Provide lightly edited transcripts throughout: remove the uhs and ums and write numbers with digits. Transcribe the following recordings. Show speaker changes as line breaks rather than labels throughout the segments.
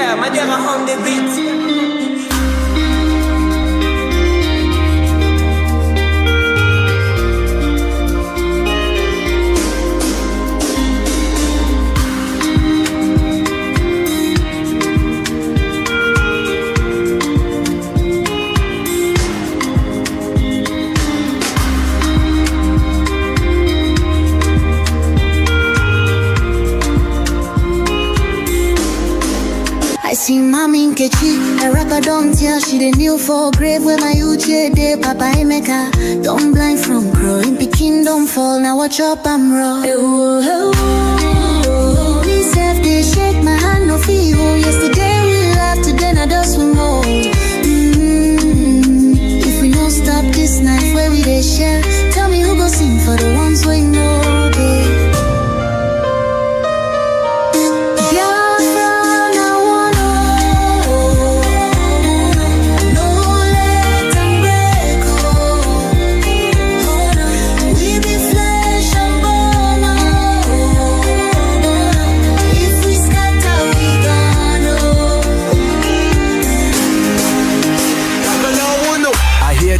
yeah, my jam on the beat.
I see mommy Nkechi, a rapper don't tell she the kneel for grave where my uche de Papa Emeka. Don't blind from growing, Pekin don't fall, now watch up I'm raw. Please have they shake my hand, no fever. Yesterday we laughed, today now just we more. If we don't stop this night where we they share, tell me who go sing for the ones we know, babe.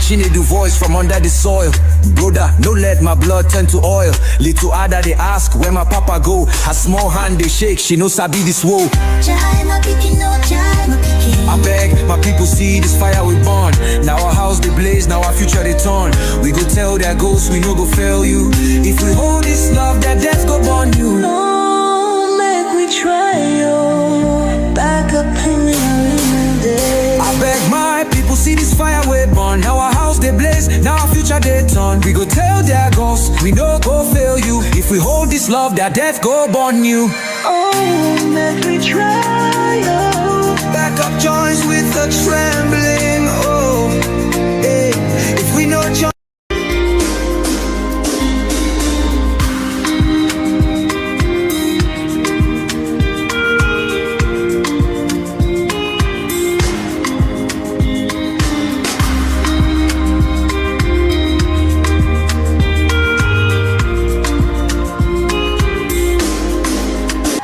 She need the voice from under the soil. Brother, no let my blood turn to oil. Little Ada they ask where my papa go. Her small hand they shake, she knows I be this woe. I beg my people see this fire we burn. Now our house they blaze, now our future they turn. We go tell their ghosts we no go fail you. If we hold this love, that death go burn you.
No, make we try yo. Back up in the day.
I beg my people see this fire we burn. Now our house they blaze, now our future they turn. We go tell their ghosts, we no go fail you. If we hold this love, that death go burn you.
Oh, make we try, oh.
Back up joints with a trembling, oh. Hey, if we no join.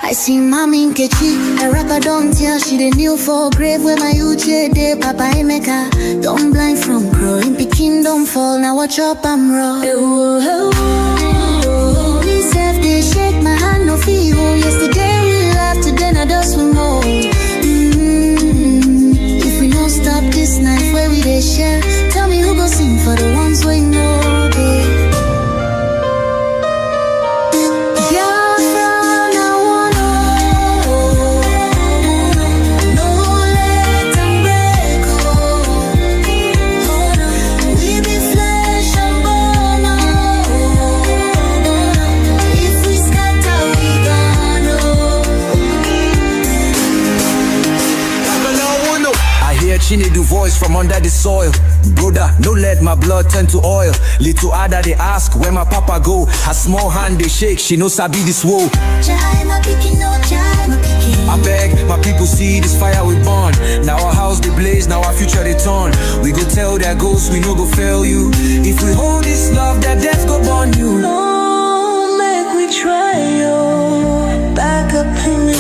I see mommy Nkechi, a rapper don't tell she the kneel for grave where my uche de Papa Emeka. Don't blind from growing, Pekin don't fall, now watch up I'm raw. Please have they shake my hand, no fever. Yesterday we laughed, today now just we more. If we don't stop this night where we they share, tell me who go sing for the ones we know, babe.
She need the voice from under the soil. Brother, no let my blood turn to oil. Little Ada they ask where my papa go. Her small hand they shake, she knows I be this woe. I beg my people see this fire we burn. Now our house they blaze, now our future they turn. We go tell their ghosts we no go fail you. If we hold this love, that death go burn you.
No, make we try yo. Back up in the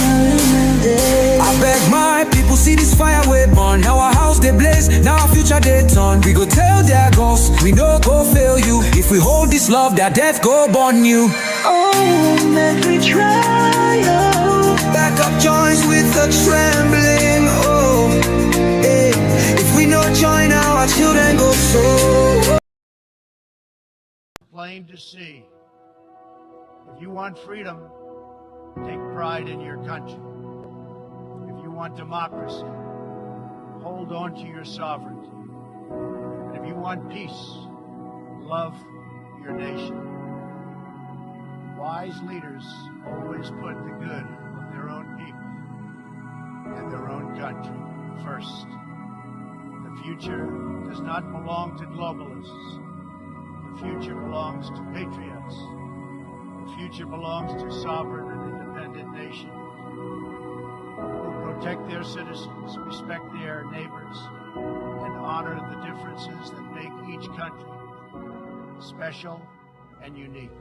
day.
I beg my people see this fire we burn. Now our house they blaze, now our future they turn. We go tell their ghosts we no go fail you. If we hold this love, that death go burn you.
Oh, make we try yo.
Back up joints with a trembling, oh. Hey, if we no join now, our children go so.
Plain to see. If you want freedom, take pride in your country. If you want democracy, hold on to your sovereignty. And if you want peace, love your nation. Wise leaders always put the good of their own people and their own country first. The future does not belong to globalists. The future belongs to patriots. The future belongs to sovereign and independent nations who protect their citizens, respect their neighbors, and honor the differences that make each country special and unique.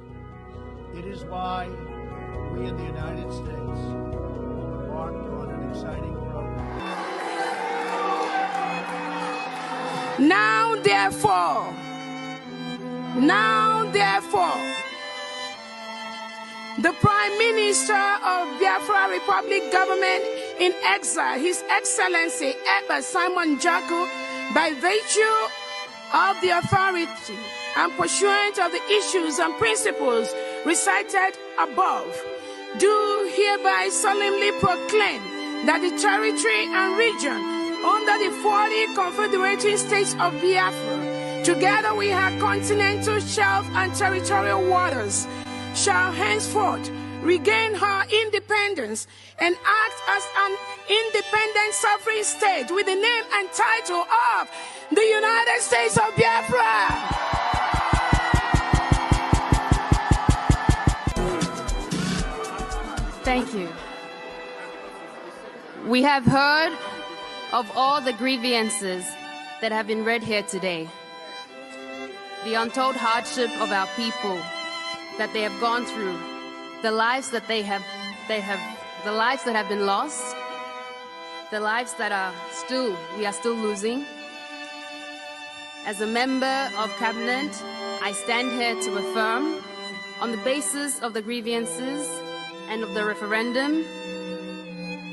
It is why we in the United States embarked on an exciting program
Now therefore, the Prime Minister of Biafra Republic Government in exile, His Excellency Ekpa Njoku, by virtue of the authority and pursuant of the issues and principles recited above, do hereby solemnly proclaim that the territory and region under the 40 confederating states of Biafra, together with her continental shelf and territorial waters, shall henceforth regain her independence and act as an independent sovereign state with the name and title of the United States of Biafra.
Thank you. We have heard of all the grievances that have been read here today, the untold hardship of our people that they have gone through, the lives that the lives that have been lost, the lives that we are still losing. As a member of cabinet, I stand here to affirm, on the basis of the grievances and of the referendum,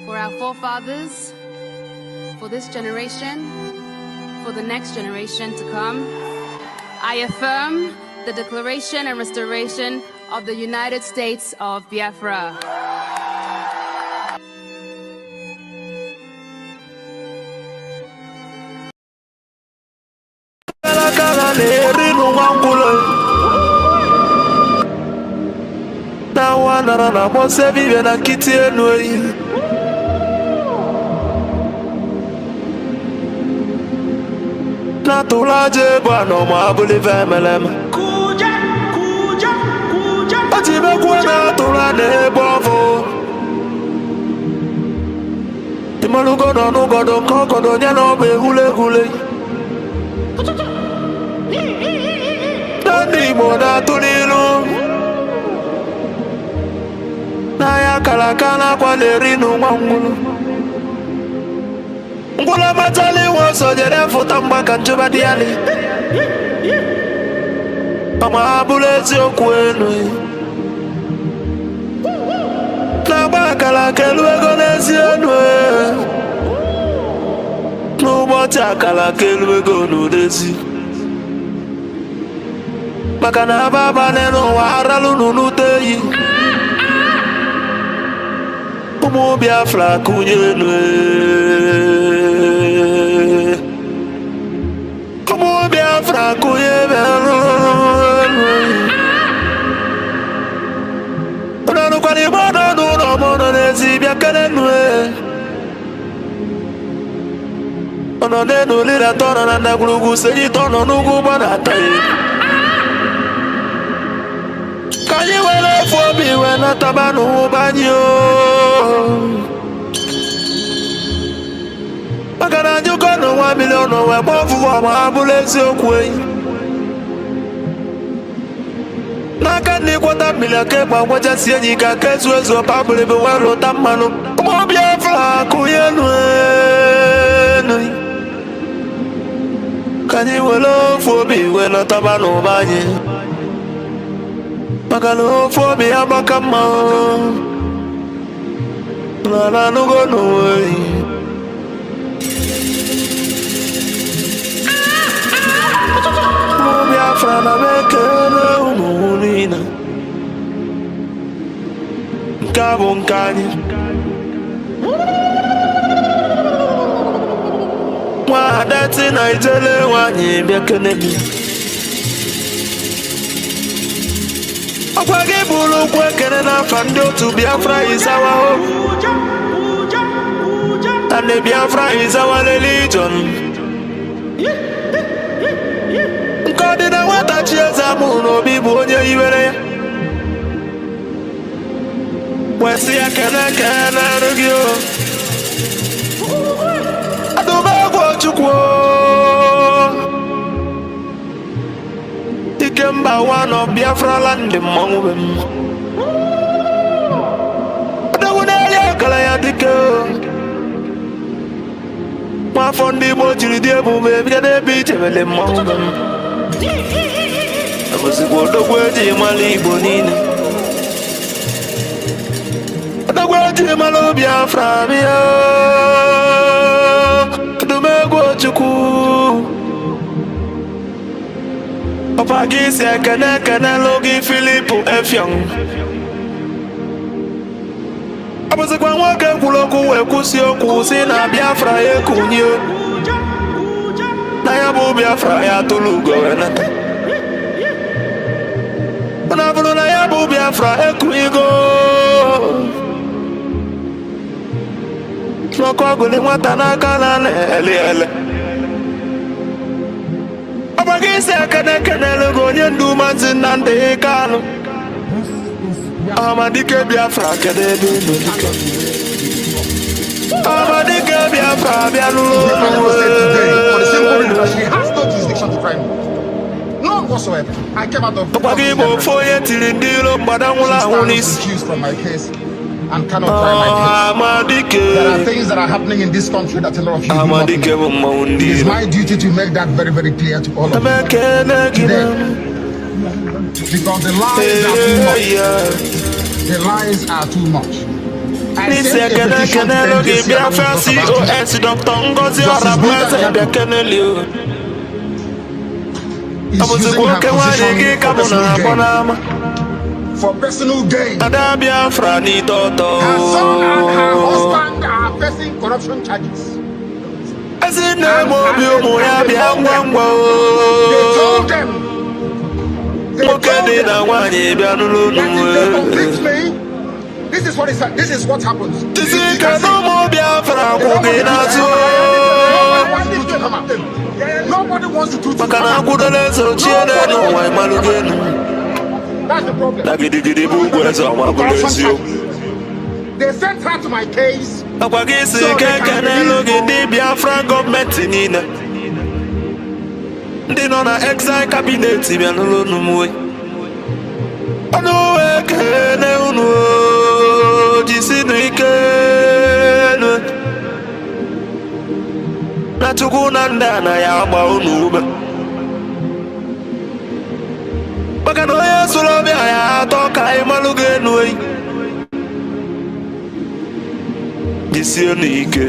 for our forefathers, for this generation, for the next generation to come, I affirm the declaration and restoration of the United States of Biafra.
Natulaje bwana mwabuli vemelem Otibe kuna tulane bovo Timalugo no nugodo kokodo nyano be hule hule Dani moda tulilu Naya kalakana kwa lerinu mwangulu Ngula matali woso jere futa mbaka njuba diali Ama abulezi okwenu Na baka la kelwego nezi enwe Nuboti akala kelwego nudezi Maka na baba neno wa aralu nunuteyi Umu Biafra kunyenwe Umu Biafra kunyenwe Unanu kwa ni mono nuno mono nezi biakenenwe Ono nenu lira tono nanda gulugu seji tono nugu banataye Kanyi wele fobi wena tabanu banyo Makana njuko no 1 million we bofu wa mabulezi okwe Naka ni kwata milake kwa kwaja siyenyi ka kesu ezo pabule be welo tamanu Umu Biafra kuyenwe Kanyi wele fobi wena tabanu banyo Makalo fobi abakama Nana nugo noe Umu Biafra na mekele umulina Nkabo nkanyi Mwadati na ijele wanyi biakenemi Okwage bulu kwekene na fando to Biafra is our hope And the Biafra is our religion Nkodi na wata chieza muno bibu onye iwere Wesi ya kene kene rugyo Aduma kwa chukwo Ikemba one of Biafra land mongwem Adawune ya kala ya dike Mafondi mo jiri dị ebube bịa n'ebe ijebele mmanwụ be m abụzikwa odogwu eji mara Igbo niile odogwu eji mara Biafra bịa kedumegwu Chukwu ọpa gị si ekene lụgị Filipu Efiong abụzikwa nwoke kwuru okwu wee kwụsị okwu si na Biafra ekunye na ya bụ Biafra ya tụrụ ugo wee nata na bụrụ na ya bụ Biafra ekunyigo n'ọkụ ọgụli nwata n'aka na na-ele ọba gị si ekene lụgo onye ndu Maazị Nnamdi Kanu Amadike Biafra kede ebe ilo dike Amadike Biafra bịa
She has no jurisdiction to try me. None whatsoever. I came out of
Ọgbagi bụ ofu onye tiri ndị ilo mgbada nwụrụ ahụ n'isi
accused from my case and cannot try my case.
Amadike
There are things that are happening in this country that a lot of you do not
Amadike
know.
bụ mmanwụ ndị
It is
ilo
my duty to make that very, very clear to all of you.
Emekene gị na
Because the lies are too much. The lies are too much. I
n'isi
sent a
ekene
petition to
lụ gị
NJC
Biafra COS Dr. Ngozi Ọrapụeze Ebiakeneli
is using
abụzikwa
her
oke nwaanyị gị ka bụ na akpọ
position
n'ama
for personal gain.
Ada Biafra n'ite ọtọ
Her son and her husband are facing corruption charges.
ezi na-eme obi ụmụ ya bịa ngwa ngwa
They told them.
nwoke dị na nwaanyị bịa n'ụlọ
That if they
unu
convict me, this is what happens.
tisi ike na ụmụ Biafra kwụ gị n'azụ
Nobody wants to do
maka na akwụdola eze ochie n'elu ụwa ịmalụgo enu
That's the problem.
na gidigidi bụ ugwu eze ọma bụrụ eziokwu
They sent her to my case.
akwa gị si ike kenelu gị ndị Biafra gọọmenti niile ndị nọ na exile cabinet bịa n'ụlọ unu mwe ọnụ ekene unu jisinu ike na Chukwu na ndị a na ya agba unu ume maka na onye sụrụ ọbịa ya atọ ka anyị malụgo enu eyi jisienu ike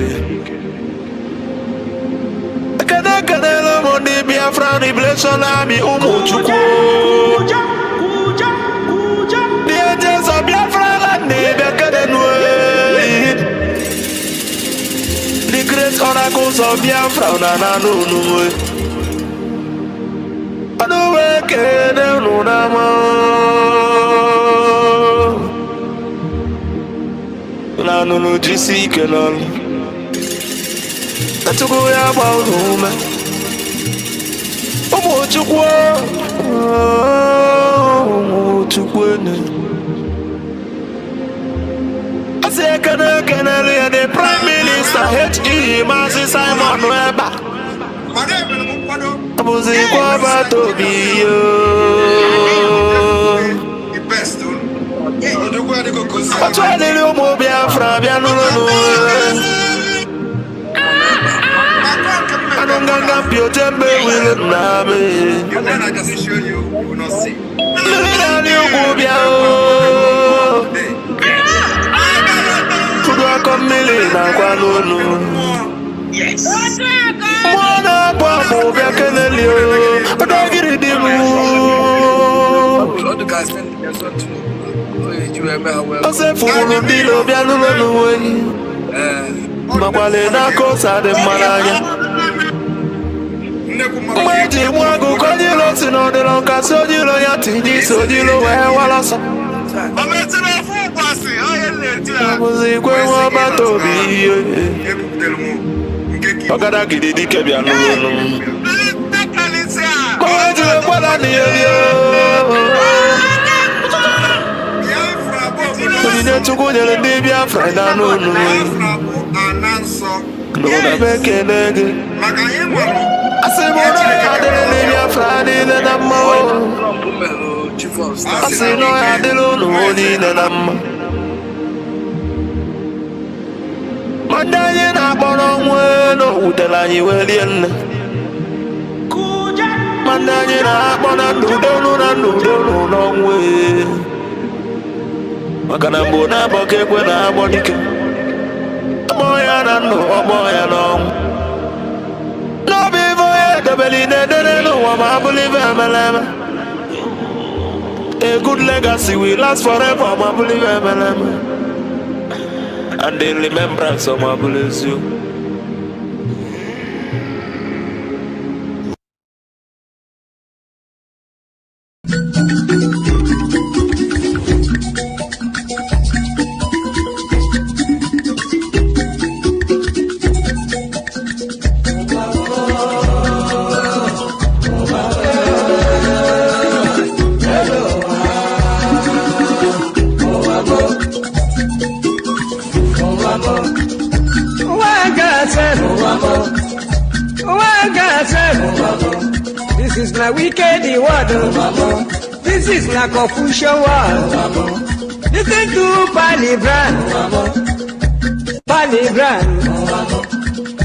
ekenele m ndị Biafra Liberation Army ụmụ Chukwu ndị ejezọ Biafra land Ebiakenelu the great oracles of Biafra na nanụ unu ọnụ ekene unu n'ama na nụnụ jisi ike n'ọrụ na Chukwu ya gba unu ume ụmụ Chukwu ụmụ Chukwu enu asị ekenelu ya the Prime Minister H.E. Maazị Simon Ekpa abụzikwa agbata obi ọtụ adịrị ụmụ Biafra bịa n'ụlọ anụ nganga mpi oche mgbe wilu nna me mmiri na-adị ugwu bịa kudu akọ mmiri na-akwa n'onu mmụọ na-akpụ akpụ bịa keneli ọdọgịrị dị m ose fụrụ ndị ilo bịa n'ụlọ n'uwe makwale n'aka ose adị mma n'anya mgbe eji mụ agụ ka onye ilo si na ọdịrọ nkasị onye ilo ya tinye isi onye ilo wee walasọ abụzikwa nwe ọgbata obi ihe ọgada gidi dike bịa n'ụlọ ka o jiri kwada n'ihe onyinye Chukwu nyere ndị Biafra na n'onu n'ụda bekene gị asị m na ya adịrị ndị Biafra niile na mma asị na ya adịrị unu niile na mma ma ndị anyị na-akpọrọ nwa no wutere anyị wee rie nne mana anyị na-akpọ na ndụdonu na ndụdonu n'ọnwụ maka na mgbe na-abọ ka ekwe na-agbọ dike ọgbọ ya na ndụ ọgbọ ya n'ọnwụ n'obi ife onye edebeli na-edere n'ụwa ma abụlụ ife emeleme. A good legacy will last forever, my believe and the remembrance of my beliefs you.
This is my wicked word. This is my confusion word. Listen to Palibran. Palibran.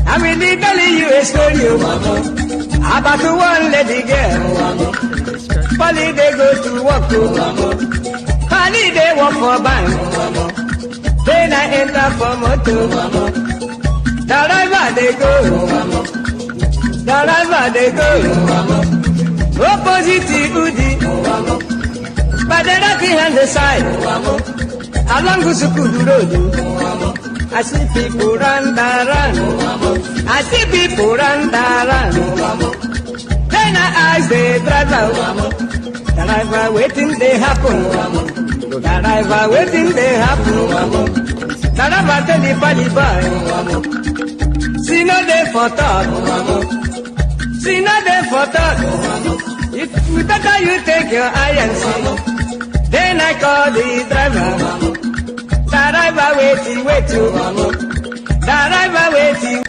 I will be telling you a story about one lady girl. Polly they go to work. Polly they work for bank. Then I enter for motor. Wherever they go. Wherever they go, opposite Udi, but the right hand the side, along Gusukudu Road. I see people run. I see people run. Then I ask the driver waiting they happen. Driver waiting they happen. Driver tell the body boy, see no day for talk. See nothing for talk. If we better you take your eye and see. Then I call the driver. The driver waiting. The driver waiting.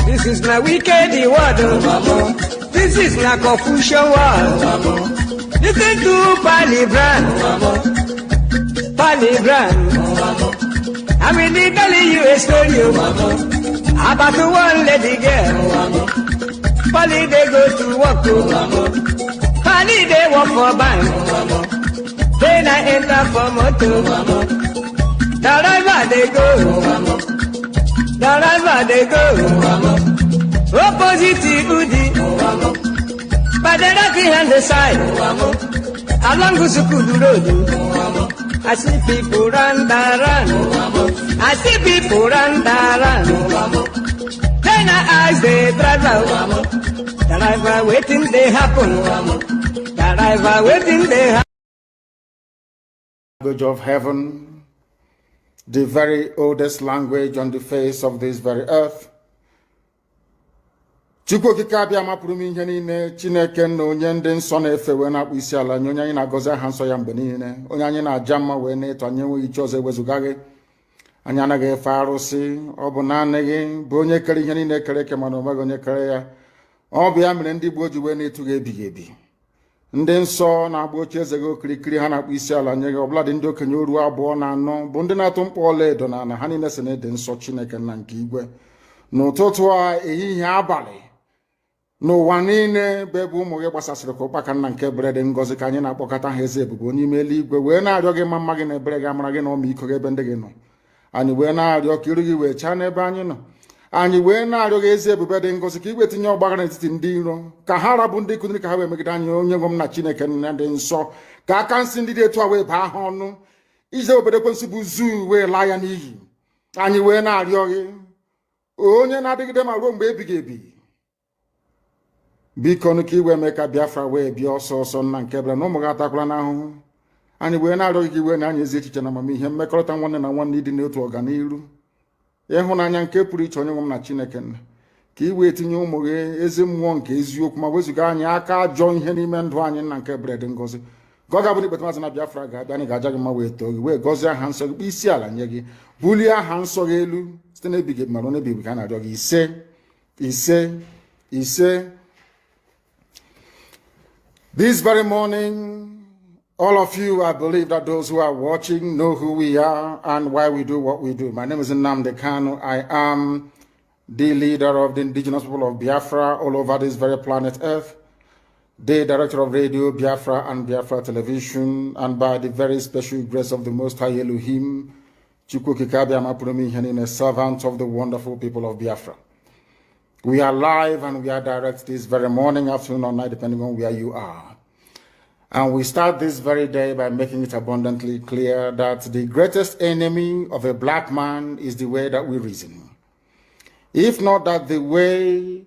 This is my wicked word. This is my confusion word. Listen to Palibran. Palibran. I will be telling you a story about one lady girl. Polly they go to work. Polly they work for bank. Then I enter for motor. Wherever they go. Wherever they go, opposite Udi, but the right hand the side, along Gusukudu Road. I see people run. I see people run. Then I ask the driver waiting they happen. Driver waiting they happen.
Language of heaven. The very oldest language on the face of this very earth. Chukwu okike abịa mapụrụ m ihe niile Chineke na onye ndị nsọ na-efe wee na-akpụ isi ala nye onye anyị na-agọzi aha nsọ ya mgbe niile onye anyị na-aja mma wee na-eto anyị enweghị iche ọzọ ewezuga gị anyị anaghị efe arụsị ọ bụ naanị gị bụ onye kere ihe niile kere eke mana onweghị onye kere ya ọ bụ ya mere ndị gboo ji wee na-etu gị ebighị ebi ndị nsọ na-agba oche eze gị okirikiri ha na-akpụ isi ala nye gị ọbụladị ndị okenye oru abụọ na anọ bụ ndị na-atụ mkpọ ọla edo na ana ha niile si na-ede nsọ Chineke nna nke igwe n'ụtụtụ a ehihie abalị n'ụwa niile bụ ebe ụmụ gị gbasasịrị ka ụkpaka nna nke ebere dị ngọzi ka anyị na-akpọkọta ha eze ebube onye ime eluigwe wee na-arịọ gị mma gị na ebere gị amara gị na ọmịiko gị ebe ndị gị nọ anyị wee na-arịọ ka iru gị wee chaa n'ebe anyị nọ anyị wee na-arịọ gị ezi ebube dị ngọzi ka igwe tinye ọgbaghara n'etiti ndị iro ka ha rabụ ndị kụziri ka ha wee megide anyị onye nwe m na Chineke nna dị nsọ ka aka nsị ndị dị etu a wee baa ha ọnụ ije obodo ekwensu bụ zuu wee laa ya n'iyi anyị wee na-arịọ gị onye na-adịgide ma ruo mgbe ebighị ebi biko nụ ka iwe mee ka Biafra wee bịa ọsọ ọsọ nna nke bịara na ụmụ gị atakwala n'ahụhụ anyị wee na-arịọ gị ka iwe na anyị ezi echiche na amamihe mmekọrịta nwanne na nwanne ịdị n'otu ọganiru ịhụnanya nke pụrụ iche onye nwe m na Chineke nna ka i wee tinye ụmụ gị ezi mmụọ nke eziokwu ma wezụga anyị aka ajọ ihe n'ime ndụ anyị nna nke bred ngozi Goga buni betmazi na Biafra ga-abịa ga-aja gị mma wee too gị wee gọzie aha nsọ gị kpụ isi ala nye gị bulie aha nsọ gị elu site n'ebighị ebi mara n'ebighị ka a na-arịọ gị ise. This very morning, all of you, I believe that those who are watching know who we are and why we do what we do. My name is Nnamdi Kanu. I am the leader of the indigenous people of Biafra all over this very planet Earth, the director of Radio Biafra and Biafra Television, and by the very special grace of the Most High Elohim, Chukwu Kikabi Amapuromi Henine, servant of the wonderful people of Biafra. We are live and we are direct this very morning, afternoon, or night, depending on where you are. And we start this very day by making it abundantly clear that the greatest enemy of a black man is the way that we reason. If not that the way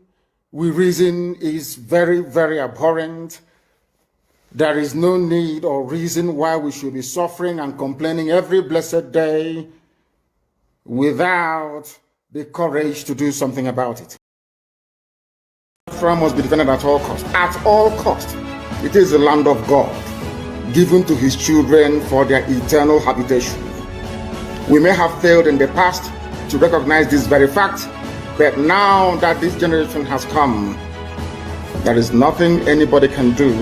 we reason is very, very abhorrent, there is no need or reason why we should be suffering and complaining every blessed day without the courage to do something about it. Biafra must be defended at all costs. At all costs. It is the land of God, given to his children for their eternal habitation. We may have failed in the past to recognize this very fact, but now that this generation has come, there is nothing anybody can do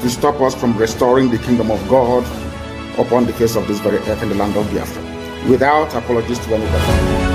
to stop us from restoring the kingdom of God upon the face of this very earth in the land of Biafra, without apologies to anybody.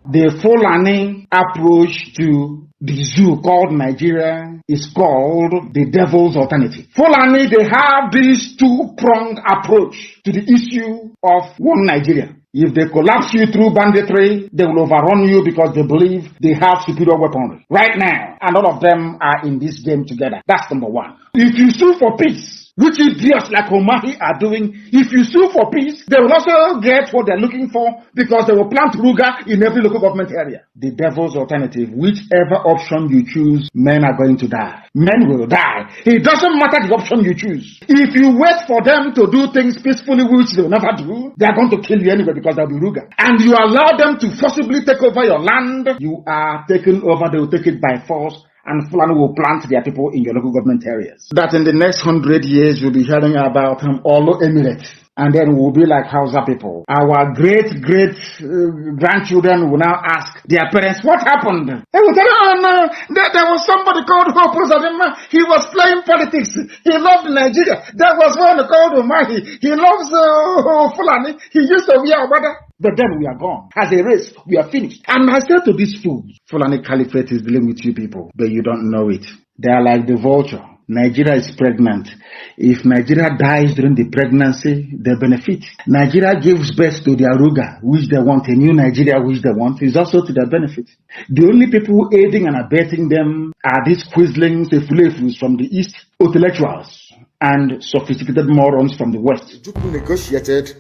The Fulani approach to the zoo called Nigeria is called the devil's alternative. Fulani, they have this two-pronged approach to the issue of one Nigeria. If they collapse you through banditry, they will overrun you because they believe they have superior weaponry. Right now, and all of them are in this game together. That's number one. If you sue for peace, which idiots like Omahi are doing, if you sue for peace, they will also get what they're looking for because they will plant Ruga in every local government area. The devil's alternative, whichever option you choose, men are going to die. Men will die. It doesn't matter the option you choose. If you wait for them to do things peacefully, which they will never do, they are going to kill you anyway because they'll be Ruga. And you allow them to forcibly take over your land, you are taken over, they will take it by force. And Fulani will plant their people in your local government areas. That in the next 100 years, you'll be hearing about Olo Imminent. And then we'll be like Hausa people. Our great-grandchildren will now ask their parents, what happened? They will tell, oh no, there was somebody called Hope. He was playing politics. He loved Nigeria. There was one called Omahi. He loves Fulani. He used to be our brother. But then we are gone. As a race, we are finished. And I said to these fools, Fulani Caliphate is dealing with you people, but you don't know it. They are like the vulture. Nigeria is pregnant. If Nigeria dies during the pregnancy, they benefit. Nigeria gives birth to the Aruga, which they want, a new Nigeria, which they want, is also to their benefit. The only people aiding and abetting them are these quislings, the fulefus from the East, intellectuals, and sophisticated morons from the West.
Njoku negotiated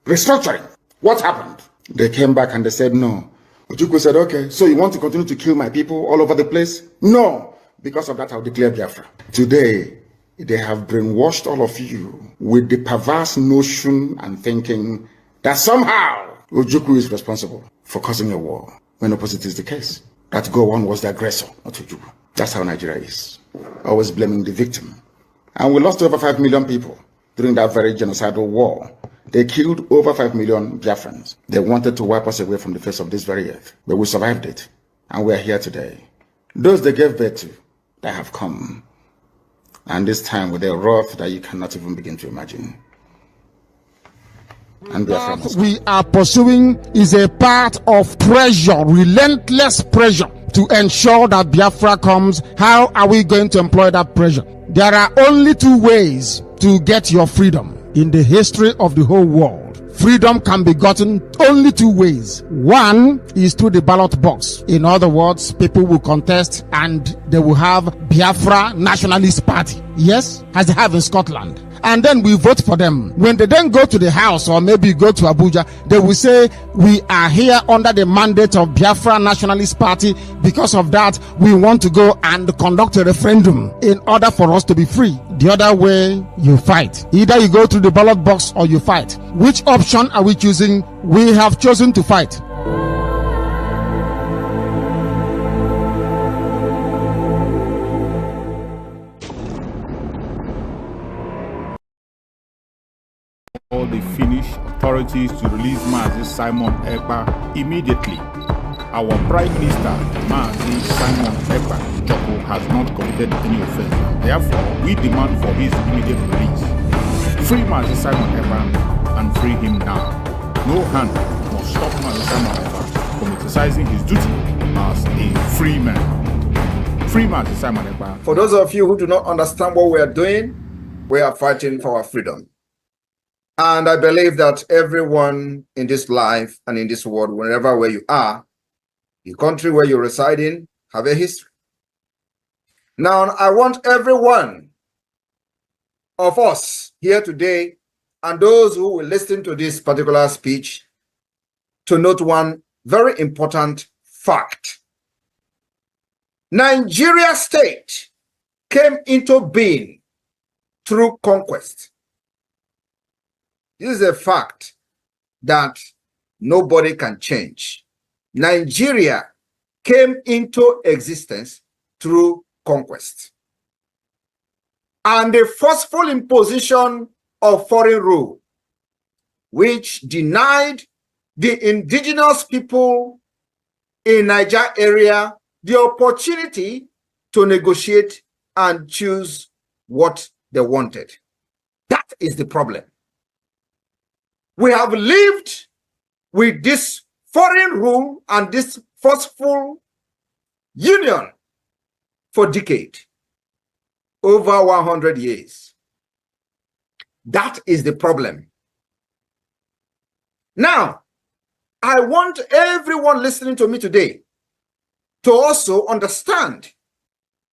restructuring. What happened? They came back and they said no. Njoku said, okay, so you want to continue to kill my people all over the place? No. Because of that, I'll declare Biafra. Today, they have brainwashed all of you with the perverse notion and thinking that somehow Njoku is responsible for causing a war, when opposite is the case. That Gowon was the aggressor, not Njoku. That's how Nigeria is. Always blaming the victim. And we lost over 5 million people during that very genocidal war. They killed over 5 million Biafrans. They wanted to wipe us away from the face of this very earth. But we survived it. And we are here today. Those they gave birth to, they have come. And this time with a wrath that you cannot even begin to imagine. And
what we are pursuing is a part of pressure, relentless pressure, to ensure that Biafra comes. How are we going to employ that pressure? There are only two ways to get your freedom in the history of the whole world. Freedom can be gotten only two ways. One is through the ballot box. In other words, people will contest and they will have Biafra Nationalist Party. Yes, as they have in Scotland. and then we vote for them. When they then go to the house or maybe go to Abuja, they will say, we are here under the mandate of Biafra Nationalist Party. Because of that, we want to go and conduct a referendum in order for us to be free. The other way, you fight. Either you go through the ballot box or you fight. Which option are we choosing? We have chosen to fight.
All the Finnish authorities to release Mazi Simon Ekpa immediately. Our Prime Minister, Mazi Simon Ekpa Njoku, has not committed any offense. Therefore, we demand for his immediate release. Free Mazi Simon Ekpa and free him now. No hand must stop Mazi Simon Ekpa from exercising his duty as a free man. Free Mazi Simon Ekpa.
For those of you who do not understand what we are doing, we are fighting for our freedom. And I believe that everyone in this life and in this world, wherever where you are, the country where you reside in, have a history. Now, I want every one of us here today and those who will listen to this particular speech to note one very important fact. Nigeria state came into being through conquest. This is a fact that nobody can change. Nigeria came into existence through conquest. And the forceful imposition of foreign rule, which denied the indigenous people in Niger area the opportunity to negotiate and choose what they wanted. That is the problem. We have lived with this foreign rule and this forceful union for decades, over 100 years. That is the problem. Now, I want everyone listening to me today to also understand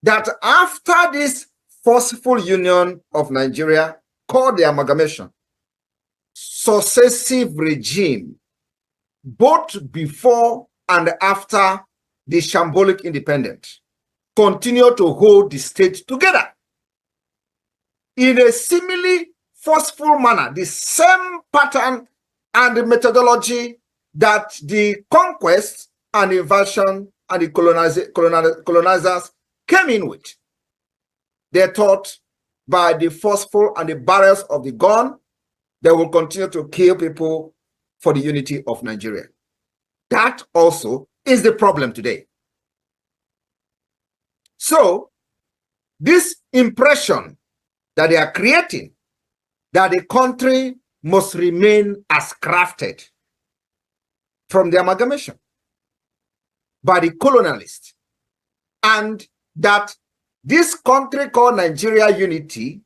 that after this forceful union of Nigeria, called the amalgamation, successive regime, both before and after the shambolic independence, continue to hold the state together in a similarly forceful manner, the same pattern and the methodology that the conquest and invasion and the colonizers came in with. They thought by the forceful and the barrels of the gun, they will continue to kill people for the unity of Nigeria. That also is the problem today. So, this impression that they are creating, that the country must remain as crafted from the amalgamation by the colonialists, and that this country called Nigeria unity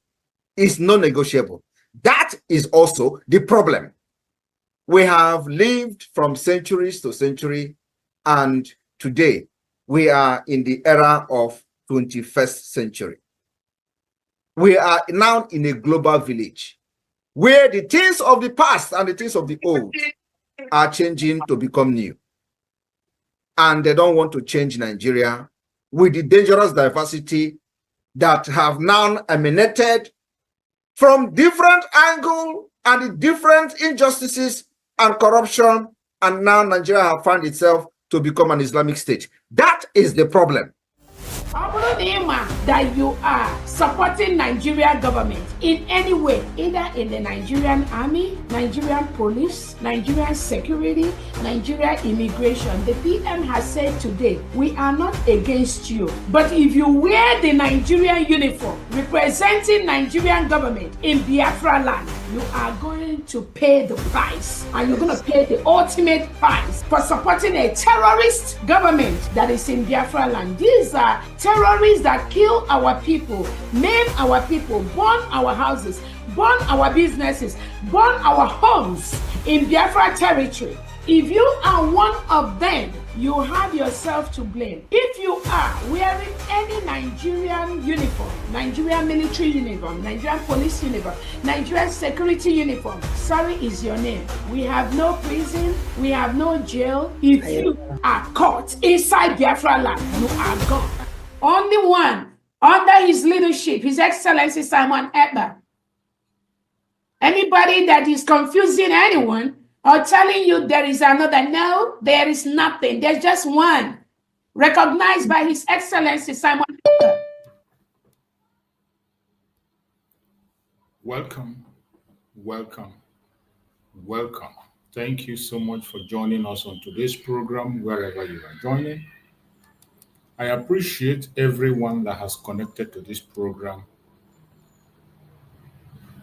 is non-negotiable. That is also the problem. We have lived from centuries to century, and today we are in the era of 21st century. We are now in a global village where the things of the past and the things of the old are changing to become new. And they don't want to change Nigeria with the dangerous diversity that have now emanated from different angles and the different injustices and corruption, and now Nigeria has found itself to become an Islamic state. That is the problem.
That you are supporting Nigerian government in any way, either in the Nigerian army, Nigerian police, Nigerian security, Nigerian immigration. The PM has said today, we are not against you, but if you wear the Nigerian uniform representing Nigerian government in Biafra land, you are going to pay the price, and you're going to pay the ultimate price for supporting a terrorist government that is in Biafra land. These are terrorists that kill our people, maim our people, burn our houses, burn our businesses, burn our homes in Biafra territory. If you are one of them, you have yourself to blame. If you are wearing any Nigerian uniform, Nigerian military uniform, Nigerian police uniform, Nigerian security uniform, sorry is your name. We have no prison, we have no jail. If you are caught inside Biafra land, you are gone. Only one, under his leadership, His Excellency Simon Ekpa. Anybody that is confusing anyone or telling you there is another, no, there is nothing. There's just one, recognized by His Excellency Simon Ekpa.
Welcome, welcome, welcome. Thank you so much for joining us on today's program, wherever you are joining. I appreciate everyone that has connected to this program.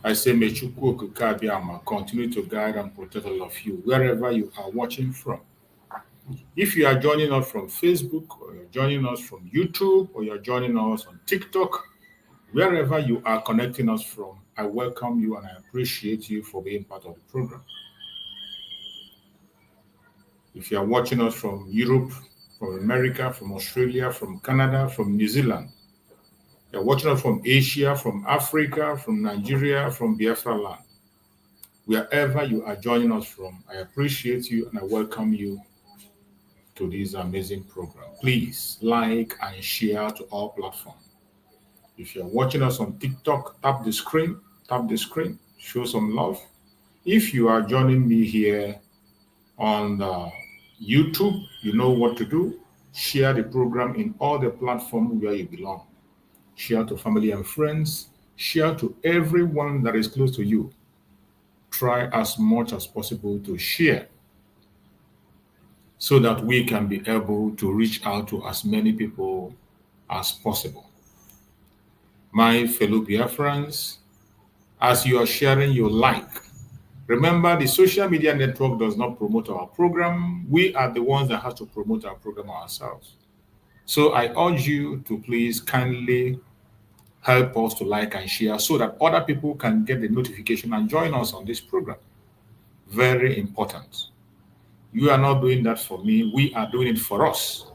I say, may Njoku continue to guide and protect all of you, wherever you are watching from. If you are joining us from Facebook, or you're joining us from YouTube, or you're joining us on TikTok, wherever you are connecting us from, I welcome you and I appreciate you for being part of the program. If you are watching us from Europe, from America, from Australia, from Canada, from New Zealand, you're watching us from Asia, from Africa, from Nigeria, from Biafra land. Wherever you are joining us from, I appreciate you and I welcome you to this amazing program. Please like and share to all platforms. If you're watching us on TikTok, tap the screen, show some love. If you are joining me here on YouTube, you know what to do. Share the program in all the platforms where you belong. Share to family and friends. Share to everyone that is close to you. Try as much as possible to share so that we can be able to reach out to as many people as possible. My fellow Biafrans, as you are sharing your like, remember the social media network does not promote our program. We are the ones that have to promote our program ourselves. So I urge you to please kindly help us to like and share so that other people can get the notification and join us on this program. Very important. You are not doing that for me. We are doing it for us.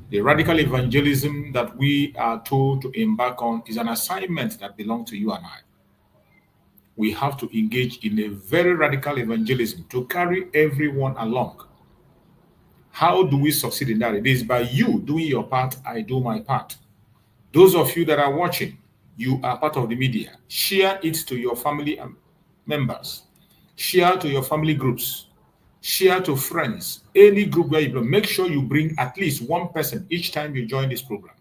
The radical evangelism that we are told to embark on is an assignment that belongs to you and I. We have to engage in a very radical evangelism to carry everyone along. How do we succeed in that? It is by you doing your part, I do my part. Those of you that are watching, you are part of the media. Share it to your family members. Share to your family groups. Share to friends. Any group where you belong. Make sure you bring at least one person each time you join this program.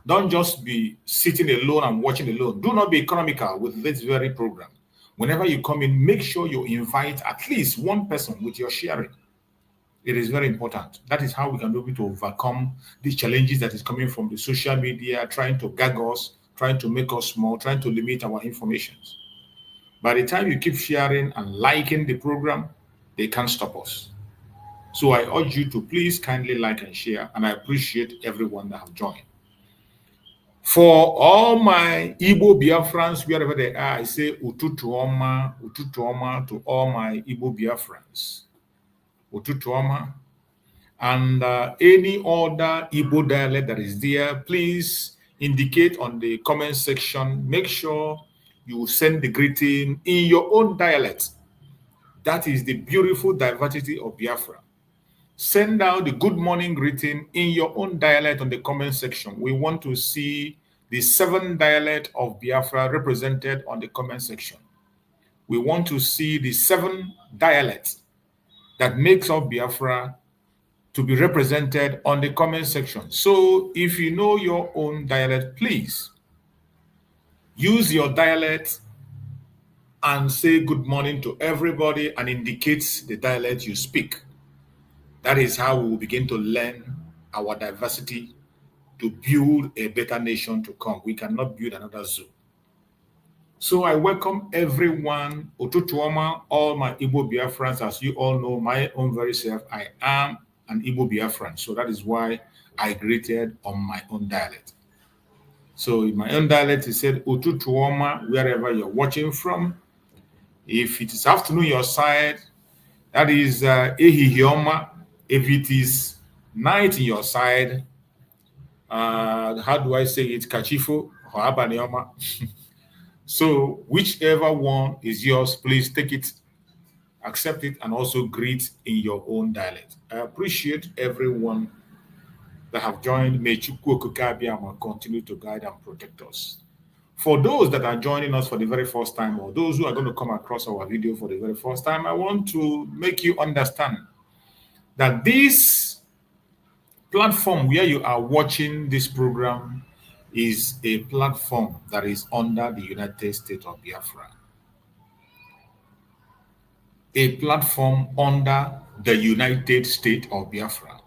Don't just be sitting alone and watching alone. Do not be economical with this very program. Whenever you come in, make sure you invite at least one person with your sharing. It is very important. That is how we can be able to overcome these challenges that is coming from the social media, trying to gag us, trying to make us small, trying to limit our information. By the time you keep sharing and liking the program, they can't stop us. So I urge you to please kindly like and share, and I appreciate everyone that have joined. For all my Igbo Biafrans, wherever they are, I say Ututu Oma to all my Igbo Biafrans. Ututu Oma. And any other Igbo dialect that is there, please indicate on the comment section. Make sure you send the greeting in your own dialect. That is the beautiful diversity of Biafra. Send out the good morning greeting in your own dialect on the comment section. We want to see the 7 dialects of Biafra represented on the comment section. We want to see the 7 dialects that makes up Biafra to be represented on the comment section. So if you know your own dialect, please use your dialect and say good morning to everybody and indicate the dialect you speak. That is how we will begin to learn our diversity to build a better nation to come. We cannot build another zoo. So I welcome everyone, Otutuoma, all my Igbo Biafrans. As you all know, my own very self, I am an Igbo Biafran. So that is why I greeted on my own dialect. So in my own dialect, it said Otutuoma, wherever you're watching from. If it is afternoon your side, That is Ehihioma. If it is night in your side, how do I say it? Kachifo or Abanioma. So whichever one is yours, please take it, accept it, and also greet in your own dialect. I appreciate everyone that have joined. May Chukwu Okukabiyama continue to guide and protect us. For those that are joining us for the very first time, or those who are going to come across our video for the very first time, I want to make you understand that this platform where you are watching this program is a platform that is under the United States of Biafra. A platform under the United States of Biafra.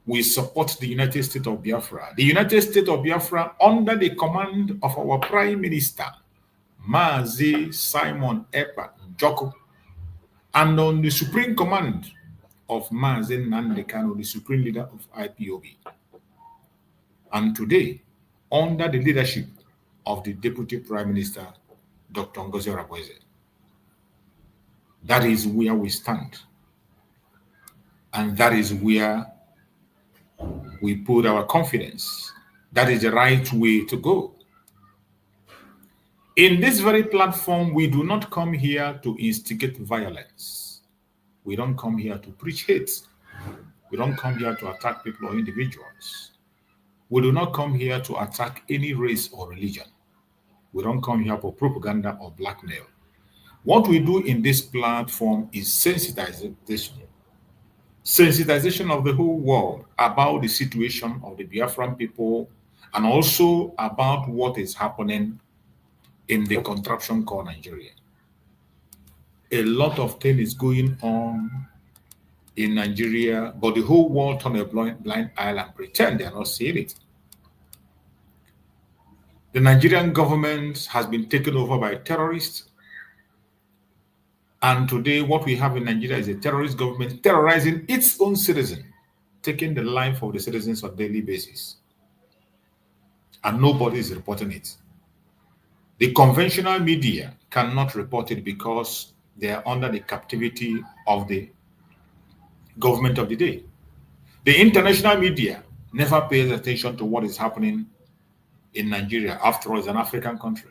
We support the United States of Biafra. The United States of Biafra under the command of our Prime Minister, Mazi Simon Ekpa Njoku, and on the supreme command of Mazi Nnamdi Kanu, the supreme leader of IPOB. And today, under the leadership of the Deputy Prime Minister, Dr. Ngozi Oreboweze. That is where we stand. And that is where we put our confidence. That is the right way to go. In this very platform, we do not come here to instigate violence. We don't come here to preach hate. We don't come here to attack people or individuals. We do not come here to attack any race or religion. We don't come here for propaganda or blackmail. What we do in this platform is sensitization of the whole world about the situation of the Biafran people and also about what is happening in the contraption called Nigeria. A lot of things is going on in Nigeria, but the whole world turn a blind eye and pretend they are not seeing it. The Nigerian government has been taken over by terrorists. And today, what we have in Nigeria is a terrorist government terrorizing its own citizens, taking the life of the citizens on a daily basis. And nobody is reporting it. The conventional media cannot report it because they are under the captivity of the government of the day. The international media never pays attention to what is happening in Nigeria. After all, it's an African country.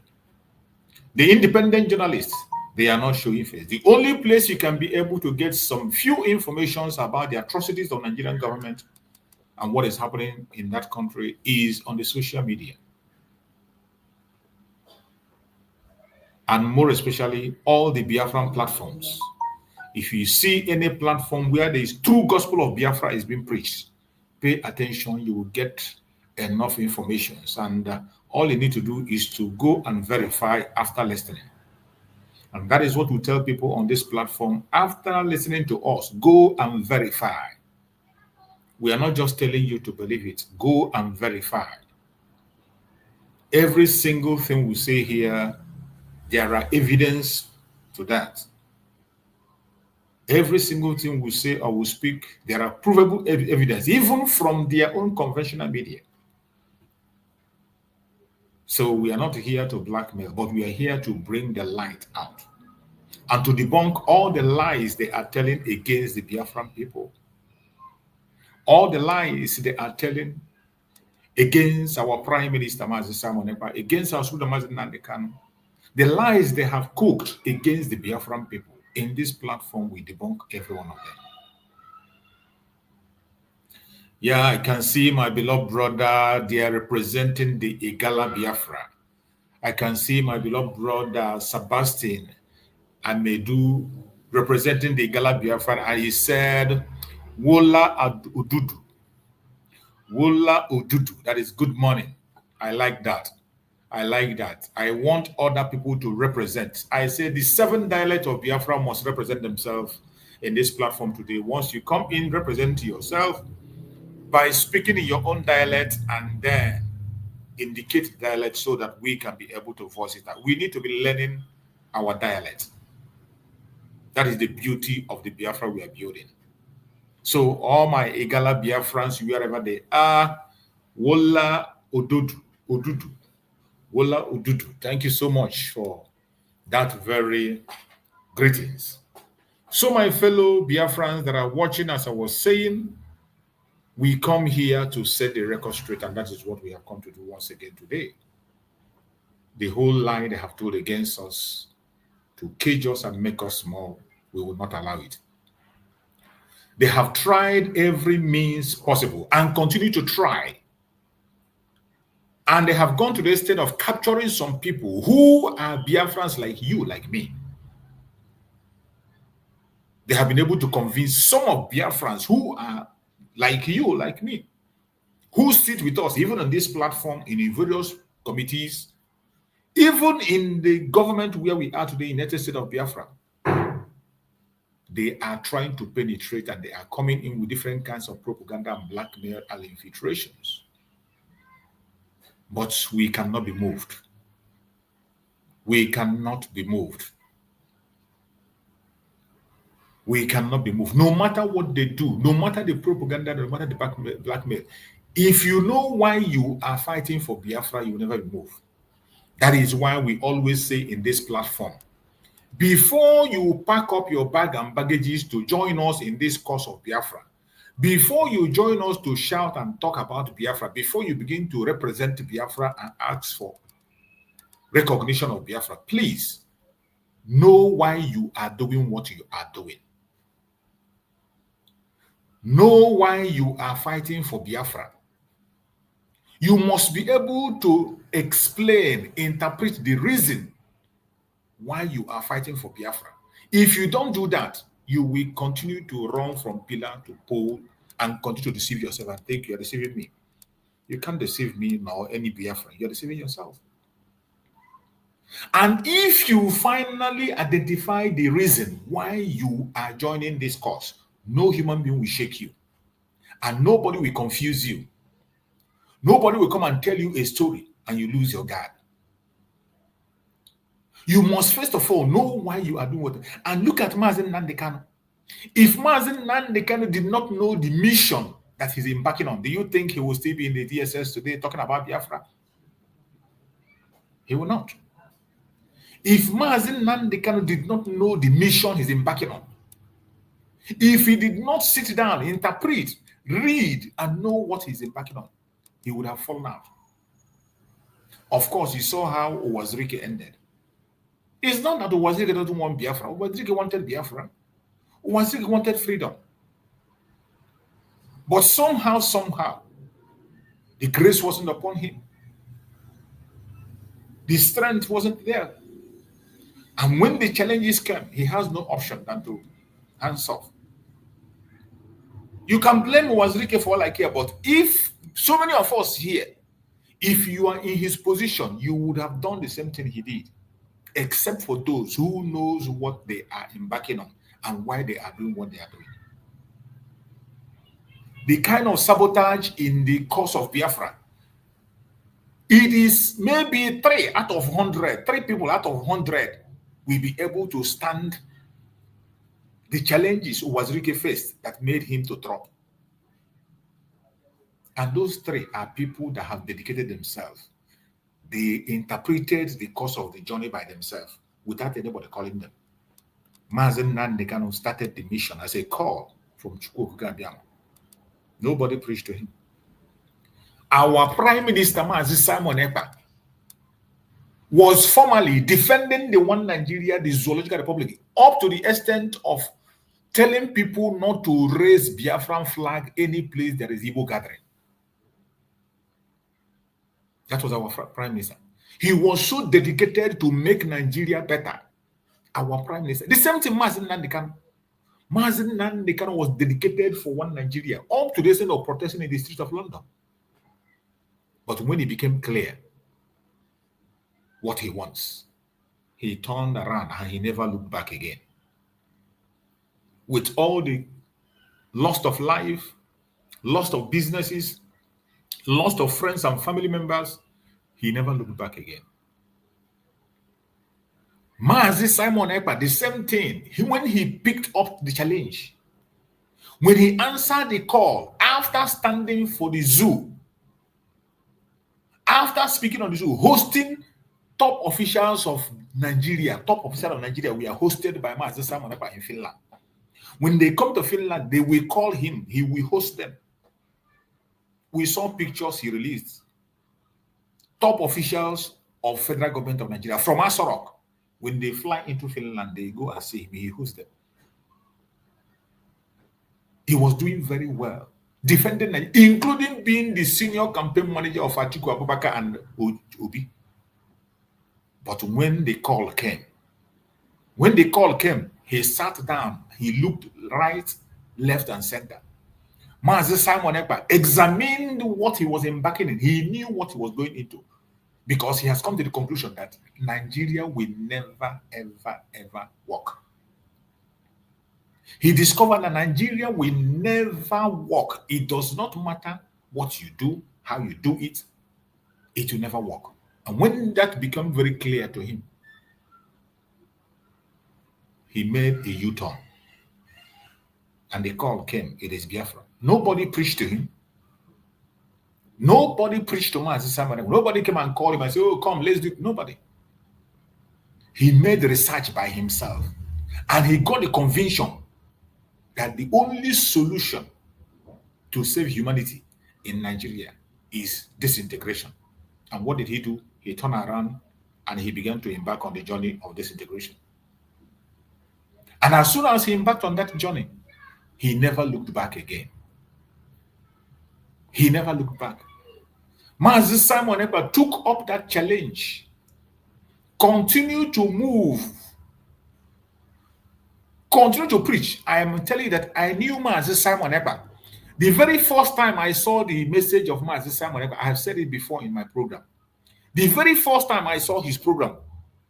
The independent journalists, they are not showing face. The only place you can be able to get some few informations about the atrocities of Nigerian government and what is happening in that country is on the social media. And more especially, all the Biafran platforms. If you see any platform where there is true gospel of Biafra is being preached, pay attention, you will get enough information. And all you need to do is to go and verify after listening. And that is what we tell people on this platform. After listening to us, go and verify. We are not just telling you to believe it. Go and verify. Every single thing we say here, there are evidence to that. Every single thing we say or we speak, there are provable evidence, even from their own conventional media. So we are not here to blackmail, but we are here to bring the light out and to debunk all the lies they are telling against the Biafran people. All the lies they are telling against our Prime Minister, Mazi Simon Ekpa, against our Sudan Mazi Nnamdi Kanu. The lies they have cooked against the Biafran people. In this platform, we debunk every one of them. Yeah, I can see my beloved brother. They are representing the Igala Biafra. I can see my beloved brother Sebastian Amedu representing the Igala Biafra, and he said, Wola Ududu. Wola Ududu. That is good morning. I like that. I like that. I want other people to represent. I say the 7 dialects of Biafra must represent themselves in this platform today. Once you come in, represent yourself by speaking in your own dialect and then indicate dialect so that we can be able to voice it out. We need to be learning our dialect. That is the beauty of the Biafra we are building. So all my Igala Biafrans, wherever they are, Wola Odudu, Odudu. Wola Ududu. Thank you so much for that very greetings. So, my fellow Biafrans that are watching, as I was saying, we come here to set the record straight, and that is what we have come to do once again today. The whole lie they have told against us to cage us and make us small, we will not allow it. They have tried every means possible and continue to try. And they have gone to the extent of capturing some people who are Biafrans like you, like me. They have been able to convince some of Biafrans who are like you, like me, who sit with us, even on this platform, in various committees, even in the government where we are today, in the United States of Biafra. They are trying to penetrate, and they are coming in with different kinds of propaganda and blackmail and infiltrations. But we cannot be moved. We cannot be moved. We cannot be moved. No matter what they do, no matter the propaganda, no matter the blackmail, if you know why you are fighting for Biafra, you will never be moved. That is why we always say in this platform, before you pack up your bag and baggages to join us in this cause of Biafra, before you join us to shout and talk about Biafra, before you begin to represent Biafra and ask for recognition of Biafra, please know why you are doing what you are doing. Know why you are fighting for Biafra. You must be able to explain, interpret the reason why you are fighting for Biafra. If you don't do that, you will continue to run from pillar to pole and continue to deceive yourself and think you are deceiving me. You can't deceive me nor any Biafra. You're deceiving yourself. And if you finally identify the reason why you are joining this cause, no human being will shake you. And nobody will confuse you. Nobody will come and tell you a story and you lose your guard. You must first of all know why you are doing what. And look at Mazen Nnamdi Kanu. If Mazen Nnamdi Kanu did not know the mission that he's embarking on, do you think he will still be in the DSS today talking about Biafra? He will not. If Mazen Nnamdi Kanu did not know the mission he's embarking on, if he did not sit down, interpret, read, and know what he's embarking on, he would have fallen out. Of course, you saw how Owazirike ended. It's not that Owazirike doesn't want Biafra. Owazirike wanted Biafra. Owazirike wanted freedom. But somehow, the grace wasn't upon him. The strength wasn't there. And when the challenges came, he has no option than to hands off. You can blame Owazirike for all I care, but if so many of us here, if you are in his position, you would have done the same thing he did, except for those who knows what they are embarking on and why they are doing what they are doing. The kind of sabotage in the cause of Biafra, it is maybe 3 out of 100, 3 people out of 100 will be able to stand the challenges Owazirike faced that made him to drop. And those 3 are people that have dedicated themselves. They interpreted the course of the journey by themselves without anybody calling them. Mazen Nnamdi Kanu started the mission as a call from Njoku. Nobody preached to him. Our Prime Minister, Simon Ekpa, was formally defending the one Nigeria, the Zoological Republic, up to the extent of telling people not to raise Biafran flag any place there is Igbo gathering. That was our Prime Minister. He was so dedicated to make Nigeria better. Our Prime Minister. The same thing Mazen Nnamdi Kanu. Mazen Nnamdi Kanu was dedicated for one Nigeria, up to the extent of protesting in the streets of London. But when it became clear what he wants, he turned around and he never looked back again. With all the loss of life, loss of businesses, loss of friends and family members, he never looked back again. Mazi Simon Ekpa, the same thing. When he picked up the challenge, when he answered the call after standing for the zoo, after speaking on the zoo, hosting top officials of Nigeria, we are hosted by Mazi Simon Ekpa in Finland. When they come to Finland, they will call him. He will host them. We saw pictures he released. Top officials of federal government of Nigeria from Asorok. When they fly into Finland, they go and see him. He hosts them. He was doing very well, defending Nigeria, including being the senior campaign manager of Atiku Abubakar and Obi. But when the call came, he sat down, he looked right, left, and center. Mazi Simon Ekpa examined what he was embarking in. He knew what he was going into because he has come to the conclusion that Nigeria will never, ever, ever work. He discovered that Nigeria will never work. It does not matter what you do, how you do it, it will never work. And when that became very clear to him, he made a U-turn. And the call came, it is Biafra. Nobody preached to him. Nobody preached to Mazi Simon. Nobody came and called him and said, oh, come, let's do it. Nobody. He made the research by himself. And he got the conviction that the only solution to save humanity in Nigeria is disintegration. And what did he do? He turned around and he began to embark on the journey of disintegration. And as soon as he embarked on that journey, he never looked back again. He never looked back. Mazi Simon Ekpa took up that challenge, continued to move, continue to preach. I am telling you that I knew Mazi Simon Ekpa. The very first time I saw the message of Mazi Simon Ekpa, I have said it before in my program. The very first time I saw his program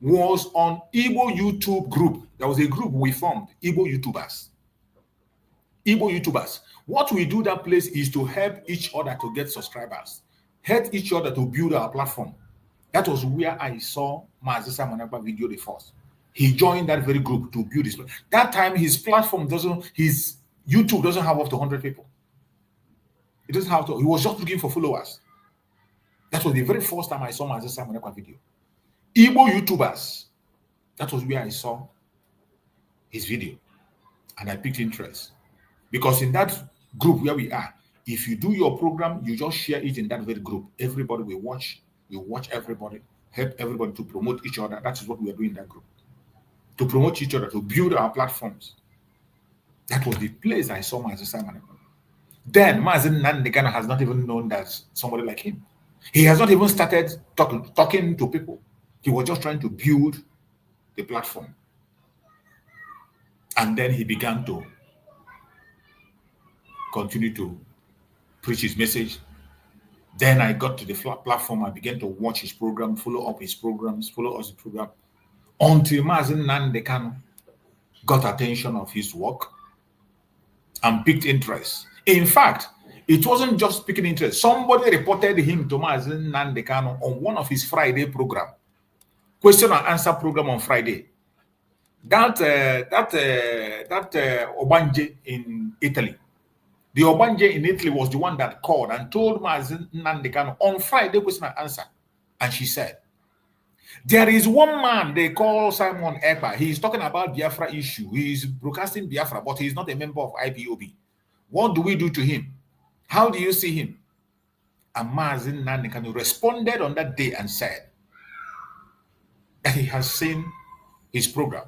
was on Igbo YouTube group. There was a group we formed, Igbo YouTubers. Igbo YouTubers. What we do that place is to help each other to get subscribers, help each other to build our platform. That was where I saw Mazi Simon Ekpa video the first. He joined that very group to build his. That time his platform his YouTube doesn't have up to 100 people. It doesn't have to. He was just looking for followers. That was the very first time I saw Mazi Simon Ekpa video. Igbo YouTubers. That was where I saw his video, and I picked interest because in that group where we are, if you do your program, you just share it in that very group. Everybody will watch. You watch everybody, help everybody to promote each other. That is what we are doing in that group. To promote each other, to build our platforms. That was the place I saw Mazi Simon Ekpa. Then Mazi Nandekano has not even known that somebody like him. He has not even started talking to people. He was just trying to build the platform. And then he began to continue to preach his message. Then I got to the platform. I began to watch his program, follow up his programs, follow us the program, until Mazi Nandekano got attention of his work and picked interest. In fact, it wasn't just picking interest. Somebody reported him to Mazi Nandekano on one of his Friday program, question and answer program on Friday. That Obanje in Italy. The Obanje in Italy was the one that called and told Mazi Nandekano on Friday question and answer. And she said, there is one man they call Simon Ekpa. He's talking about Biafra issue. He's broadcasting Biafra, but he's not a member of IPOB. What do we do to him? How do you see him? And Mazi Nandekano responded on that day and said that he has seen his program.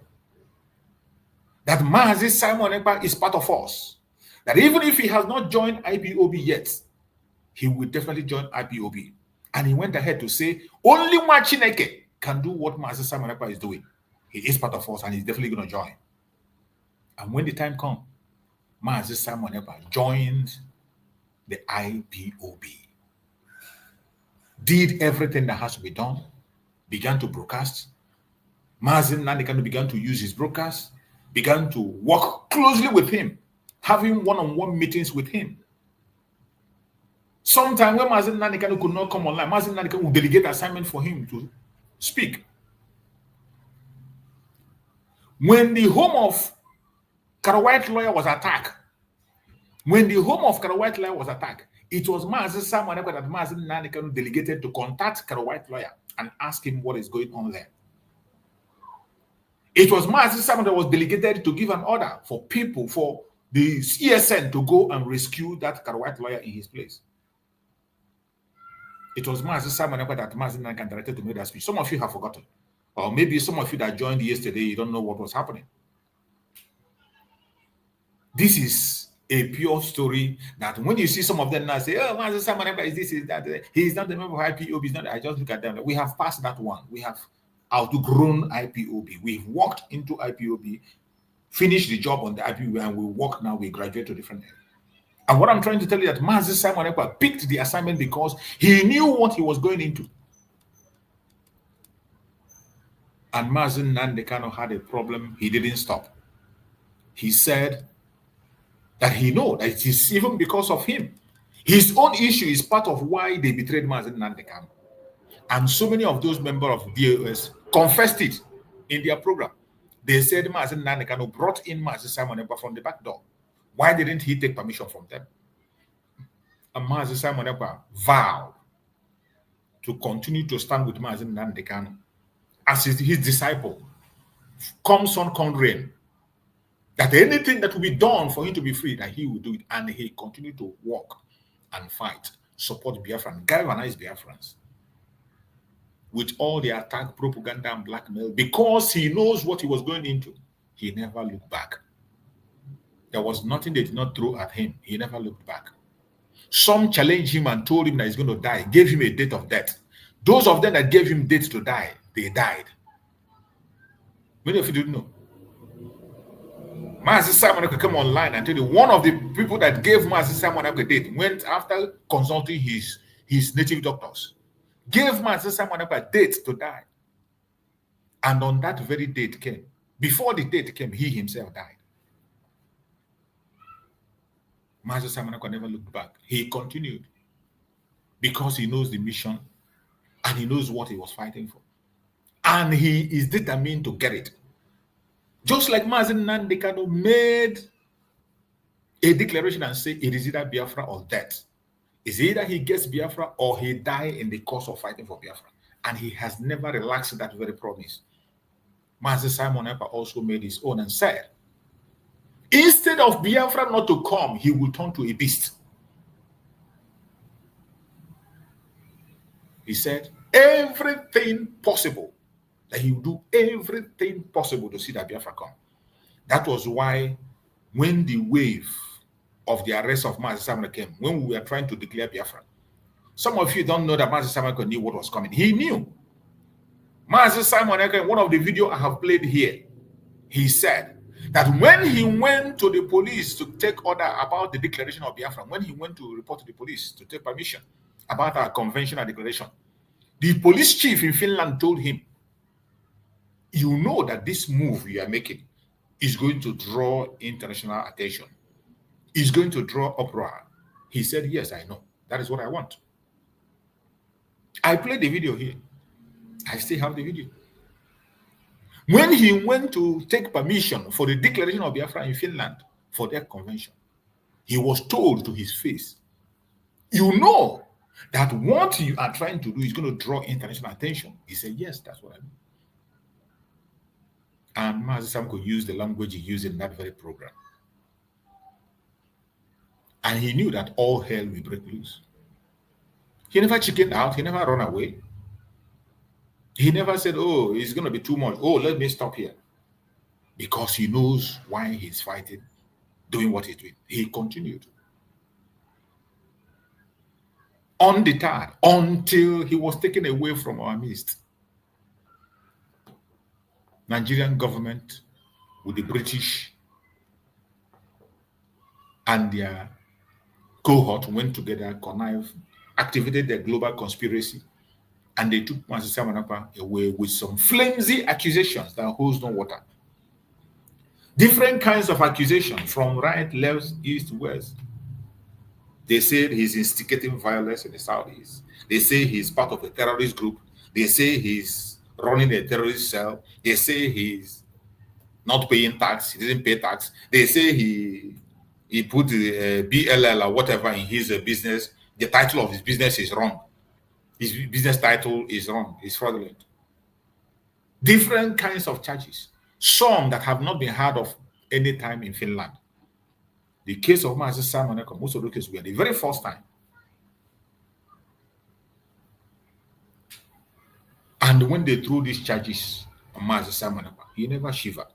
That Mazi Simon Ekpa is part of us. That even if he has not joined IPOB yet, he will definitely join IPOB. And he went ahead to say, only Machineke can do what Mazi Simon Ekpa is doing. He is part of us and he's definitely going to join. And when the time comes, Mazi Simon Ekpa joined the IPOB. Did everything that has to be done, began to broadcast. Mazi Nandekano began to use his broadcast, began to work closely with him, having one-on-one meetings with him. Sometimes when Mazi Nandekano could not come online, Mazi Nandekano would delegate assignment for him to speak. When the home of Karawhite lawyer was attacked, it was Mazi Simon Ekpa that Mazi Nandekano delegated to contact Karawhite lawyer and ask him what is going on there. It was Mazi Simon that was delegated to give an order for people, for the ESN to go and rescue that white lawyer in his place. It was Mazi Simon that Mazi Nankan directed to make that speech. Some of you have forgotten. Or maybe some of you that joined yesterday, you don't know what was happening. This is a pure story that when you see some of them now say, oh, Mazi Simon is this, is that. He's not the member of IPOB. He's not. I just look at them. We have passed that one. We have outgrown IPOB. We've walked into IPOB, finished the job on the IPOB, and we walk now, we graduate to different areas. And what I'm trying to tell you that Mazi Simon Ekpa picked the assignment because he knew what he was going into. And Mazi Nandekano had a problem. He didn't stop. He said that he knows that it is even because of him. His own issue is part of why they betrayed Mazi Nandekano. And so many of those members of DOS confessed it in their program. They said Mazi Nandekano brought in Mazi Simon Ekpa from the back door. Why didn't he take permission from them? And Mazi Simon Ekpa vowed to continue to stand with Mazi Nandekano as his disciple. Come sun, come rain. That anything that will be done for him to be free, that he will do it. And he continued to walk and fight, support Biafrans, galvanize Biafrans. With all the attack, propaganda, and blackmail, because he knows what he was going into, he never looked back. There was nothing they did not throw at him. He never looked back. Some challenged him and told him that he's going to die, gave him a date of death. Those of them that gave him dates to die, they died. Many of you didn't know. Mazi Simon could come online and tell you one of the people that gave Mazi Simon a date went after consulting his native doctors, gave Mazi Simon a date to die. And on that very date came. Before the date came, he himself died. Mazi Simon never looked back. He continued because he knows the mission and he knows what he was fighting for. And he is determined to get it. Just like Mazi Nandekano made a declaration and said it is either Biafra or death. It's either he gets Biafra or he dies in the course of fighting for Biafra. And he has never relaxed that very promise. Mazi Simon Ekpa also made his own and said, instead of Biafra not to come, he will turn to a beast. He said, everything possible, that he will do everything possible to see that Biafra come. That was why when the wave of the arrest of Mazi Simon came, when we were trying to declare Biafra, some of you don't know that Mazi Simon knew what was coming. He knew. Mazi Simon, one of the videos I have played here, he said that when he went to the police to take order about the declaration of Biafra, when he went to report to the police to take permission about our conventional declaration, the police chief in Finland told him, you know that this move you are making is going to draw international attention. It's going to draw uproar. He said, yes, I know. That is what I want. I played the video here. I still have the video. When he went to take permission for the declaration of Biafra in Finland for their convention, he was told to his face, you know that what you are trying to do is going to draw international attention. He said, yes, that's what I mean. And Mazi Simon could use the language he used in that very program. And he knew that all hell will break loose. He never chickened out. He never ran away. He never said, oh, it's going to be too much. Oh, let me stop here. Because he knows why he's fighting, doing what he's doing. He continued. Undeterred until he was taken away from our midst. Nigerian government with the British and their cohort went together, connived, activated their global conspiracy, and they took Mazi Simon Ekpa away with some flimsy accusations that holds no water. Different kinds of accusations from right, left, east, west. They said he's instigating violence in the southeast. They say he's part of a terrorist group. They say he's running a terrorist cell. They say he's not paying tax. He didn't pay tax. They say he put the BLL or whatever in his business. The title of his business is wrong. His business title is wrong. It's fraudulent. Different kinds of charges. some that have not been heard of any time in Finland. The case of Mazi Simon Ekpa, most of the cases were the very first time. And when they threw these charges on Mazi Simon Ekpa, he never shivered.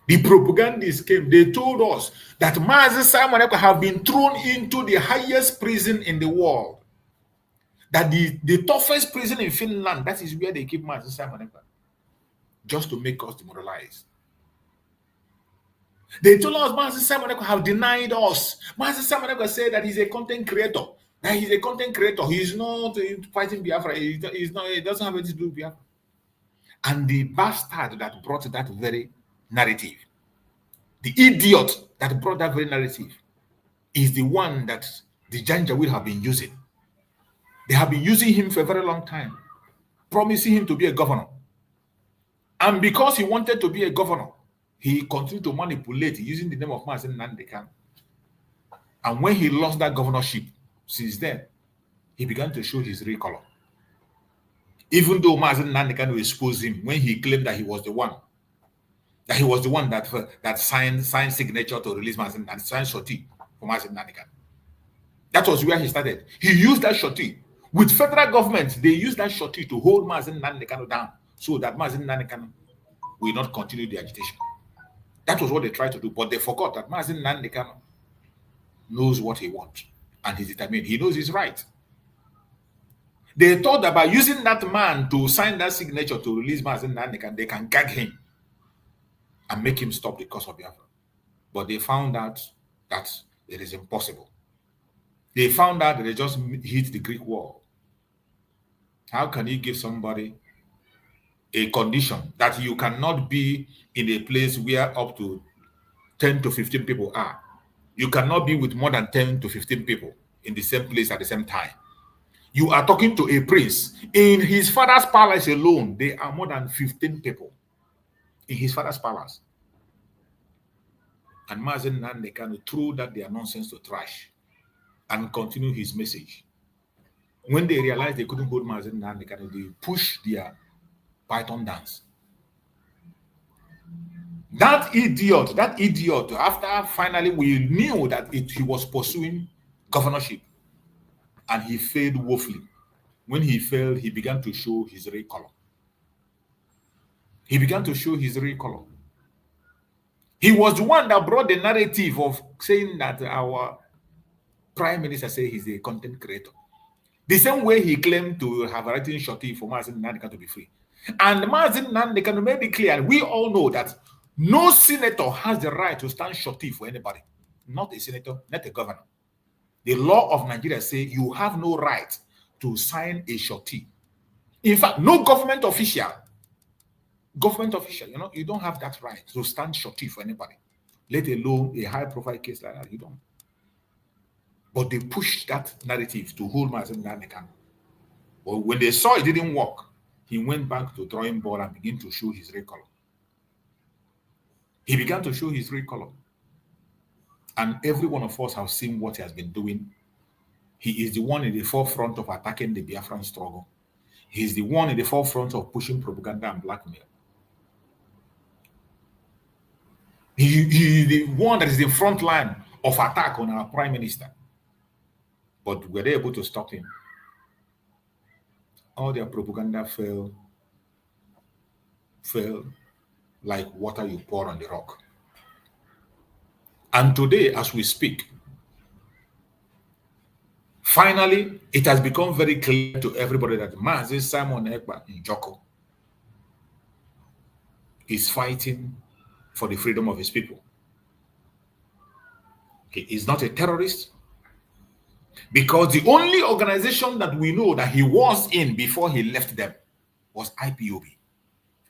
The propagandists came, they told us that Mazi Simon Ekpa have been thrown into the highest prison in the world. That the toughest prison in Finland, that is where they keep Mazi Simon Ekpa. Just to make us demoralized. They told us Mazi Simon Ekpa have denied us. Mazi Simon Ekpa said that he's a content creator. That he's a content creator. He's not fighting Biafra. He doesn't have anything to do with Biafra. And the bastard that brought that very narrative, the idiot that brought that very narrative, is the one that the Janjaweed have been using. They have been using him for a very long time, promising him to be a governor. And because he wanted to be a governor, he continued to manipulate using the name of Mazi Nnamdi Kanu. And when he lost that governorship, since then, he began to show his real color. Even though Mazi Nnamdi Kanu exposed him when he claimed that he was the one, that signed signature to release Mazi Nnamdi, signed shorty for Mazi Nnamdi Kanu. That was where he started. He used that shorty. With federal government, they used that shorty to hold Mazi Nnamdi Kanu down so that Mazi Nnamdi Kanu will not continue the agitation. That was what they tried to do, but they forgot that Mazi Nnamdi Kanu knows what he wants and he's determined. He knows he's right. They thought that by using that man to sign that signature to release Mazi Nnamdi Kanu, they can gag him and make him stop the cause of Biafra. But they found out that it is impossible. They found out that they just hit the Greek wall. How can you give somebody a condition that you cannot be in a place where up to 10 to 15 people are? You cannot be with more than 10 to 15 people in the same place at the same time. You are talking to a prince. In his father's palace alone, there are more than 15 people in his father's palace. And Mazi Nnamdi Kanu threw that their nonsense to trash and continue his message. When they realized they couldn't hold Mazi Nnamdi Kanu, they pushed their Python dance. That idiot, after finally we knew that he was pursuing governorship, and he failed woefully. When he failed, he began to show his real color. He began to show his real color. He was the one that brought the narrative of saying that our prime minister said he's a content creator. The same way he claimed to have written shorty for Mazi Nnamdi Kanu to be free. And Mazi Nnamdi Kanu made it clear, we all know that no senator has the right to stand shorty for anybody. Not a senator, not a governor. The law of Nigeria says you have no right to sign a shorty. In fact, no government official, you don't have that right to stand shorty for anybody, let alone a high-profile case like that. You don't. But they pushed that narrative to hold Mazi Nnamdi Kanu. But when they saw it didn't work, he went back to drawing board and began to show his real color. He began to show his real color. And every one of us have seen what he has been doing. He is the one in the forefront of attacking the Biafran struggle. He is the one in the forefront of pushing propaganda and blackmail. He is the one that is the front line of attack on our prime minister. But were they able to stop him? All their propaganda fell like water you pour on the rock. And today, as we speak, finally, it has become very clear to everybody that Mazi Simon Ekpa Njoku is fighting for the freedom of his people. He is not a terrorist, because the only organization that we know that he was in before he left them was IPOB.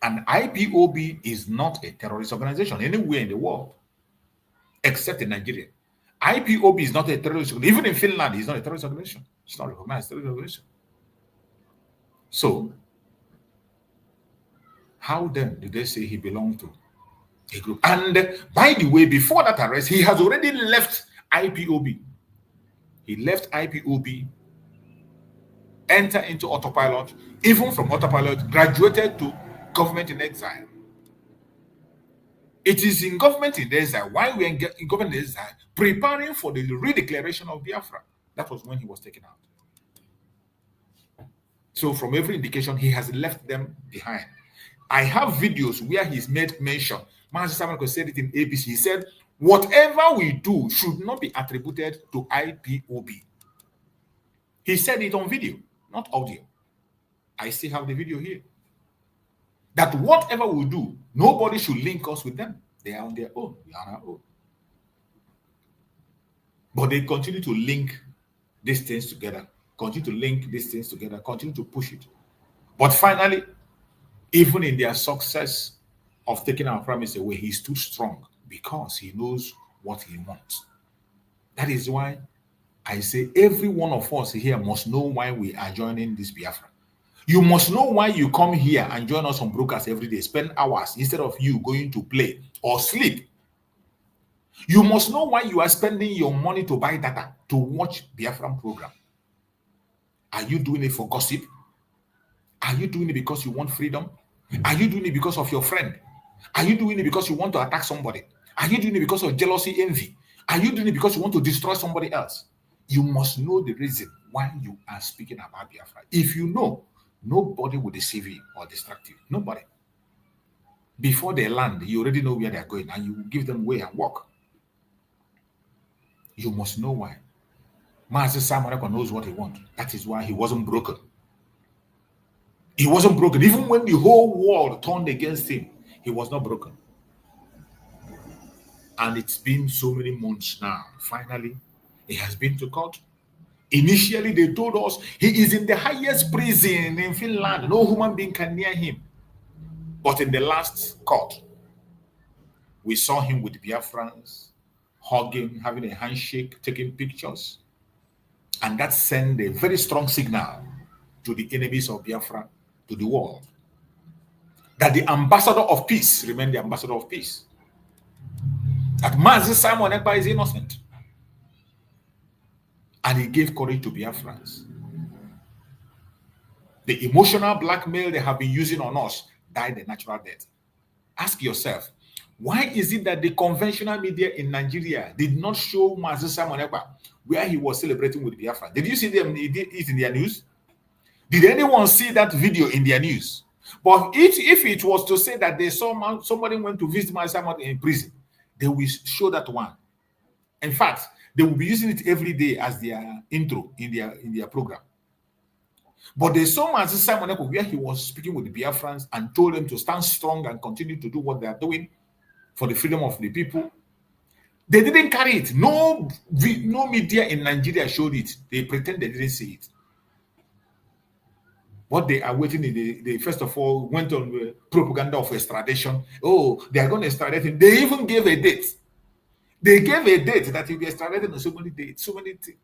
And IPOB is not a terrorist organization anywhere in the world, except in Nigeria. IPOB is not a terrorist organization. Even in Finland, it's not a terrorist organization. It's not recognized terrorist organization. So, how then do they say he belonged to a group? And by the way, before that arrest, he has already left IPOB. He left IPOB, entered into autopilot, even from autopilot, graduated to government in exile. It is in government in exile. Why we are in government in exile, preparing for the redeclaration of Biafra. That was when he was taken out. So from every indication, he has left them behind. I have videos where he's made mention. Master Samuel said it in ABC. He said, whatever we do should not be attributed to IPOB. He said it on video, not audio. I still have the video here. That whatever we do, nobody should link us with them. They are on their own. We are on our own. But they continue to link these things together, continue to link these things together, continue to push it. But finally, even in their success of taking our promise away, he's too strong because he knows what he wants. That is why I say every one of us here must know why we are joining this Biafra. You must know why you come here and join us on broadcast every day, spend hours instead of you going to play or sleep. You must know why you are spending your money to buy data to watch Biafran program. Are you doing it for gossip? Are you doing it because you want freedom? Are you doing it because of your friend? Are you doing it because you want to attack somebody? Are you doing it because of jealousy, envy? Are you doing it because you want to destroy somebody else? You must know the reason why you are speaking about Biafra. If you know, nobody will deceive you or distract you. Nobody. Before they land, you already know where they are going and you give them way and walk. You must know why. Master Samuel knows what he wants. That is why he wasn't broken. He wasn't broken. Even when the whole world turned against him, he was not broken. And it's been so many months now. Finally, he has been to court. Initially, they told us he is in the highest prison in Finland. No human being can near him. But in the last court, we saw him with Biafrans, hugging, having a handshake, taking pictures. And that sent a very strong signal to the enemies of Biafra, to the world, that the ambassador of peace remained the ambassador of peace. That Mazi Simon Ekpa is innocent. And he gave courage to Biafrans. The emotional blackmail they have been using on us died a natural death. Ask yourself, why is it that the conventional media in Nigeria did not show Mazi Simon Ekpa where he was celebrating with Biafra? Did you see them? It in their news? Did anyone see that video in their news? But if it was to say that they saw somebody went to visit Mazi Simon in prison, they will show that one. In fact, they will be using it every day as their intro in their program. But they saw Mazi Simon Ekpa where he was speaking with the Biafrans and told them to stand strong and continue to do what they are doing for the freedom of the people. They didn't carry it. No media in Nigeria showed it. They pretend they didn't see it. What they are waiting in they first of all went on propaganda of extradition. Oh, they are going to extradite him. They even gave a date. They gave a date that he'll be extradited on so many dates, so many things.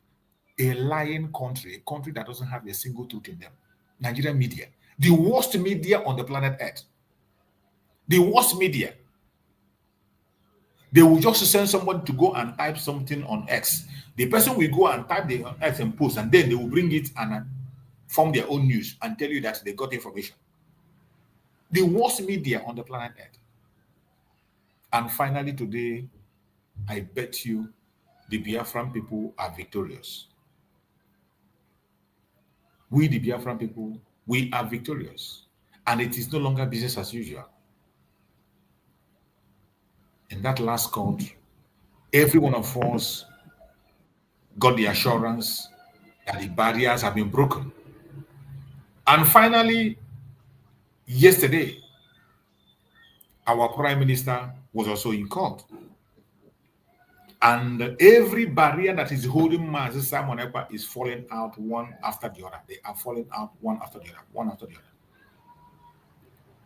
A lying country, a country that doesn't have a single truth in them. Nigerian media, the worst media on the planet Earth. The worst media. They will just send someone to go and type something on X. The person will go and type the X and post, and then they will bring it and form their own news and tell you that they got information. The worst media on the planet Earth. And finally today, I bet you the Biafran people are victorious. We, the Biafran people, we are victorious. And it is no longer business as usual. In that last court, every one of us got the assurance that the barriers have been broken. And finally, yesterday, our Prime Minister was also in court. And every barrier that is holding Mazi Simon Ekpa is falling out one after the other. They are falling out one after the other, one after the other.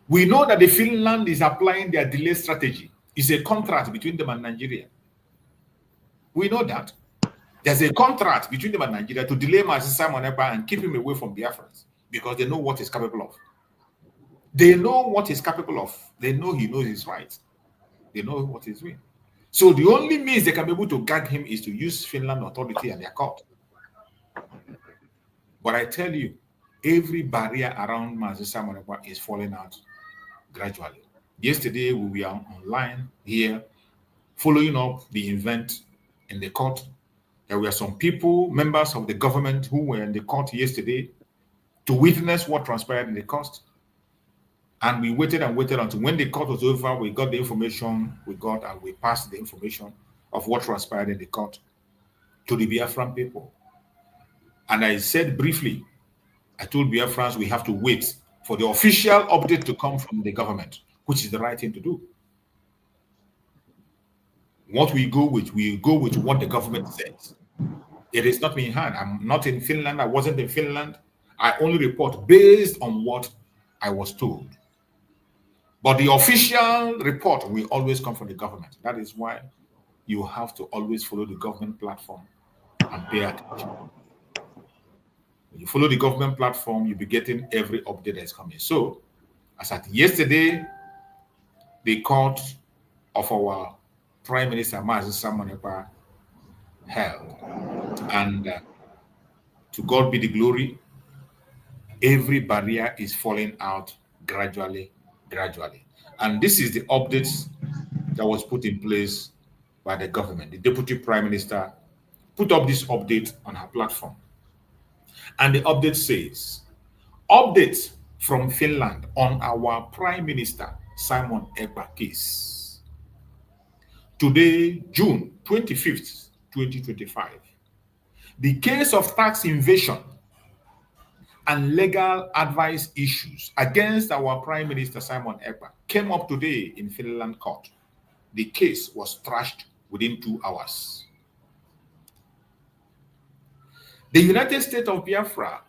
We know that the Finland is applying their delay strategy. It's a contract between them and Nigeria. We know that. There's a contract between them and Nigeria to delay Mazi Simon Ekpa and keep him away from Biafrans because they know what he's capable of. They know what he's capable of. They know he knows his rights. They know what he's doing. So the only means they can be able to gag him is to use Finland authority and their court. But I tell you, every barrier around Mazi Simon Ekpa is falling out gradually. Yesterday, we were online here following up the event in the court. There were some people, members of the government, who were in the court yesterday to witness what transpired in the court. And we waited and waited until when the court was over, we got the information we got and we passed the information of what transpired in the court to the Biafran people. And I said briefly, I told Biafrans we have to wait for the official update to come from the government, which is the right thing to do. What we go with what the government says. It is not me in hand. I'm not in Finland. I wasn't in Finland. I only report based on what I was told. But the official report will always come from the government. That is why you have to always follow the government platform and pay attention. When you follow the government platform, you'll be getting every update that's coming. So, as at yesterday, the court of our Prime Minister, Simon Ekpa, held. And to God be the glory, every barrier is falling out gradually. And this is the updates that was put in place by the government. The Deputy Prime Minister put up this update on her platform. And the update says, update from Finland on our Prime Minister Simon Ekpa case. Today, June 25th, 2025, the case of tax invasion and legal advice issues against our Prime Minister Simon Ekpa came up today in Finland court. The case was trashed within 2 hours. The United States of Biafra,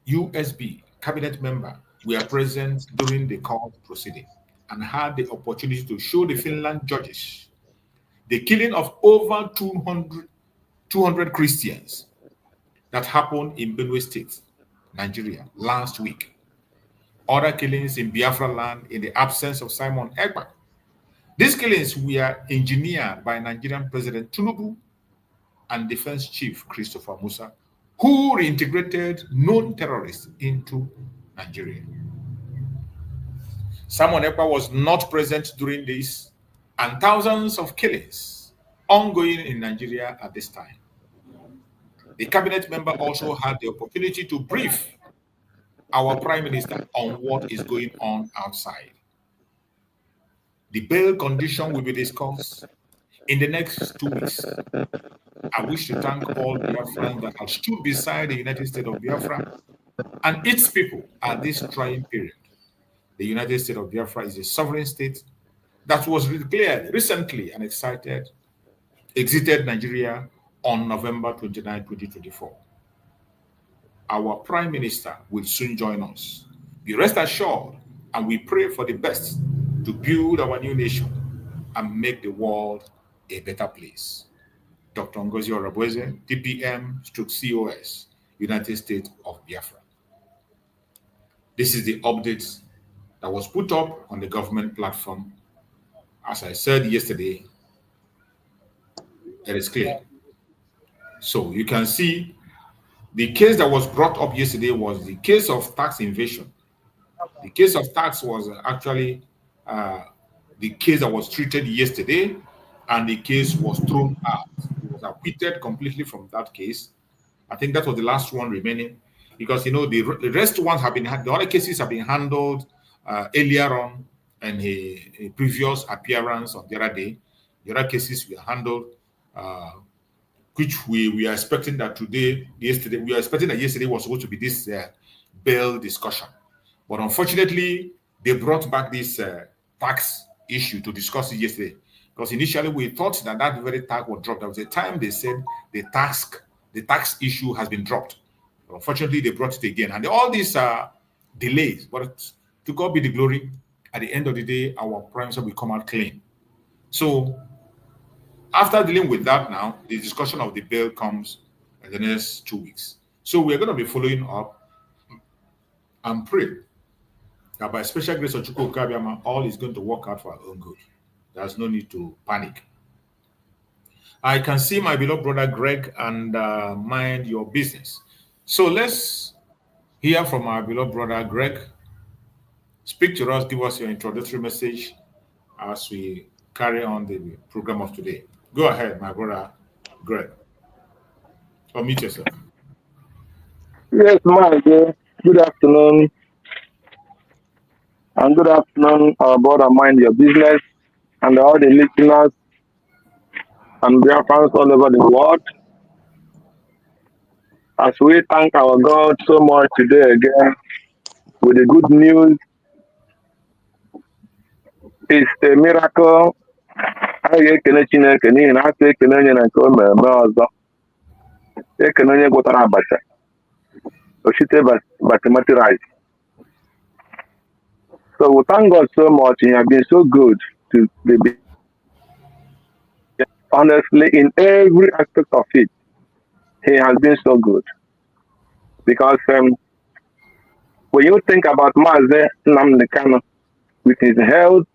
USB, cabinet member, were present during the court proceeding and had the opportunity to show the Finland judges the killing of over 200 Christians that happened in Benue State, Nigeria, last week. Other killings in Biafra land in the absence of Simon Ekpa. These killings were engineered by Nigerian President Tinubu and Defense Chief Christopher Musa, who reintegrated known terrorists into Nigeria. Simon Ekpa was not present during this, and thousands of killings ongoing in Nigeria at this time. The cabinet member also had the opportunity to brief our Prime Minister on what is going on outside. The bail condition will be discussed in the next 2 weeks. I wish to thank all Biafrans that have stood beside the United States of Biafra and its people at this trying period. The United States of Biafra is a sovereign state that was declared recently and exited Nigeria on November 29, 2024. Our Prime Minister will soon join us. Be rest assured, and we pray for the best to build our new nation and make the world a better place. Dr. Ngozi Orabweze, DPM/COS, United States of Biafra. This is the update that was put up on the government platform. As I said yesterday, it is clear. So you can see the case that was brought up yesterday was the case of tax invasion. The case of tax was actually the case that was treated yesterday, and the case was thrown out. It was acquitted completely from that case. I think that was the last one remaining, because the rest ones have been the other cases have been handled earlier on in a previous appearance on the other day. The other cases were handled, which we are expecting that yesterday was supposed to be this bail discussion. But unfortunately, they brought back this tax issue to discuss it yesterday. Because initially we thought that very tax was dropped. There was a time they said the tax issue has been dropped. But unfortunately, they brought it again. And all these delays, but to God be the glory, at the end of the day, our Prime Minister will come out clean. So after dealing with that now, the discussion of the bail comes in the next 2 weeks. So we're going to be following up and pray that by special grace of Njoku, all is going to work out for our own good. There's no need to panic. I can see my beloved brother Greg and mind your business. So let's hear from our beloved brother Greg speak to us, give us your introductory message as we carry on the program of today. Go ahead, my brother Greg. Unmute yourself.
Yes, Mazi. Good afternoon. And good afternoon, our brother Mind Your Business and all the listeners and Biafrans all over the world. As we thank our God so much today again with the good news, it's a miracle. Anyị ga-ekene Chineke n'ihi na asị ekene onye na nke o mere mee ọzọ. Ekene onye gwọtara abacha. Oshite basmati rice. So we thank God so much. He has been so good to the honestly in every aspect of it. He has been so good. Because when you think about Mazi Nnamdi Kanu, with his health,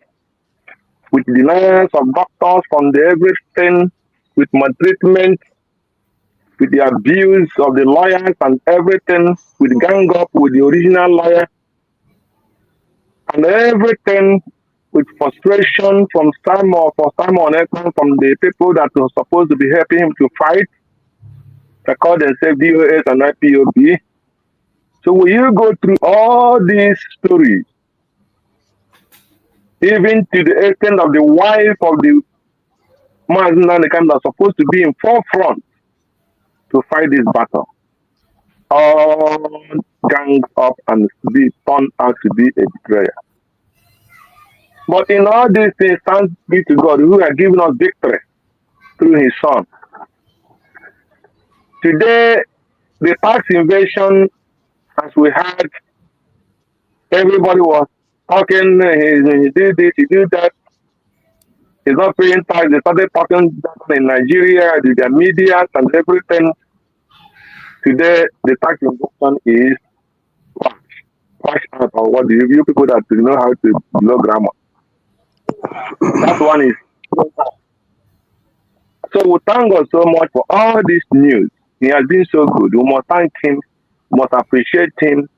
with denials of doctors from the everything, with maltreatment, with the abuse of the lawyers and everything, with gang up with the original lawyer, and everything with frustration from Simon Ekpa, from the people that were supposed to be helping him to fight, they call themselves DOS and IPOB. So when you go through all these stories, even to the extent of the wife of the Mazi Nnamdi Kanu that's supposed to be in forefront to fight this battle, all gang up and be turned out to be a betrayer. But in all these things, thanks be to God who has given us victory through his son. Today, the tax invasion, as we had, everybody was talking, he did this, he did that. He's not paying tax. They started talking in Nigeria, the media and everything. Today, the tax invasion is cash out, or what do you people that know how to know grammar. That one is. So we thank God so much for all this news. He has been so good. We must thank him, we must appreciate him.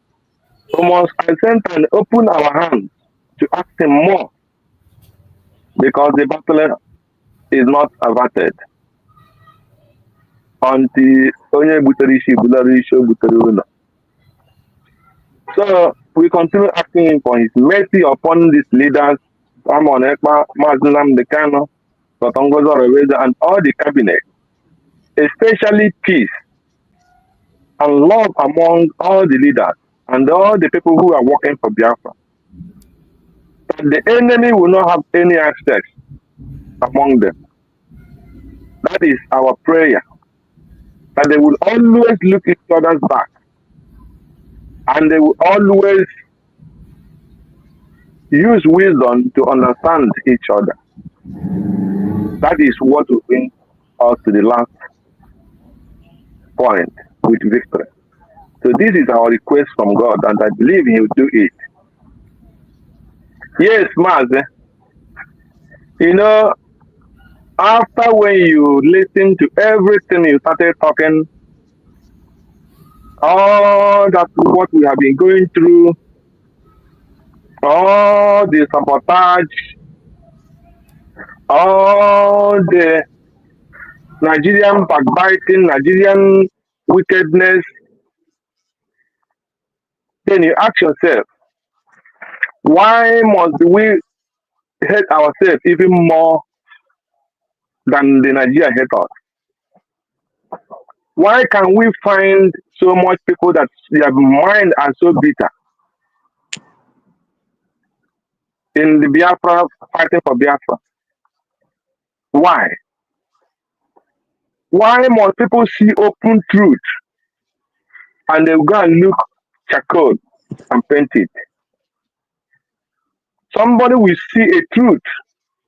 We must accept and open our hands to ask him more, because the battle is not averted until onye butere isi bulari isi o butere ụlọ. So we continue asking him for his mercy upon these leaders, Simon Ekpa, Mazi Nnamdi Kanu, and all the cabinet, especially peace and love among all the leaders and all the people who are working for Biafra. That the enemy will not have any access among them. That is our prayer. That they will always look each other's back. And they will always use wisdom to understand each other. That is what will bring us to the last point with victory. So this is our request from God, and I believe He will do it. Yes, Mazi. You know, after when you listen to everything you started talking, all that what we have been going through, all the sabotage, all the Nigerian backbiting, Nigerian wickedness, then you ask yourself, why must we hate ourselves even more than the Nigeria hate us? Why can we find so much people that their mind are so bitter in the Biafra, fighting for Biafra? Why? Why must people see open truth and they go and look charcoal and paint it? Somebody will see a truth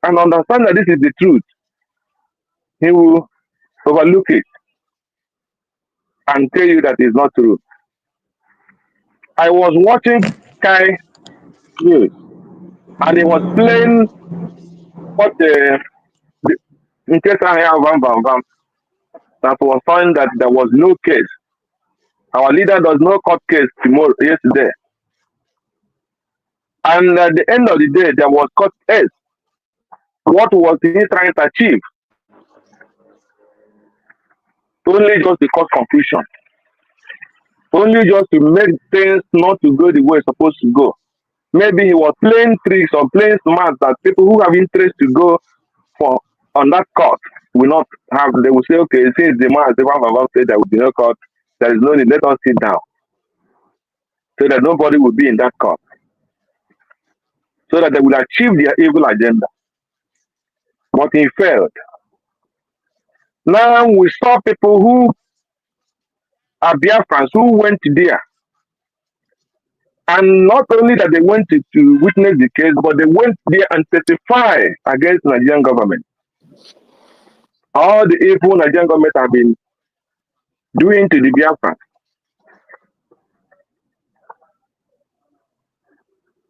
and understand that this is the truth. He will overlook it and tell you that it's not true. I was watching Kai News and he was playing what the in case I have that was found that there was no case. Our leader does no court case tomorrow, yesterday. And at the end of the day, there was court case. What was he trying to achieve? Only just to cause confusion. Only just to make things not to go the way it's supposed to go. Maybe he was playing tricks or playing smart that people who have interest to go for on that court will not have. They will say, okay, since the man has ever said there will be no court, there is no need. Let us sit down, so that nobody will be in that court, so that they will achieve their evil agenda. But he failed. Now we saw people who are Biafrans who went there, and not only that they went to witness the case, but they went there and testify against Nigerian government. All the evil Nigerian government have been doing to the Biafrans.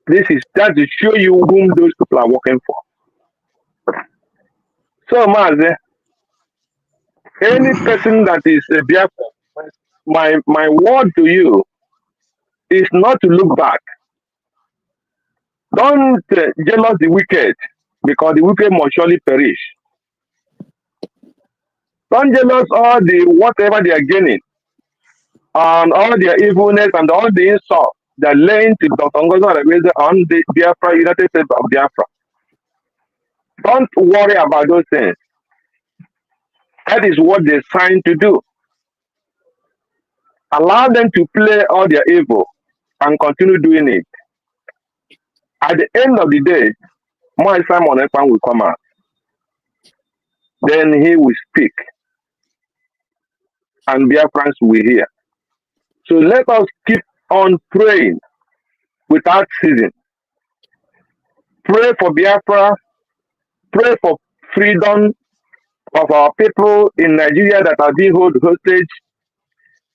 This is just to show you whom those people are working for. So, Maze, any person that is a Biafran, my word to you is not to look back. Don't jealous the wicked, because the wicked must surely perish. Don't jealous all the whatever they are gaining, and all their evilness and all the insult they're laying to Dr. Ngozo on the Biafra, United States of Biafra. Don't worry about those things. That is what they signed to do. Allow them to play all their evil and continue doing it. At the end of the day, my Simon Ekpa will come out. Then he will speak, and Biafrans will hear. So let us keep on praying without ceasing. Pray for Biafra. Pray for freedom of our people in Nigeria that are being held hostage.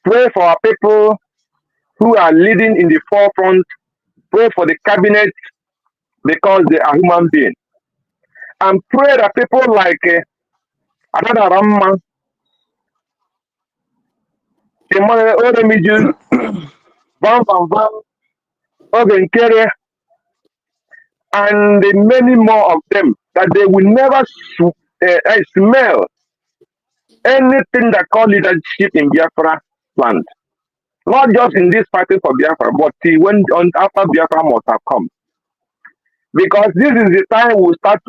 Pray for our people who are leading in the forefront. Pray for the cabinet, because they are human beings. And pray that people like Adada Ramma, Emmanuel Odemiju, Van Van Van, Ogenkere, and the many more of them, that they will never smell anything that call leadership in Biafra land. Not just in this fighting for Biafra, but when after Biafra must have come. Because this is the time we will start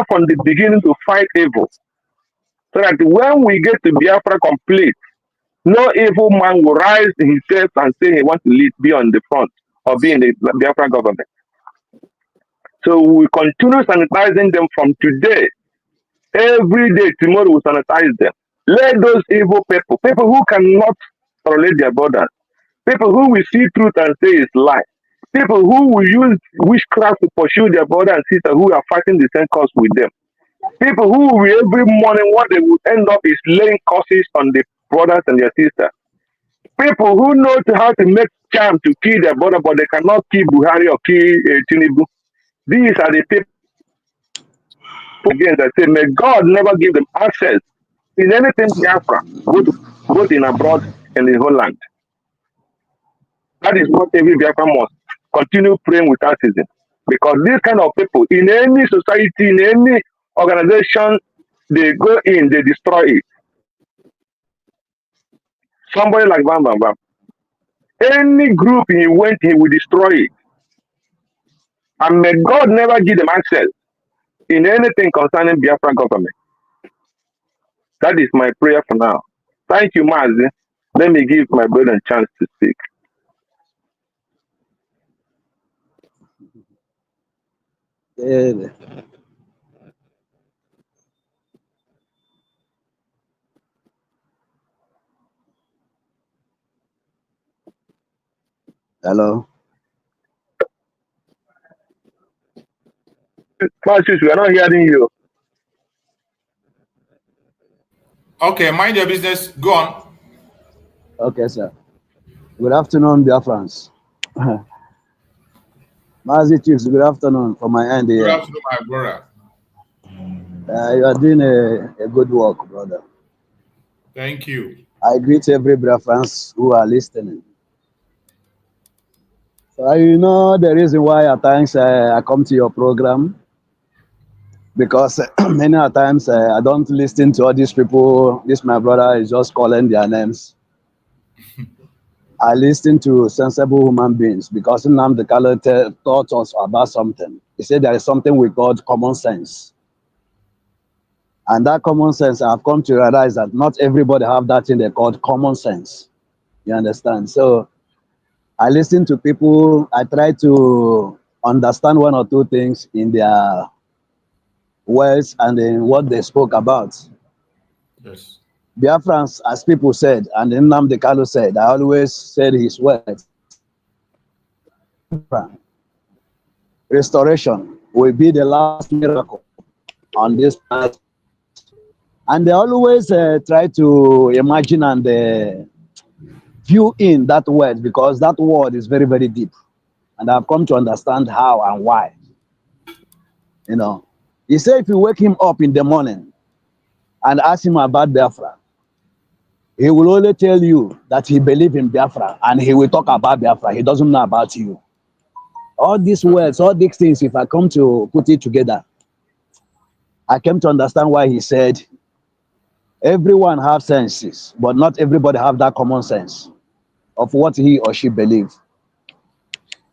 from the beginning to fight evil. So that when we get to Biafra complete, no evil man will rise himself and say he wants to be on the front or be in the Biafra government. So we continue sanitizing them from today. Every day, tomorrow we sanitize them. Let those evil people who cannot tolerate their borders, people who will see truth and say it's lie, people who will use witchcraft to pursue their brother and sister who are fighting the same cause with them, people who will every morning what they will end up is laying curses on the brothers and their sisters, people who know how to make charm to kill their brother but they cannot kill Buhari or kill Tinubu. These are the people again that say, may God never give them access in anything Biafra, both in abroad and in the whole land. That is what every Biafra must continue praying without ceasing. Because these kind of people, in any society, in any organization, they go in, they destroy it. Somebody like Bam Bam Bam. Any group he went, he will destroy it. And may God never give them access in anything concerning Biafra government. That is my prayer for now. Thank you, Mazi. Let me give my brother a chance to speak.
Hello.
Francis, we are not hearing you.
Okay, mind your business. Go on.
Okay, sir. Good afternoon, Biafrans. Mazi Chiefs, good afternoon from my end here.
Good afternoon, my brother.
You are doing a good work, brother.
Thank you.
I greet every Biafrans who are listening. You know the reason why at times I come to your program because many a times I don't listen to all these people. This my brother is just calling their names. I listen to sensible human beings because Nnamdi Kanu taught us about something. He said there is something we call common sense. And that common sense, I've come to realize that not everybody have that thing they call common sense. You understand? So I listen to people, I try to understand one or two things in their words and in what they spoke about.
Yes.
Biafrans, as people said, and Nnamdi Kanu said, I always said his words. Restoration will be the last miracle on this planet. And they always try to imagine and view in that word because that word is very, very deep. And I've come to understand how and why. You know, he said if you wake him up in the morning and ask him about Biafra, he will only tell you that he believes in Biafra and he will talk about Biafra. He doesn't know about you. All these words, all these things, if I come to put it together, I came to understand why he said everyone has senses, but not everybody have that common sense of what he or she believes.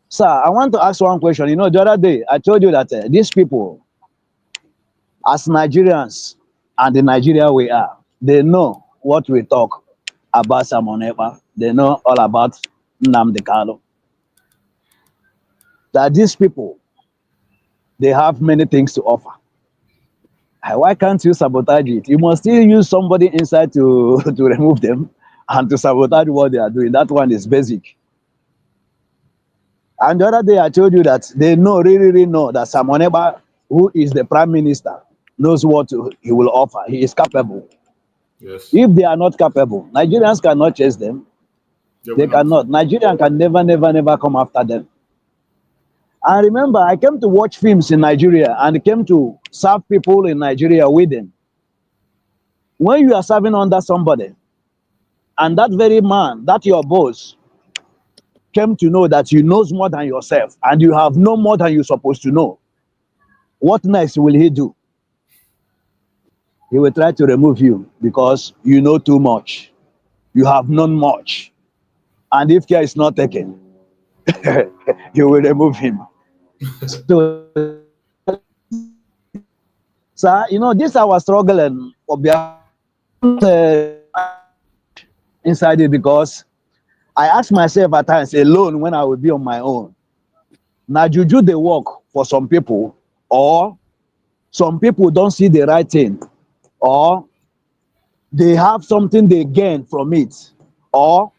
Sir, I want to ask one question. You know, the other day I told you that these people, as Nigerians and the Nigeria we are, they know what we talk about Simon Ekpa. They know all about Nnamdi Kanu. That these people, they have many things to offer. Why can't you sabotage it? You must still use somebody inside to, to remove them and to sabotage what they are doing. That one is basic. And the other day I told you that they know, really know that Simon Ekpa, who is the prime minister, knows what he will offer. He is capable.
Yes.
If they are not capable, Nigerians cannot chase them. They cannot. Nigerians can never come after them. And remember, I came to watch films in Nigeria and came to serve people in Nigeria with them. When you are serving under somebody, and that very man, that your boss, came to know that you knows more than yourself, and you have no more than you're supposed to know, what next will he do? He will try to remove you because you know too much. You have known much. And if care is not taken, you will remove him. So, sir, you know, this our struggle and inside it because I ask myself at times alone when I will be on my own. Now, juju they work for some people, or some people don't see the right thing, or they have something they gain from it, or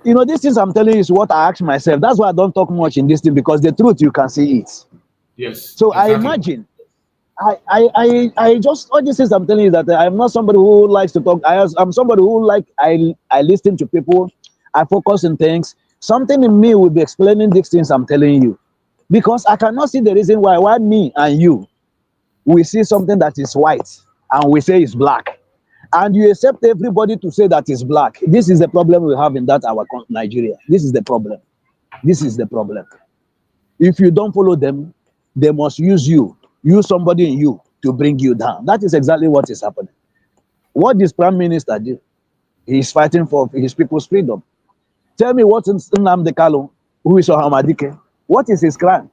you know, these things I'm telling you is what I ask myself. That's why I don't talk much in this thing because the truth you can see it.
Yes.
So exactly. I imagine, I just all these things I'm telling you that I'm not somebody who likes to talk. I'm somebody who I listen to people. I focus on things. Something in me will be explaining these things I'm telling you, because I cannot see the reason why me and you we see something that is white and we say it's black, and you accept everybody to say that is black. This is the problem we have in that our Nigeria. This is the problem. This is the problem. If you don't follow them, they must use somebody in you to bring you down. That is exactly what is happening. What this prime minister did, he is fighting for his people's freedom. Tell me what Nnamdi Kanu, who is Ohamadike, what is his crime?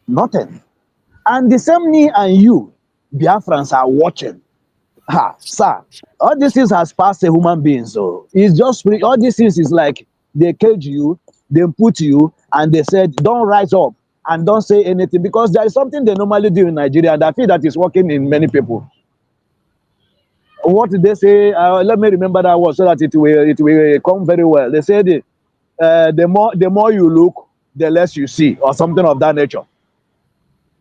Nothing. And the same me and you, Biafrans, are watching. Sir, all these things has passed a human being. So it's just all these things is like they cage you, they put you, and they said, don't rise up and don't say anything, because there is something they normally do in Nigeria, and I feel that is working in many people. What did they say? Let me remember that word so that it will come very well. They said the more you look, the less you see, or something of that nature.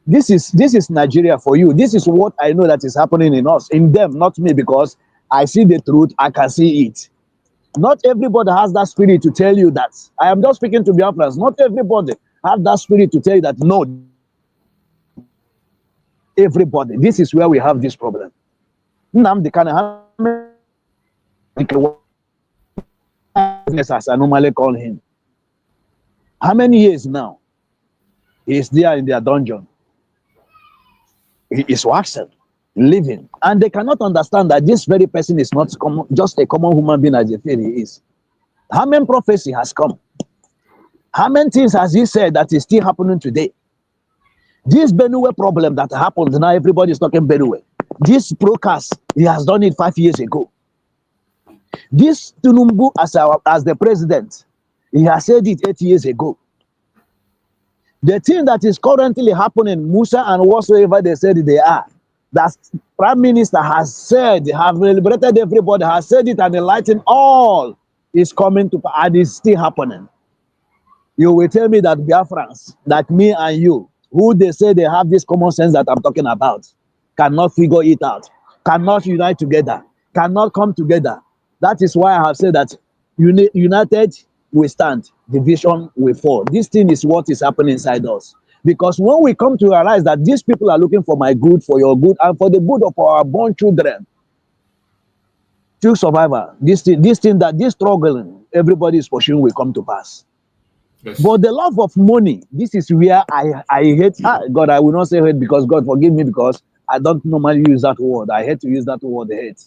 This is Nigeria for you. This is what I know that is happening in us, in them, not me, because I see the truth, I can see it. Not everybody has that spirit to tell you that. I am just speaking to Biafrans. Not everybody have that spirit to tell you that. No, everybody. This is where we have this problem. Nnamdi Kanu, as I normally call him, How many years now? He's there in their dungeon. He is waxing, living. And they cannot understand that this very person is not just a common human being as they feel he is. How many prophecy has come? How many things has he said that is still happening today? This Benue problem that happened, now everybody is talking Benue. This broadcast, he has done it 5 years ago. This Tunumbu as the president, he has said it 8 years ago. The thing that is currently happening, Musa and whatsoever they said they are, that Prime Minister has said, have liberated everybody, has said it and enlightened all, is coming to, and is still happening. You will tell me that Biafrans, like me and you, who they say they have this common sense that I'm talking about, cannot figure it out, cannot unite together, cannot come together. That is why I have said that united we stand, division we fall. This thing is what is happening inside us. Because when we come to realize that these people are looking for my good, for your good, and for the good of our born children, true survivor, this struggling everybody is pursuing will come to pass. Yes. But the love of money, this is where I hate. God, I will not say hate because God forgive me because I don't normally use that word. I hate to use that word, hate.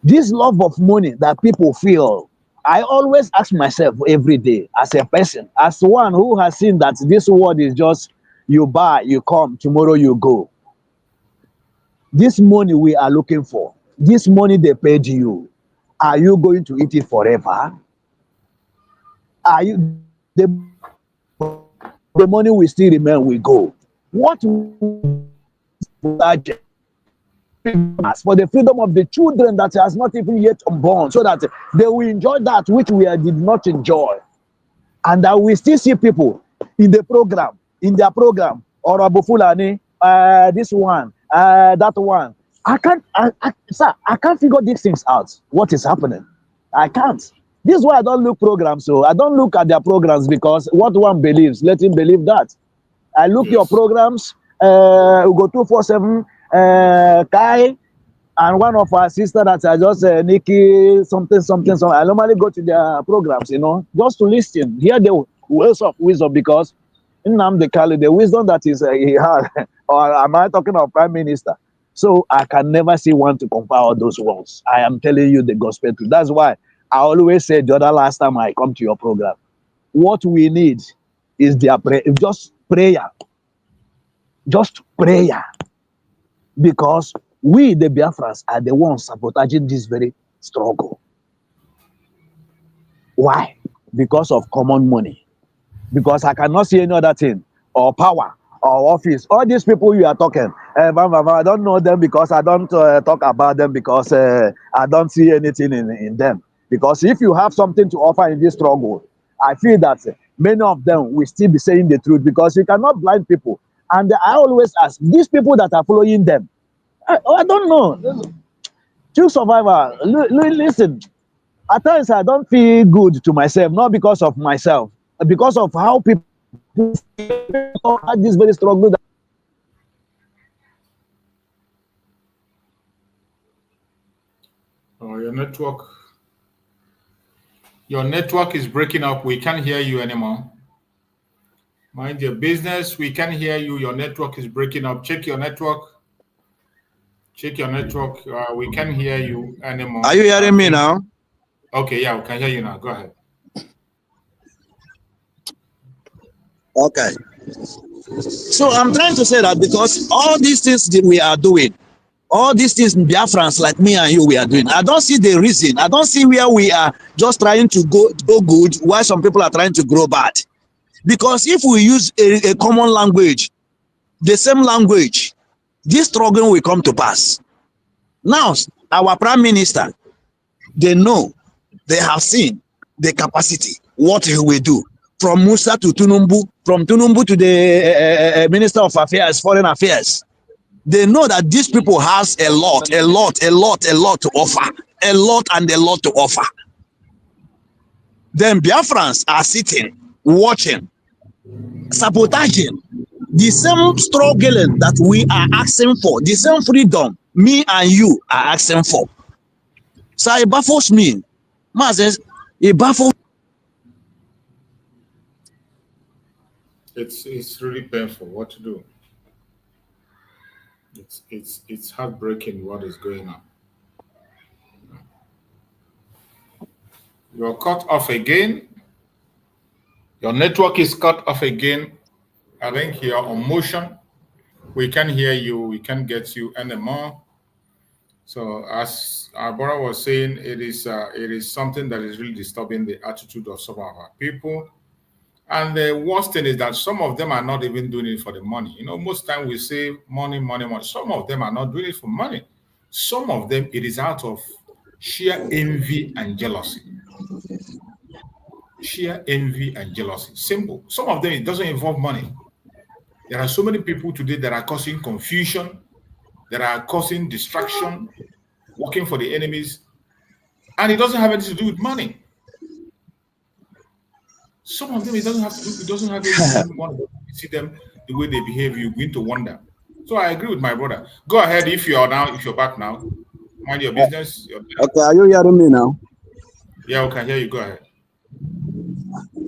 This love of money that people feel, I always ask myself every day as a person, as one who has seen that this world is just you buy, you come, tomorrow you go. This money we are looking for, this money they paid you, are you going to eat it forever? Are you the money will still remain, we go. What for the freedom of the children that has not even yet born, so that they will enjoy that which we did not enjoy, and that we still see people in their program, or Abu Fulani, this one, that one. Sir, I can't figure these things out. What is happening? I can't. This is why I don't look programs. So I don't look at their programs because what one believes, let him believe that. I look your programs. We go 247. Kai and one of our sisters that are just Nikki something. I normally go to their programs, just to listen, hear the words of wisdom, because in Nnamdi Kanu, the wisdom that is he had, or am I talking of Prime Minister? So I can never see one to compare all those words. I am telling you the gospel truth. That's why I always said the other last time I come to your program, what we need is their just prayer. Just prayer. Because we, the Biafrans, are the ones sabotaging this very struggle. Why? Because of common money. Because I cannot see any other thing, or power, or office. All these people you are talking, I don't know them because I don't talk about them because I don't see anything in them. Because if you have something to offer in this struggle, I feel that many of them will still be saying the truth, because you cannot blind people. And I always ask, these people that are following them, I don't know. True survivor, listen, at times I don't feel good to myself, not because of myself, but because of how people had this very struggle.
Oh, your network is breaking up. We can't hear you anymore. Mind your business. We can't hear you. Your network is breaking up. Check your network. We can't hear you anymore.
Are you hearing me now?
Okay, yeah, we can hear you now. Go ahead.
Okay. So I'm trying to say that because all these things that we are doing, all these things Biafrans like me and you we are doing, I don't see the reason. I don't see where we are just trying to go good while some people are trying to grow bad. Because if we use a common language, the same language, this struggle will come to pass. Now, our Prime Minister, they know, they have seen the capacity, what he will do. From Musa to Tunumbu, from Tunumbu to the Minister of Affairs, Foreign Affairs. They know that these people has a lot to offer. A lot to offer. Then Biafrans are sitting, watching, sabotaging the same struggling that we are asking for, the same freedom me and you are asking for. So it baffles me. It baffles
It's really painful what to do. It's heartbreaking what is going on. You're cut off again. Your network is cut off again. I think you're on motion. We can hear you. We can't get you anymore. So as our brother was saying, it is something that is really disturbing the attitude of some of our people. And the worst thing is that some of them are not even doing it for the money. You know, most time we say money, money, money. Some of them are not doing it for money. Some of them, it is out of sheer envy and jealousy. Sheer envy and jealousy. Simple. Some of them, it doesn't involve money. There are so many people today that are causing confusion, that are causing distraction, working for the enemies, and it doesn't have anything to do with money. Some of them, it doesn't have anything. You see them the way they behave, you're going to wonder. So I agree with my brother. Go ahead if you're back now. Mind your business.
Okay, are you hearing me now?
Yeah, we can hear you. Go ahead.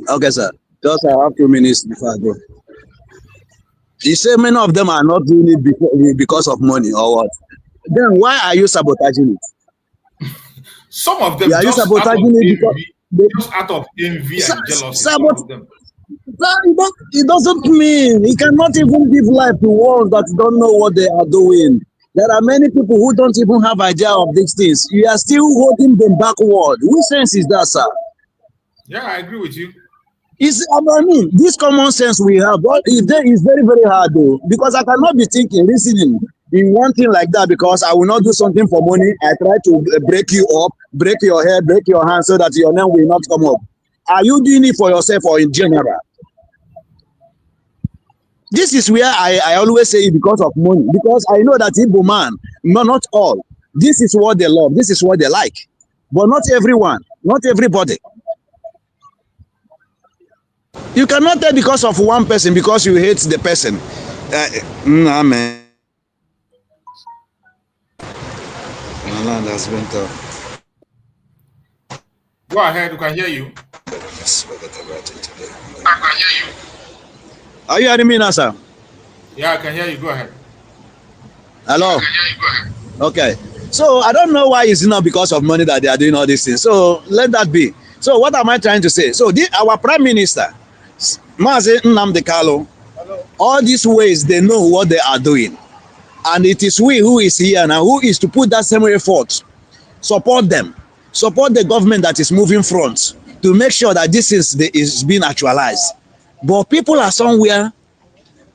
Okay, sir. Just I have 2 minutes before I go. You say many of them are not doing it because of money or what? Then why are you sabotaging it?
Some of them
just sabotaging it because
just out of envy and jealousy.
It doesn't mean he cannot even give life to ones that don't know what they are doing. There are many people who don't even have idea of these things. You are still holding them backward. Which sense is that, sir?
Yeah, I agree with you.
I mean, this common sense we have, but is very, very hard though, because I cannot be thinking, listening in one thing like that because I will not do something for money. I try to break you up, break your head, break your hand so that your name will not come up. Are you doing it for yourself or in general? This is where I always say it because of money, because I know that Igbo man, not all, this is what they love, this is what they like, but not everyone, not everybody. You cannot tell because of one person because you hate the person. Nah, man. My land has been tough.
Go ahead, we can hear you.
I can hear you. Are you hearing me now, sir?
Yeah, I can hear you. Go ahead.
Hello? Okay. So I don't know why it's not because of money that they are doing all these things. So let that be. So what am I trying to say? So our Prime Minister, Mazi Nnamdi Kanu, all these ways they know what they are doing. And it is we who is here now, who is to put that same effort, support them, support the government that is moving front to make sure that this is being actualized. But people are somewhere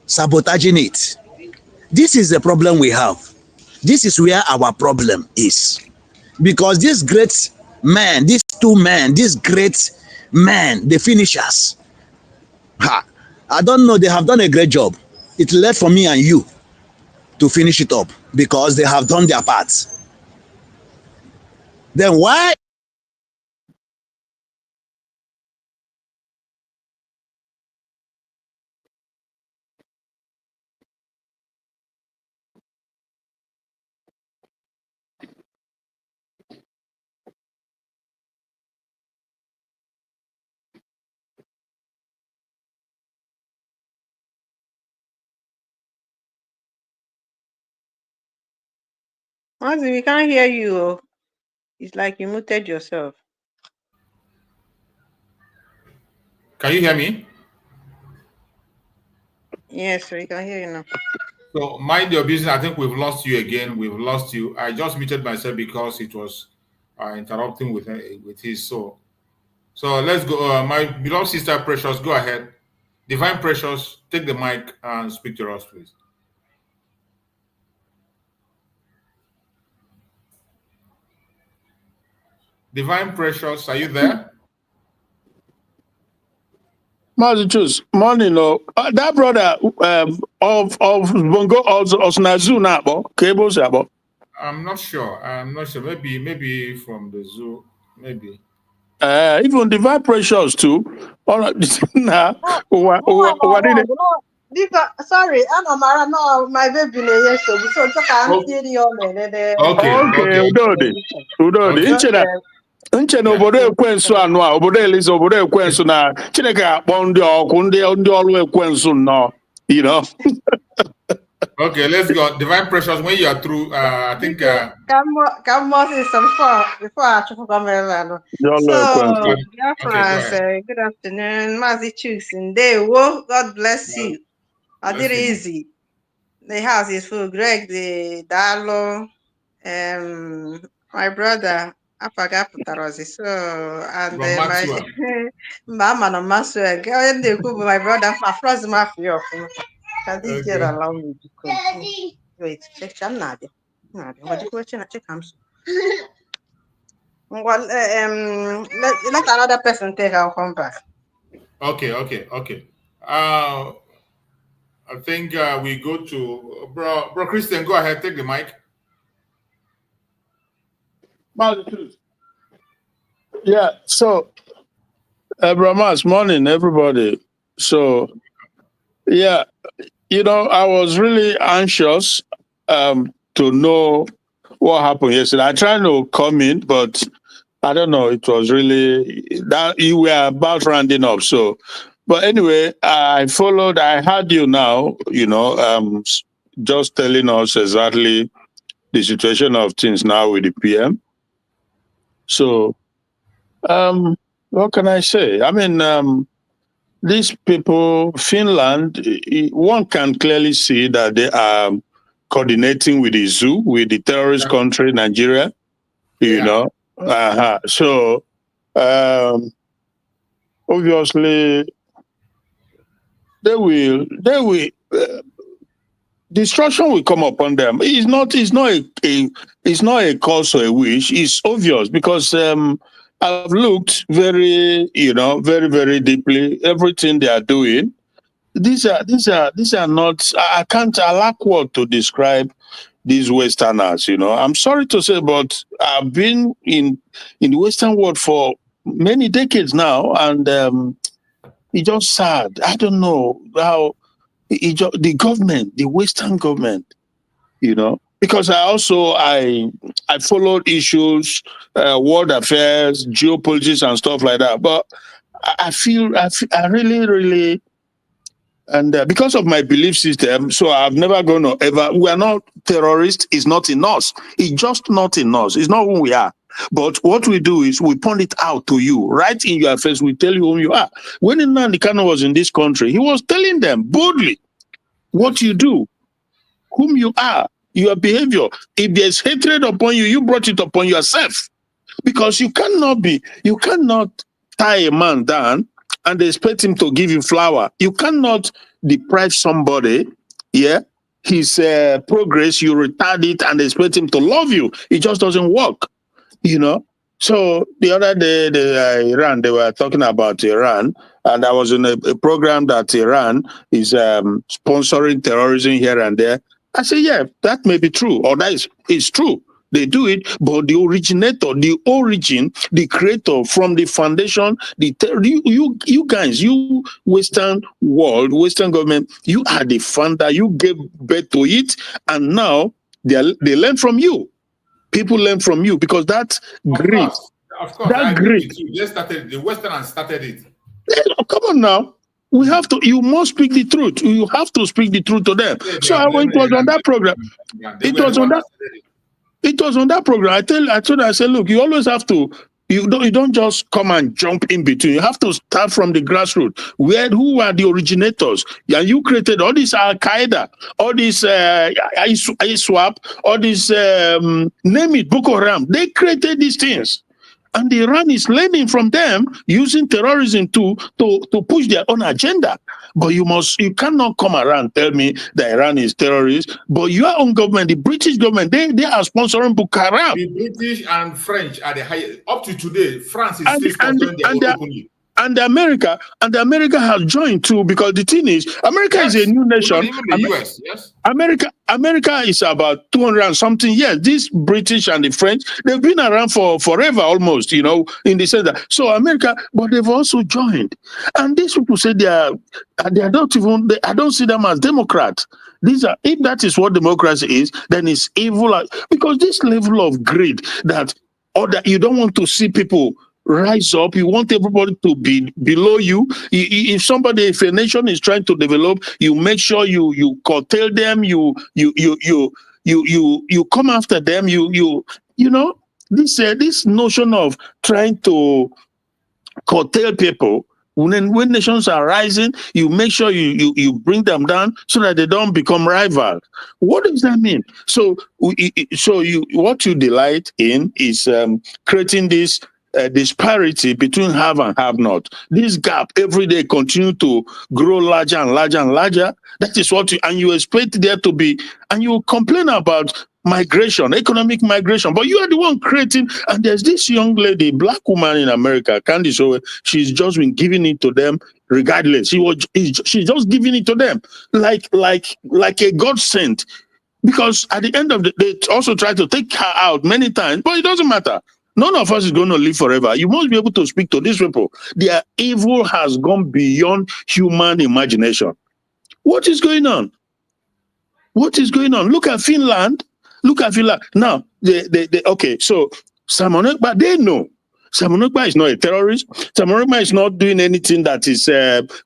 sabotaging it. This is the problem we have. This is where our problem is. Because these great men, these two men, these great men, the finishers, I don't know, they have done a great job. It left for me and you to finish it up because they have done their part. Then why?
Mazi, we can't hear you. It's like you muted yourself.
Can you hear me?
Yes, we can hear you now.
So mind your business. I think we've lost you again. We've lost you. I just muted myself because it was interrupting with his. So let's go. My beloved sister Precious, go ahead. Divine Precious, take the mic and speak to us, please. Divine Precious, are you there?
Mazichus, morning, no. That brother of Bongo also Osnazu Nabo, cables abo.
I'm not sure. Maybe from the zoo, maybe.
Even Divine Precious too. All right, nah.
Sorry, I'm no, my baby yes, so I can't see the
Okay.
Udodi. nche na obodo ekwensu anụ a obodo eliza obodo ekwensu na Chineke akpọ ndị ọkụ ndị ọrụ ekwensu nnọọ, you know.
Okay, let's go. Divine Precious, when you are through, I think.
Come on, before I come around. So, Biafrans, good afternoon. Mazi Chooks and God bless you. I did it easy. The house is full. Greg, the Dalo, my brother, I forgot Putarozi. So, and my mama, Maxwell, my brother, my first mafia. Can this girl allow me to continue? Wait, check Nadia. What do you question? Check him. Well, let another person take our come back.
Okay. I think we go to bro Christian. Go ahead, take the mic.
Yeah. So, Brahmas, morning, everybody. So, yeah, you know, I was really anxious to know what happened yesterday. I tried to come in, but I don't know. It was really that you were about rounding up. So, but anyway, I followed. I heard you now. You know, just telling us exactly the situation of things now with the PM. So, what can I say? I mean, these people, Finland, one can clearly see that they are coordinating with the zoo, with the terrorist country, Nigeria, you know. So, obviously, they will, destruction will come upon them. It's not a cause or a wish. It's obvious because I've looked very, very, very deeply. Everything they are doing. These are not. I lack word to describe these Westerners. You know, I'm sorry to say, but I've been in the Western world for many decades now, and it's just sad. I don't know how the government, the Western government, you know. Because I followed issues, world affairs, geopolitics, and stuff like that. But I really, and because of my belief system, so I've never going to ever. We are not terrorists. It's not in us. It's just not in us. It's not who we are. But what we do is we point it out to you, right in your face. We tell you who you are. When Nnamdi Kanu was in this country, he was telling them boldly what you do, whom you are, your behavior. If there's hatred upon you, you brought it upon yourself. Because you cannot tie a man down and expect him to give you flour. You cannot deprive somebody, his progress, you retard it and expect him to love you. It just doesn't work, you know. So the other day, Iran, they were talking about Iran, and I was in a program that Iran is sponsoring terrorism here and there. I say, yeah, that may be true, or that is true. They do it, but the originator, the origin, the creator from the foundation, you guys, you Western world, Western government, you are the founder, you gave birth to it, and now they learn from you. People learn from you because that greed.
Of course, I agree with you. The Westerners started it.
Come on now. We have to. You must speak the truth. You have to speak the truth to them. So it was on that program. It was on that program. I told her, I said, look, you always have to. You don't just come and jump in between. You have to start from the grassroots. Who are the originators? Yeah, you created all this Al Qaeda, all this ISWAP, all this name it, Boko Haram. They created these things. And Iran is learning from them, using terrorism to push their own agenda. But you cannot come around and tell me that Iran is terrorist. But your own government, the British government, they are sponsoring Boko Haram.
The British and French are the highest. Up to today, France is still sponsoring their own openly.
And America has joined too, because the thing is, America is a new nation.
Even the US, yes.
America is about 200 and something years. These British and the French, they've been around for forever almost, you know, in the sense that. So America, but they've also joined. And these people say I don't see them as Democrats. If that is what democracy is, then it's evil. Because this level of greed that or that you don't want to see people rise up. You want everybody to be below you. If a nation is trying to develop, you make sure you curtail them. You come after them. You know this notion of trying to curtail people. When nations are rising, you make sure you bring them down so that they don't become rivals. What does that mean? So what you delight in is creating this disparity between have and have not. This gap every day continue to grow larger and larger and larger. That is what you expect there to be, and you complain about migration, economic migration, but you are the one creating. And there's this young lady, black woman in America, Candice Owen. She's just been giving it to them regardless. She's just giving it to them like a godsend. Because at the end of the day, they also try to take her out many times, but it doesn't matter. None of us is going to live forever. You must be able to speak to these people. Their evil has gone beyond human imagination. What is going on? What is going on? Look at Finland. Look at Finland. Now, okay, so Simon Ekpa, they know. Simon Ekpa is not a terrorist. Simon Ekpa is not doing anything that is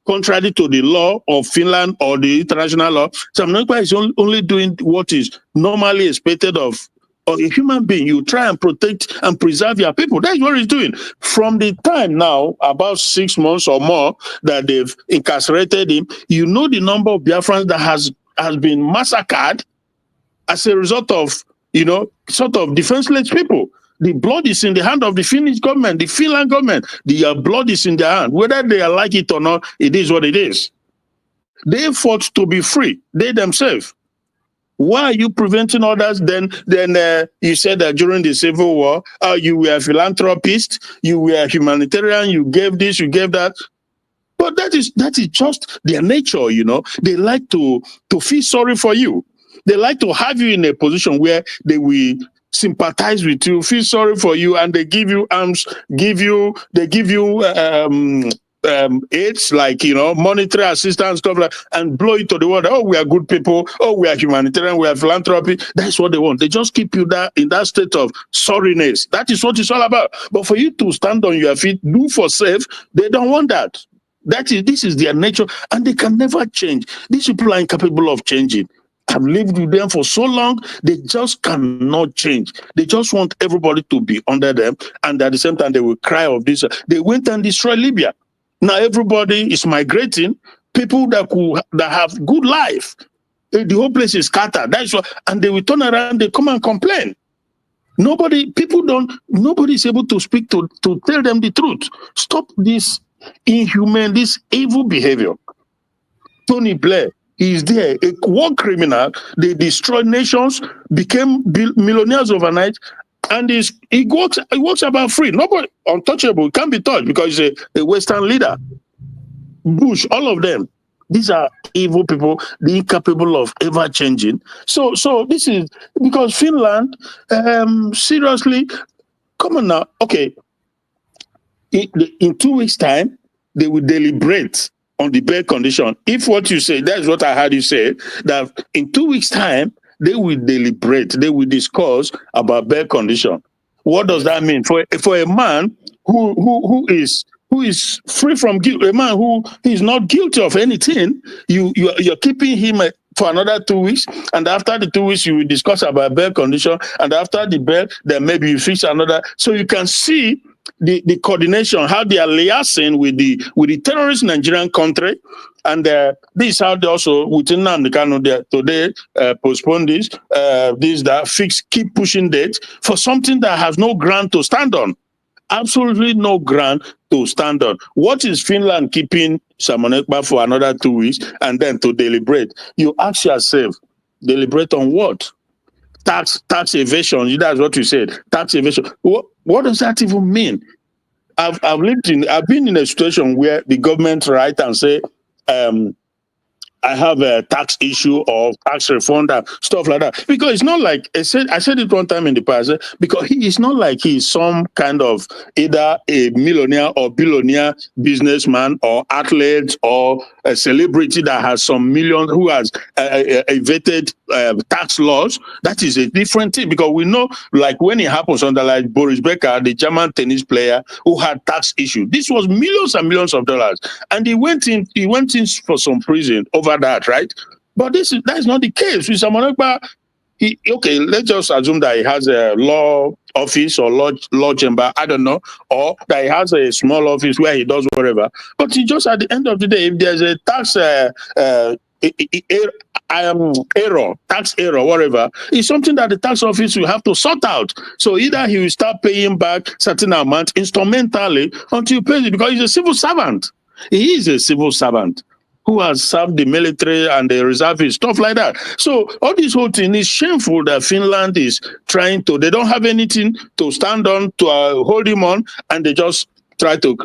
contrary to the law of Finland or the international law. Simon Ekpa is only doing what is normally expected of a human being. You try and protect and preserve your people. That's what he's doing. From the time now, about 6 months or more, that they've incarcerated him, you know the number of Biafrans that has been massacred as a result of, sort of defenseless people. The blood is in the hand of the Finnish government, the Finland government. The blood is in their hand. Whether they like it or not, it is what it is. They fought to be free, they themselves. Why are you preventing others? Then you said that during the Civil War, you were a philanthropist, you were a humanitarian, you gave this, you gave that. But that is just their nature, They like to feel sorry for you. They like to have you in a position where they will sympathize with you, feel sorry for you, and they give you arms, they give you aids, like, monetary assistance, stuff like, and blow it to the world. Oh, we are good people. Oh, we are humanitarian. We are philanthropy. That's what they want. They just keep you in that state of sorriness. That is what it's all about. But for you to stand on your feet, do for self, they don't want that. This is their nature, and they can never change. These people are incapable of changing. I've lived with them for so long, they just cannot change. They just want everybody to be under them, and at the same time, they will cry of this. They went and destroyed Libya. Now everybody is migrating. People that have good life, the whole place is scattered. That's what, and they will turn around. They come and complain. Nobody is able to speak to tell them the truth. Stop this inhuman, this evil behavior. Tony Blair is there, a war criminal. They destroyed nations, became millionaires overnight, and he works about free. Nobody untouchable, can't be touched because he's a Western leader. Bush, all of them. These are evil people, the incapable of ever changing. So this is because Finland, seriously, come on now. Okay, in 2 weeks' time, they will deliberate on the bail condition. If what you say, that's what I heard you say, that in 2 weeks' time, they will deliberate, they will discuss about bail condition. What does that mean? For a man who is free from guilt, a man who is not guilty of anything, you're keeping him for another 2 weeks, and after the 2 weeks, you will discuss about bail condition, and after the bail, then maybe you fix another. So you can see the coordination, how they are liaising with the terrorist Nigerian country, and this is how they also within Namdekano today postpone this, keep pushing date for something that has no ground to stand on. Absolutely no ground to stand on. What is Finland keeping Simon Ekpa for another 2 weeks and then to deliberate? You ask yourself, deliberate on what? Tax evasion. That's what you said. Tax evasion. What does that even mean? I've been in a situation where the government write and say, I have a tax issue or tax refund and stuff like that. Because it's not like I said it one time in the past, because it's not like he's some kind of either a millionaire or billionaire businessman or athlete or a celebrity that has some millions, who has evaded tax laws, that is a different thing, because we know, like when it happens under like Boris Becker, the German tennis player who had tax issue, this was millions and millions of dollars, and he went in for some prison over that, right? But that is not the case with Simon Ekpa. Okay, let's just assume that he has a law office or law chamber, I don't know, or that he has a small office where he does whatever. But he just, at the end of the day, if there's a tax tax error, whatever, it's something that the tax office will have to sort out. So either he will start paying back certain amount instrumentally until he pays it, because he's a civil servant. He is a civil servant who has served the military and the reservists, stuff like that. So all this whole thing is shameful that Finland is trying to, they don't have anything to stand on, to hold him on, and they just try to,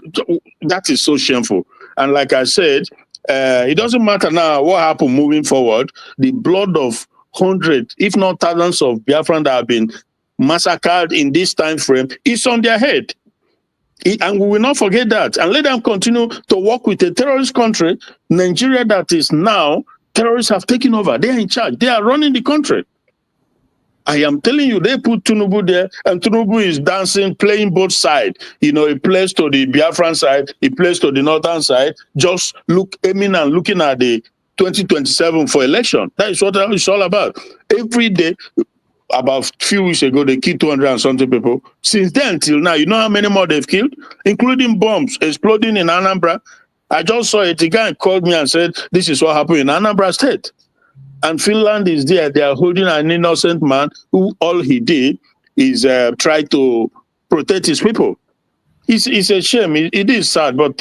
that is so shameful. And like I said, it doesn't matter now what happened moving forward. The blood of hundreds, if not thousands of Biafrans that have been massacred in this time frame is on their head. And we will not forget that. And let them continue to work with a terrorist country, Nigeria, that is now, terrorists have taken over. They are in charge. They are running the country. I am telling you, they put Tinubu there, and Tinubu is dancing, playing both sides. You know, he plays to the Biafran side, he plays to the northern side, just aiming and looking at the 2027 for election. That is what it's all about. Every day, about a few weeks ago, they killed 200 and something people. Since then till now, you know how many more they've killed? Including bombs exploding in Anambra. I just saw it. A guy called me and said, this is what happened in Anambra State. And Finland is there. They are holding an innocent man who all he did is try to protect his people. It's a shame. It is sad, but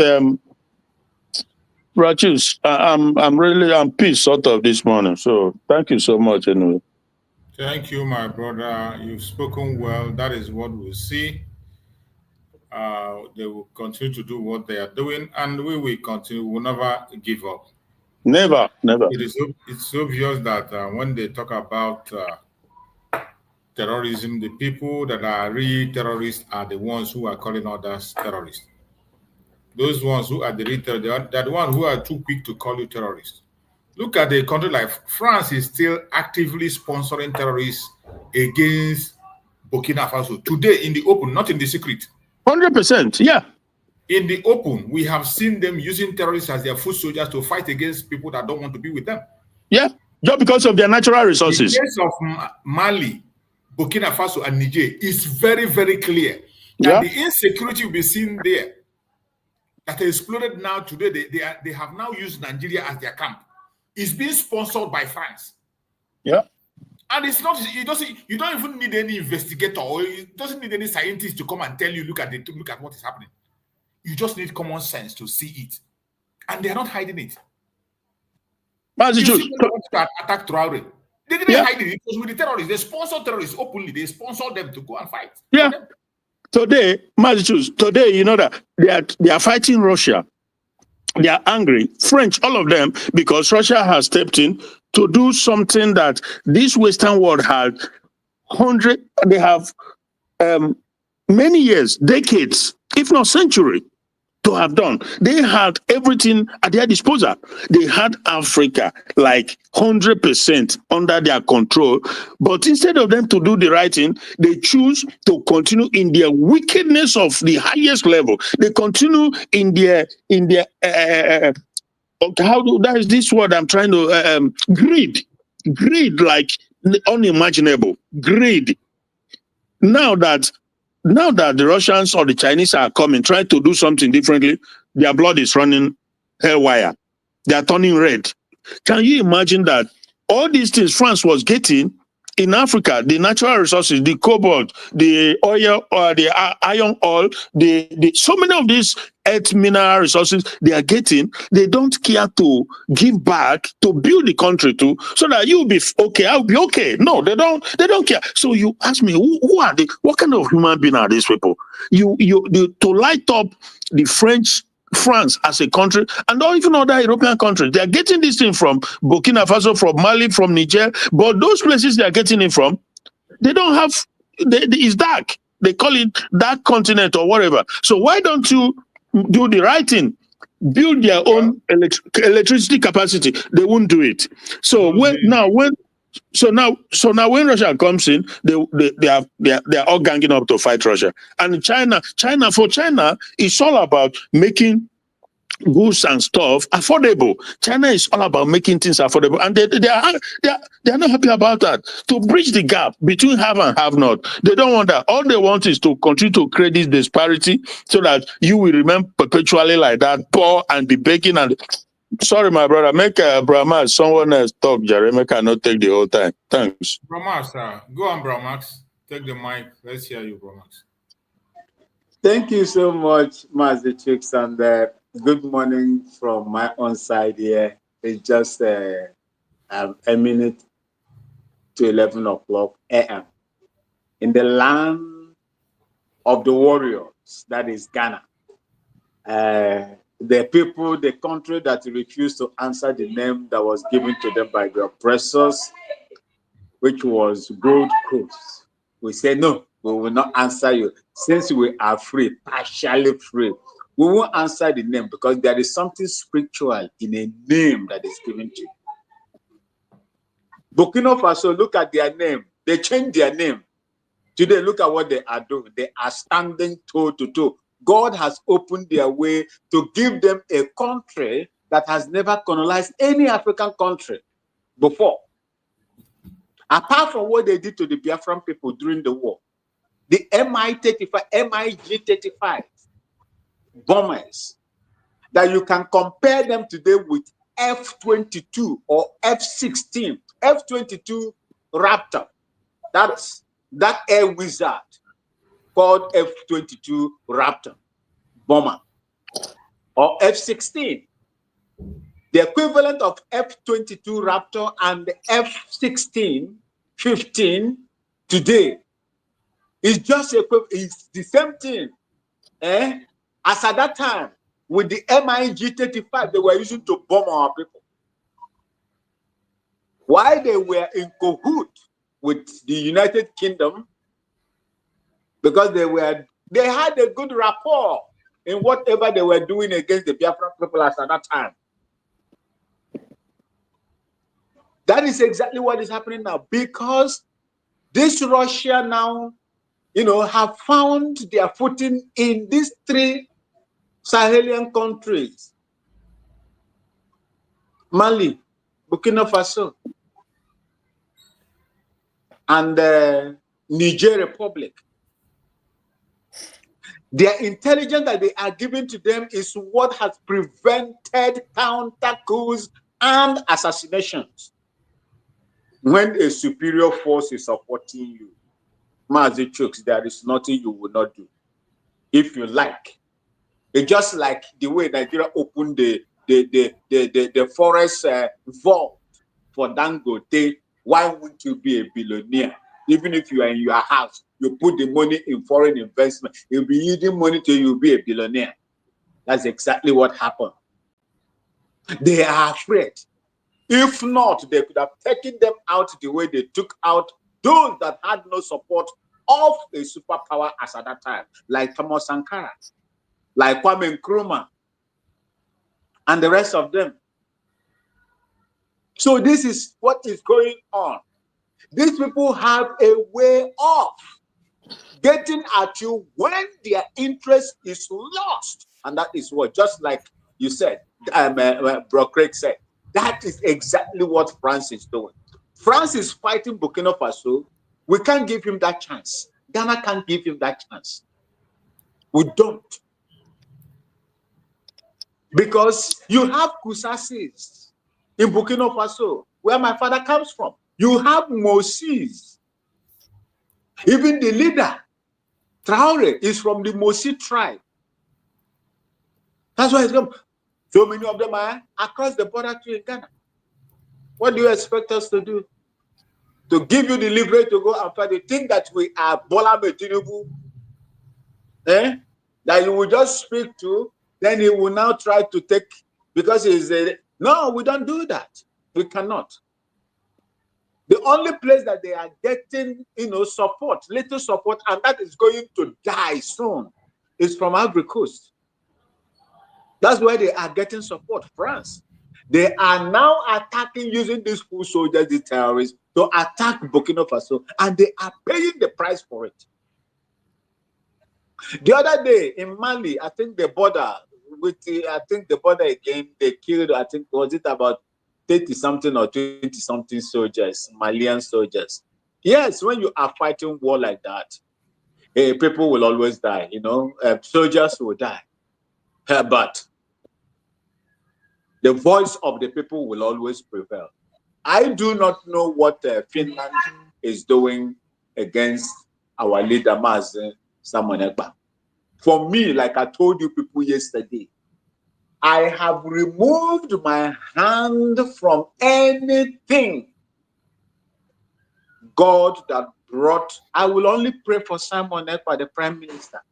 Rachus, I'm pissed sort of this morning. So thank you so much anyway.
Thank you, my brother. You've spoken well. That is what we'll see. They will continue to do what they are doing, and we will continue. We'll never give up.
Never.
It's obvious that when they talk about terrorism, the people that are real terrorists are the ones who are calling others terrorists. Those ones who are the real terrorists, they're the ones who are too quick to call you terrorists. Look at a country like France is still actively sponsoring terrorists against Burkina Faso today in the open, not in the secret.
100%, yeah.
In the open, we have seen them using terrorists as their foot soldiers to fight against people that don't want to be with them.
Yeah, just because of their natural resources.
The case of Mali, Burkina Faso, and Niger is very, very clear.
Yeah.
And the insecurity will be seen there that exploded now today. They have now used Nigeria as their camp. It's being sponsored by France.
Yeah.
And it's not, you don't even need any investigator, or it doesn't need any scientist to come and tell you, look at what is happening. You just need common sense to see it. And they're not hiding it.
That's
you
true.
see when they want to attack Traore. They didn't hide it. It was with the terrorists. They sponsored terrorists openly. They sponsored them to go and fight.
Yeah. Today, you know that they are fighting Russia. They are angry, French, all of them, because Russia has stepped in to do something that this Western world had they have many years, decades, if not century, to have done. They had everything at their disposal. They had Africa like 100% under their control, but instead of them to do the right thing, they choose to continue in their wickedness of the highest level. They continue in their that is this word I'm trying to greed, like unimaginable greed. Now that the Russians or the Chinese are coming, trying to do something differently, their blood is running haywire. They are turning red. Can you imagine that all these things France was getting in Africa, the natural resources, the cobalt, the oil, the iron ore, the so many of these earth mineral resources they are getting, they don't care to give back to build the country too, so that you'll be okay, I'll be okay. No, they don't care. So you ask me, who are they? What kind of human being are these people? To light up the France as a country, and not even other European countries. They are getting this thing from Burkina Faso, from Mali, from Niger, but those places they are getting it from, they don't have, it's dark. They call it dark continent or whatever. So why don't you do the right thing? Build their own electricity capacity. They won't do it. So when So now when Russia comes in, they are all ganging up to fight Russia. And China, it's all about making goods and stuff affordable. China is all about making things affordable, and they are not happy about that. To bridge the gap between have and have not, they don't want that. All they want is to continue to create this disparity so that you will remain perpetually like that, poor and be begging. And sorry, my brother, make Brahma someone else talk. Jeremy cannot take the whole time. Thanks.
Brahmax, go on, Brahmax. Take the mic. Let's hear you, Brahmax.
Thank you so much, Master Chicks, and good morning from my own side here. It's just a minute to 11 o'clock a.m. in the land of the warriors, that is Ghana. The people, the country that refused to answer the name that was given to them by the oppressors, which was Gold Coast. We said, no, we will not answer you. Since we are free, partially free, we won't answer the name because there is something spiritual in a name that is given to you. Burkina Faso, look at their name. They changed their name. Today, look at what they are doing. They are standing toe to toe. God has opened their way to give them a country that has never colonized any African country before. Apart from what they did to the Biafran people during the war, the MiG-35 bombers, that you can compare them today with F-22 or F-16, F-22 Raptor. That's that air wizard called F-22 Raptor bomber or F-16. The equivalent of F-22 Raptor and the F-16, 15 today is just it's the same thing. As at that time, with the MiG-35 they were using to bomb our people. While they were in cahoot with the United Kingdom, because they had a good rapport in whatever they were doing against the Biafran people as at that time. That is exactly what is happening now, because this Russia now, have found their footing in these three Sahelian countries: Mali, Burkina Faso, and Niger Republic. Their intelligence that they are giving to them is what has prevented counter coups and assassinations. When a superior force is supporting you, Mazi Chooks, there is nothing you will not do. If you like. It's just like the way Nigeria opened the forest vault for Dangote. Why wouldn't you be a billionaire? Even if you are in your house, you put the money in foreign investment, you'll be eating money till you'll be a billionaire. That's exactly what happened. They are afraid. If not, they could have taken them out the way they took out those that had no support of a superpower as at that time, like Thomas Sankara, like Kwame Nkrumah, and the rest of them. So this is what is going on. These people have a way of getting at you when their interest is lost. And that is what, just like you said, Bro Craig said, that is exactly what France is doing. France is fighting Burkina Faso. We can't give him that chance. Ghana can't give him that chance. We don't. Because you have Kusasis in Burkina Faso, where my father comes from. You have Mosis. Even the leader, Traore, is from the Mosi tribe. That's why it's come. So many of them are across the border to Ghana. What do you expect us to do? To give you the liberty to go and fight? You think that we are Bola Tinubu? That you will just speak to, then he will now try to take, because he's a, no, we don't do that. We cannot. The only place that they are getting, support, little support, and that is going to die soon, is from Ivory Coast. That's where they are getting support, France. They are now attacking using these foot soldiers, the terrorists, to attack Burkina Faso, and they are paying the price for it. The other day in Mali, I think the border again, they killed, I think, was it about 30-something or 20-something soldiers, Malian soldiers. Yes, when you are fighting war like that, people will always die, soldiers will die. But the voice of the people will always prevail. I do not know what Finland is doing against our leader, Simon Ekpa. For me, like I told you people yesterday, I have removed my hand from anything God that brought. I will only pray for Simon Ekpa, the Prime Minister.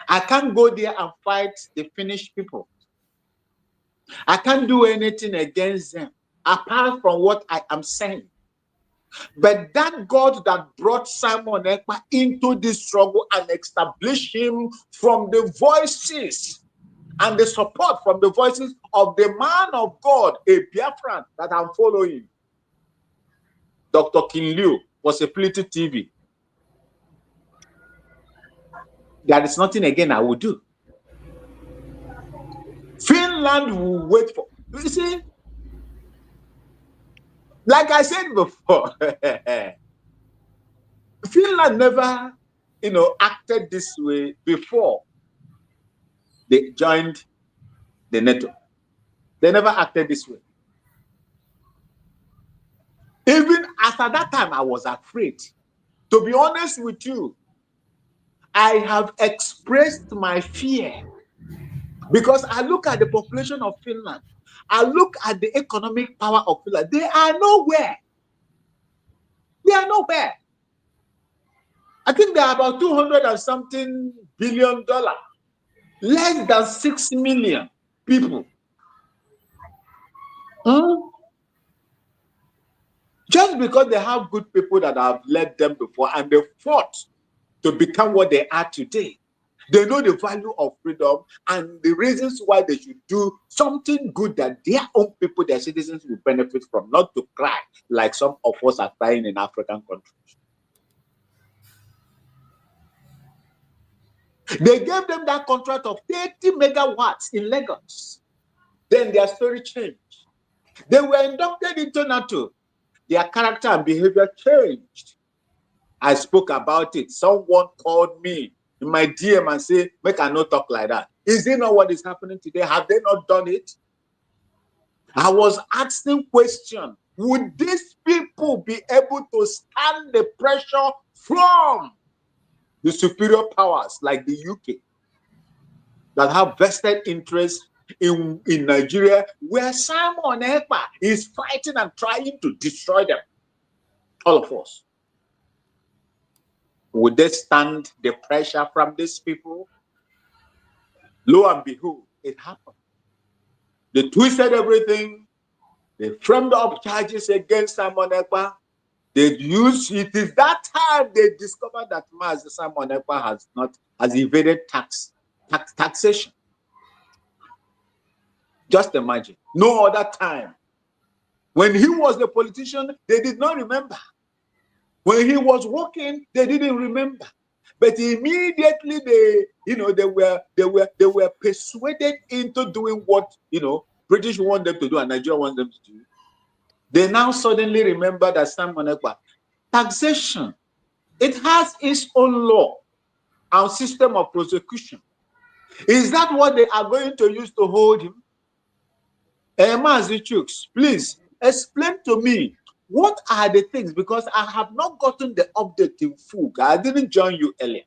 I can't go there and fight the Finnish people. I can't do anything against them apart from what I am saying. But that God that brought Simon Ekpa into this struggle and established him from the voices and the support from the voices of the man of God, a Biafran that I'm following, Dr. King Liu, Possibility TV. There is nothing again I will do. Finland will wait for, you see, like I said before, Finland never, acted this way before they joined the NATO. They never acted this way. Even after that time, I was afraid. To be honest with you, I have expressed my fear because I look at the population of Finland. I look at the economic power of Finland. They are nowhere. They are nowhere. I think they are about 200 and something billion dollars. Less than 6 million people. Just because they have good people that have led them before and they fought to become what they are today. They know the value of freedom and the reasons why they should do something good that their own people, their citizens, will benefit from, not to cry like some of us are crying in African countries. They gave them that contract of 30 megawatts in Lagos. Then their story changed. They were inducted into NATO. Their character and behavior changed. I spoke about it. Someone called me in my DM and said, make I not talk like that. Is it not what is happening today? Have they not done it? I was asking questions. Would these people be able to stand the pressure from the superior powers like the UK that have vested interest in Nigeria, where Simon Ekpa is fighting and trying to destroy them? All of us. Would they stand the pressure from these people? Lo and behold, it happened. They twisted everything. They framed up charges against Simon Ekpa. They used, it is that time they discovered that Simon Ekpa has evaded taxation. Just imagine. No other time. When he was the politician, they did not remember. When he was working, they didn't remember. But immediately they were persuaded into doing what British want them to do and Nigeria wants them to do. They now suddenly remember that Simon Ekpa, taxation, it has its own law and system of prosecution. Is that what they are going to use to hold him? Mazi Chuks, please explain to me what are the things, because I have not gotten the update in full. I didn't join you earlier.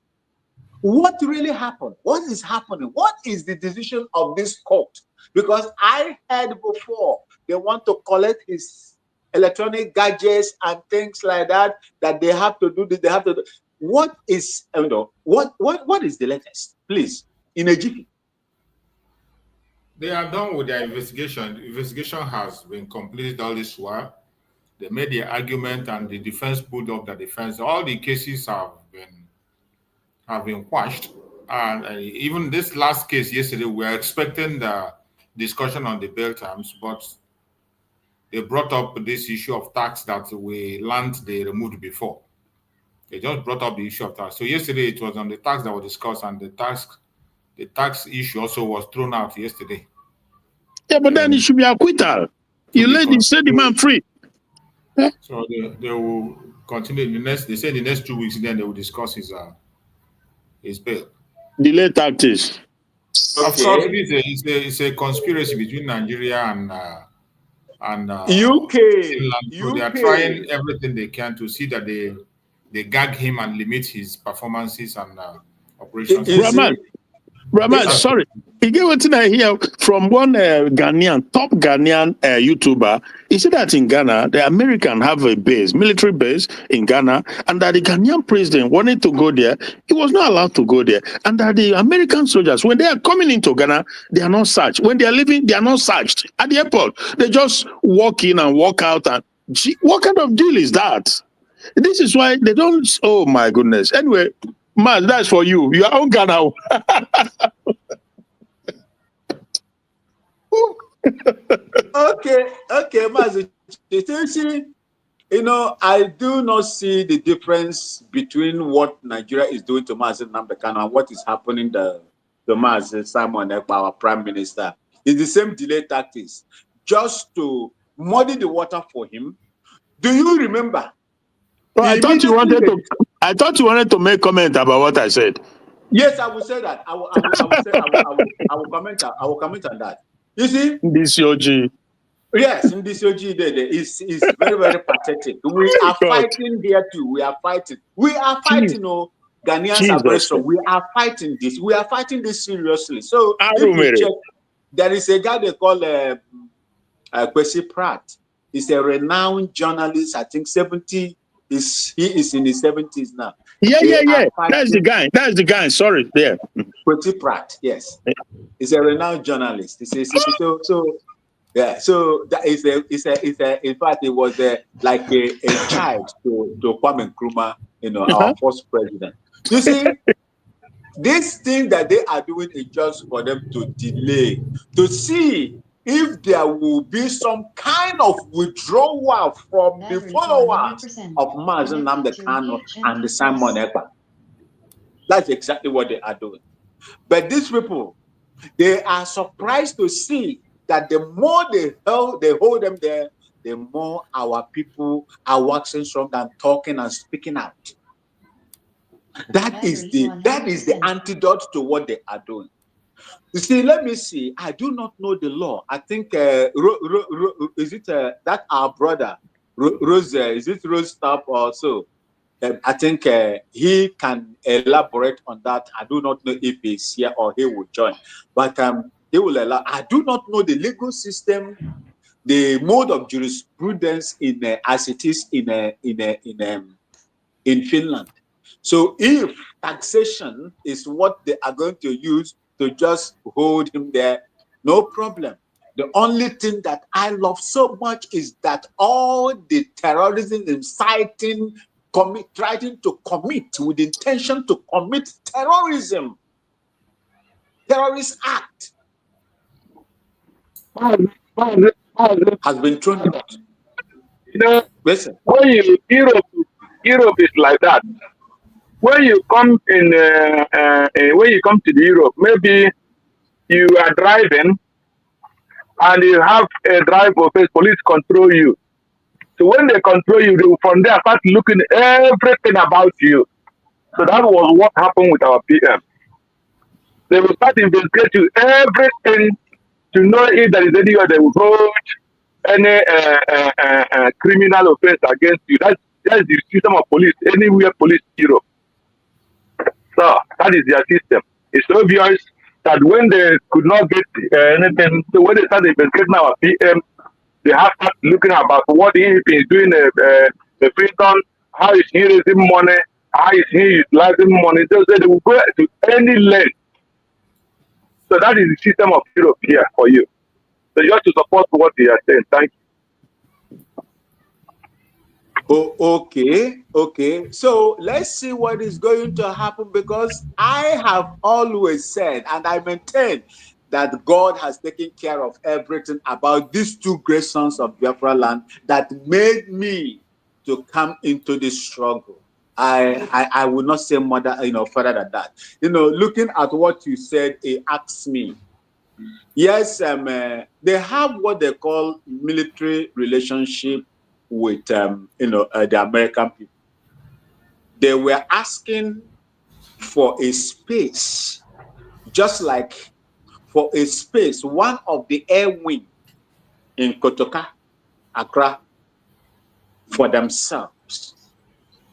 What really happened? What is happening? What is the decision of this court? Because I heard before they want to collect his electronic gadgets and things like that, that they have to do this, they have to do. What is, what is the latest? Please, in a jiffy.
They are done with their investigation. The investigation has been completed all this while. They made their argument and the defense put up the defense. All the cases have been quashed. And even this last case yesterday, we were expecting the discussion on the bail terms, but they brought up this issue of tax that they removed before. They just brought up the issue of tax. So yesterday it was on the tax that was discussed, and the tax issue also was thrown out yesterday.
Yeah, but then it should be acquittal. You set the man free.
So they will continue they say the next 2 weeks, then they will discuss his bail.
Delay tactics.
Of course, it's a conspiracy between Nigeria and
UK.
Finland. So they are trying everything they can to see that they gag him and limit his performances and operations.
Brahman, sorry. You get what I hear from one top Ghanaian YouTuber. He said that in Ghana, the American have a military base in Ghana, and that the Ghanaian president wanted to go there. He was not allowed to go there. And that the American soldiers, when they are coming into Ghana, they are not searched. When they are leaving, they are not searched. At the airport, they just walk in and walk out. And what kind of deal is that? This is why they don't. Oh, my goodness. Anyway, man, that's for you. You are on Ghana.
okay, Mazi. I do not see the difference between what Nigeria is doing to Mazi Nnamdi Kanu and what is happening to Mazi Simon Ekpa, our Prime Minister. It's the same delay tactics, just to muddy the water for him. Do you remember?
Well, I thought you wanted to make comment about what I said.
Yes, I will say that. I will comment on that. You see,
this OG.
Yes, in this OG, it's very, very pathetic. We are fighting here too. We are fighting. Ghanaians are very strong. We are fighting this. We are fighting this seriously. So if you check, there is a guy they call Kwesi Pratt. He's a renowned journalist. I think 70. He is in his 70s now.
Yeah. That's the guy. Sorry, there.
Kwesi Pratt. Yes, he's a renowned journalist. So that is in fact, it was like a child to Kwame Nkrumah, our first president. You see, this thing that they are doing is just for them to delay, to see if there will be some kind of withdrawal from the followers of Mazi Nnamdi Kanu and the Simon Ekpa. That's exactly what they are doing. But these people, they are surprised to see that the more they hold them there, the more our people are waxing strong and talking and speaking out. That is the antidote to what they are doing. You see, let me see. I do not know the law. I think is it that our brother Rose? Is it Rose Stop or so? I think he can elaborate on that. I do not know if he's here or he will join, but he will allow. I do not know the legal system, the mode of jurisprudence as it is in Finland. So if taxation is what they are going to use to just hold him there, no problem. The only thing that I love so much is that all the terrorism inciting, trying to commit with intention to commit terrorism, terrorist act, has been thrown out.
Listen. When Europe is like that. When you come when you come to the Europe, maybe you are driving and you have a drive office, police control you. So when they control you, they will from there start looking everything about you. So that was what happened with our PM. They will start investigating everything to know if there is any other vote, any criminal offense against you. That's the system of police, anywhere police Europe. So that is their system. It's obvious that when they could not get anything, so when they start investigating our PM, they have to start looking about what he is doing the freedom, how is he raising money, how is he utilizing money. So they will go to any length. So that is the system of Europe here for you. So you have to support what they are saying. Thank you.
Oh, okay. So let's see what is going to happen, because I have always said, and I maintain, that God has taken care of everything about these two great sons of Biafra land that made me to come into this struggle. I will not say further than that. Looking at what you said, it asks me. Yes, they have what they call military relationship with the American people. They were asking for a space, just like for a space, one of the air wing in Kotoka, Accra, for themselves,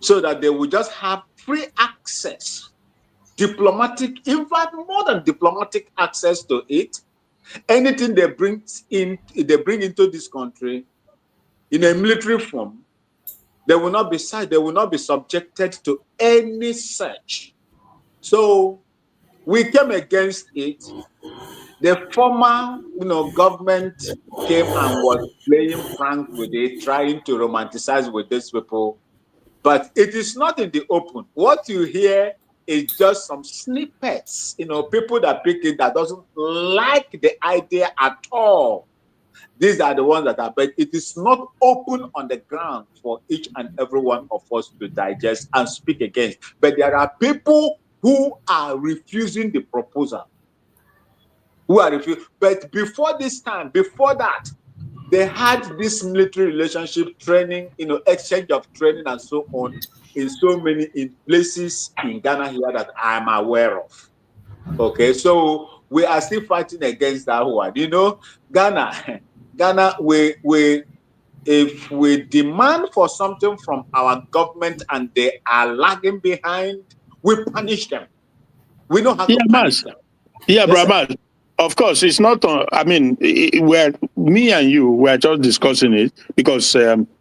so that they would just have free access, diplomatic, in fact, more than diplomatic access to it. Anything they bring into this country in a military form, they will not be subjected to any search. So we came against it. The former, government came and was playing prank with it, trying to romanticize with these people. But it is not in the open. What you hear is just some snippets, people that pick it that doesn't like the idea at all. These are the ones that are, but it is not open on the ground for each and every one of us to digest and speak against. But there are people who are refusing the proposal. But before this time, before that, they had this military relationship training, exchange of training and so on in so many places in Ghana here that I'm aware of. Okay, so we are still fighting against that one. Ghana, if we demand for something from our government and they are lagging behind, we punish them. We know how to punish them.
Yeah, yes, Brahma. Of course, it's not. Me and you were just discussing it because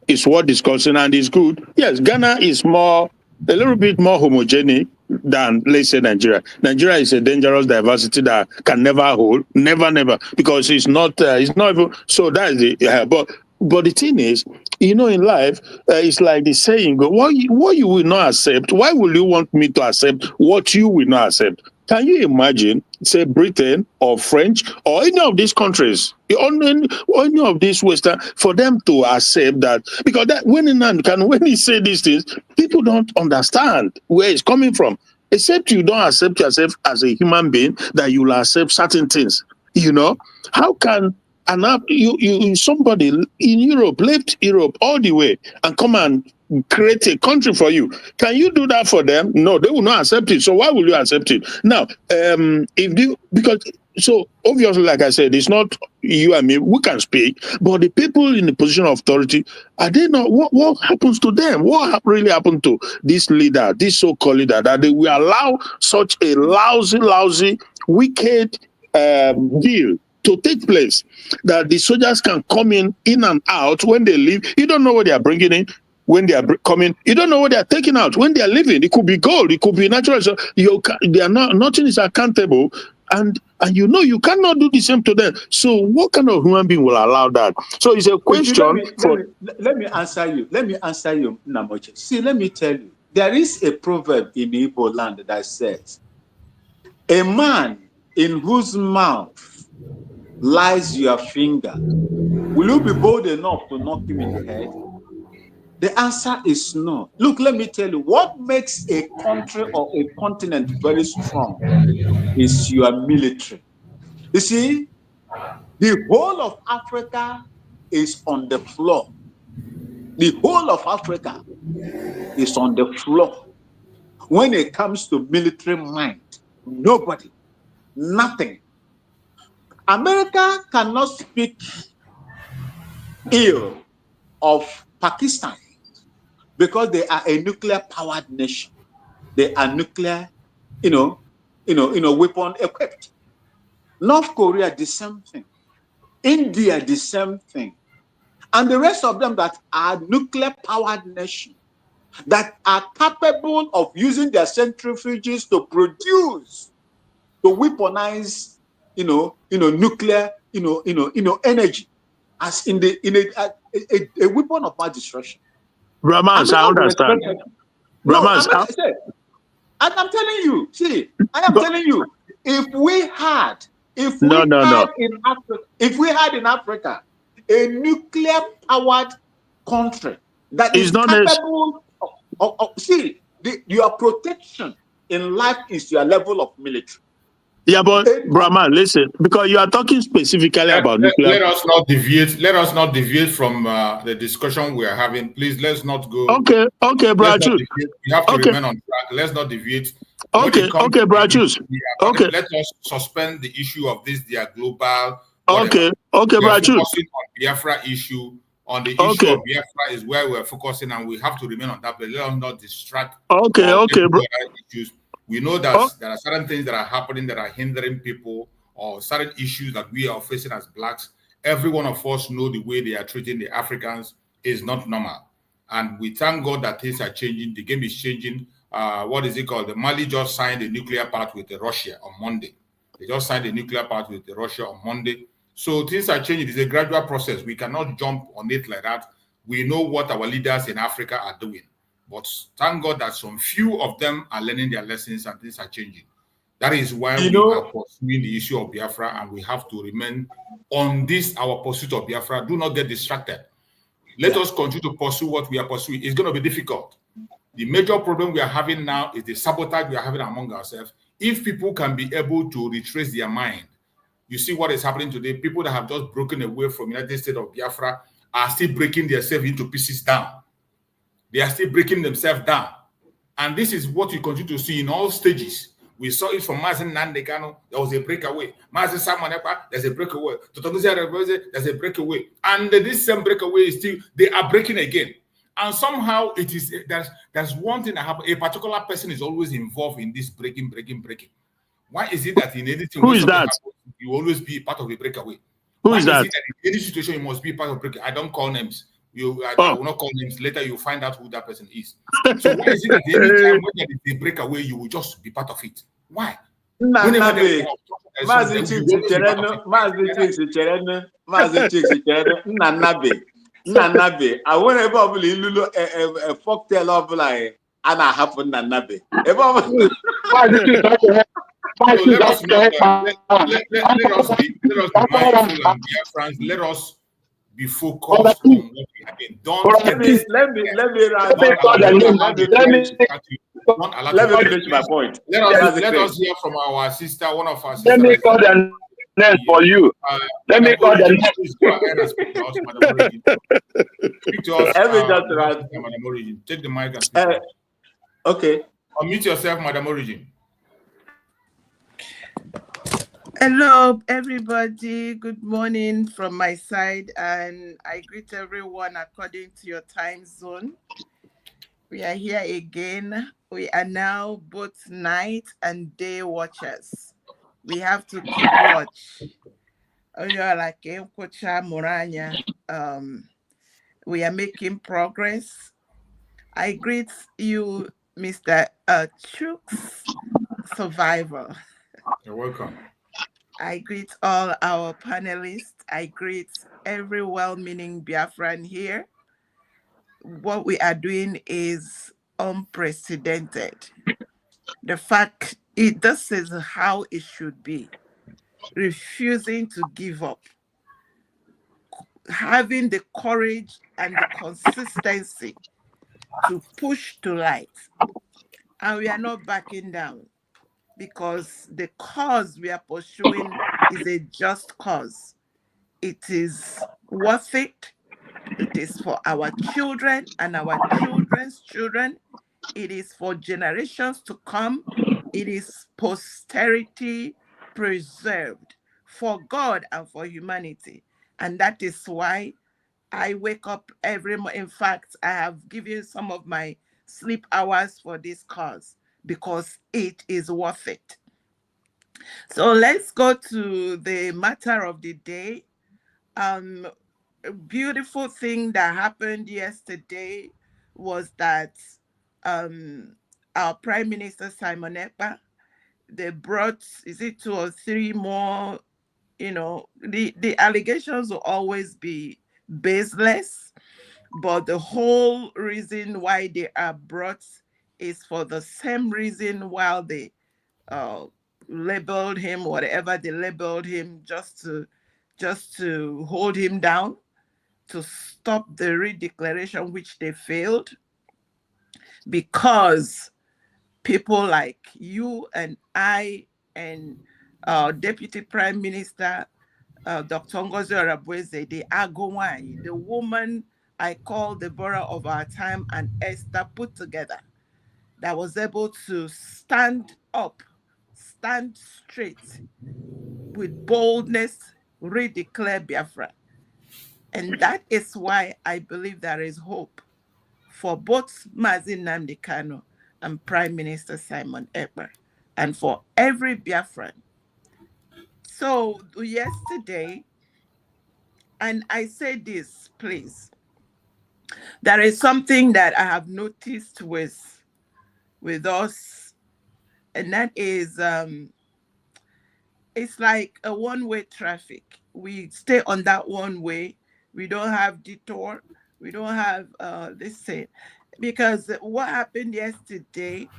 it's worth discussing and it's good. Yes, Ghana is a little bit more homogenic than, let's say, Nigeria. Nigeria is a dangerous diversity that can never hold, never, because it's not even. So that is the. But the thing is, in life, it's like the saying: "What you will not accept? Why will you want me to accept what you will not accept?" Can you imagine, say, Britain or French or any of these countries, any of these Western, for them to accept that? Because when he say these things, people don't understand where it's coming from. Except you don't accept yourself as a human being, that you will accept certain things. How can somebody in Europe left Europe all the way and come and create a country for you? Can you do that for them? No, they will not accept it. So why will you accept it? Now, so obviously, like I said, it's not you and me. We can speak, but the people in the position of authority, are they not? What happens to them? What really happened to this leader, this so-called leader, that they will allow such a lousy, wicked deal to take place, that the soldiers can come in and out when they leave? You don't know what they are bringing in. When they are coming, you don't know what they are taking out. When they are leaving, it could be gold, it could be natural. So they are not. Nothing is accountable, and you cannot do the same to them. So what kind of human being will allow that? So it's a question.
Let me answer you. Namoche. See, let me tell you. There is a proverb in Igbo land that says, "A man in whose mouth lies your finger, will you be bold enough to knock him in the head?" The answer is no. Look, let me tell you, what makes a country or a continent very strong is your military. You see, the whole of Africa is on the floor. The whole of Africa is on the floor. When it comes to military might, nobody, nothing. America cannot speak ill of Pakistan because they are a nuclear-powered nation. They are nuclear, weapon equipped. North Korea, the same thing. India, the same thing. And the rest of them that are nuclear-powered nations that are capable of using their centrifuges to produce, to weaponize, nuclear, energy as in a weapon of mass destruction.
Brahmans, I understand.
I'm telling you, if we had If we had in Africa a nuclear-powered country that is capable of see, your protection in life is your level of military.
Yeah, but Brahman, listen, because you are talking specifically about nuclear.
Let us not deviate. Let us not deviate from the discussion we are having. Please, let's not go.
Okay, Brachus.
We have to remain on track. Let's not deviate.
Okay, Brachus. Okay.
Let us suspend the issue of this. Their global.
Okay,
Brachus. Focusing on Biafra issue. On the issue of Biafra is where we're focusing, and we have to remain on that. But let us not distract. Issues. We know that there are certain things that are happening that are hindering people, or certain issues that we are facing as blacks. Every one of us know the way they are treating the Africans is not normal. And we thank God that things are changing. The game is changing. What is it called? The Mali just signed a nuclear pact with Russia on Monday. They just signed a nuclear pact with Russia on Monday. So things are changing. It's a gradual process. We cannot jump on it like that. We know what our leaders in Africa are doing. But thank God that some few of them are learning their lessons and things are changing. That is why we are pursuing the issue of Biafra, and we have to remain on this, our pursuit of Biafra. Do not get distracted. Let us continue to pursue what we are pursuing. It's going to be difficult. The major problem we are having now is the sabotage we are having among ourselves. If people can be able to retrace their mind, you see what is happening today. People that have just broken away from the United States of Biafra are still breaking themselves into pieces down. They are still breaking themselves down. And this is what you continue to see in all stages. We saw it from Mazen Nandekano, there was a breakaway. Mazen Simon Ekpa, there's a breakaway. There's a breakaway. And this same breakaway is still, they are breaking again. And somehow it is, there's one thing that happens. A particular person is always involved in this breaking. Why is it that in anything,
who is that?
You always be part of a breakaway?
Who is that?
It that in any situation you must be part of a breakaway? I don't call names. I will not call names. Later, you'll find out who that person is. So why is it that any time when there is a breakaway, you will just be part of it? Why?
Mazi Nnabe, I want ebe ọbụla ilulu a folktale ọbụla a na-ahapụ Nnabe. Ebe ọbụla.
Let us be mindful and Biafrans. Let us be focused on what we have been done.
Let me finish my point.
Let us hear from our sister, one of our sisters.
Let me call the name for you. Let me call the name.
Speak to us, Madam Origin. Speak to us, Madam Origin. Take the mic and speak.
Okay.
Unmute yourself, Madam Origin.
Hello, everybody. Good morning from my side, and I greet everyone according to your time zone. We are here again. We are now both night and day watchers. We have to keep watch. We are making progress. I greet you, Mr. Chooks, survivor.
You're welcome.
I greet all our panelists. I greet every well-meaning Biafran here. What we are doing is unprecedented. The fact, this is how it should be. Refusing to give up. Having the courage and the consistency to push to light. And we are not backing down, because the cause we are pursuing is a just cause. It is worth it. It is for our children and our children's children. It is for generations to come. It is posterity preserved for God and for humanity. And that is why I wake up every morning. In fact, I have given some of my sleep hours for this cause, because it is worth it. So let's go to the matter of the day. A beautiful thing that happened yesterday was that our Prime Minister Simon Ekpa, they brought, is it 2 or 3 more, the allegations will always be baseless, but the whole reason why they are brought is for the same reason why the labeled him whatever they labeled him, just to hold him down, to stop the redeclaration, which they failed, because people like you and I and Deputy Prime Minister Dr. Ngozi Orabueze, the Agowai, the woman I call the Deborah of our time, and Esther put together, that was able to stand up, stand straight, with boldness, redeclare Biafra. And that is why I believe there is hope for both Mazi Nnamdi Kanu and Prime Minister Simon Ekpa, and for every Biafran. So yesterday, and I say this, please, there is something that I have noticed with us, and that is it's like a one-way traffic. We stay on that one way. We don't have detour. We don't have this thing. Because what happened yesterday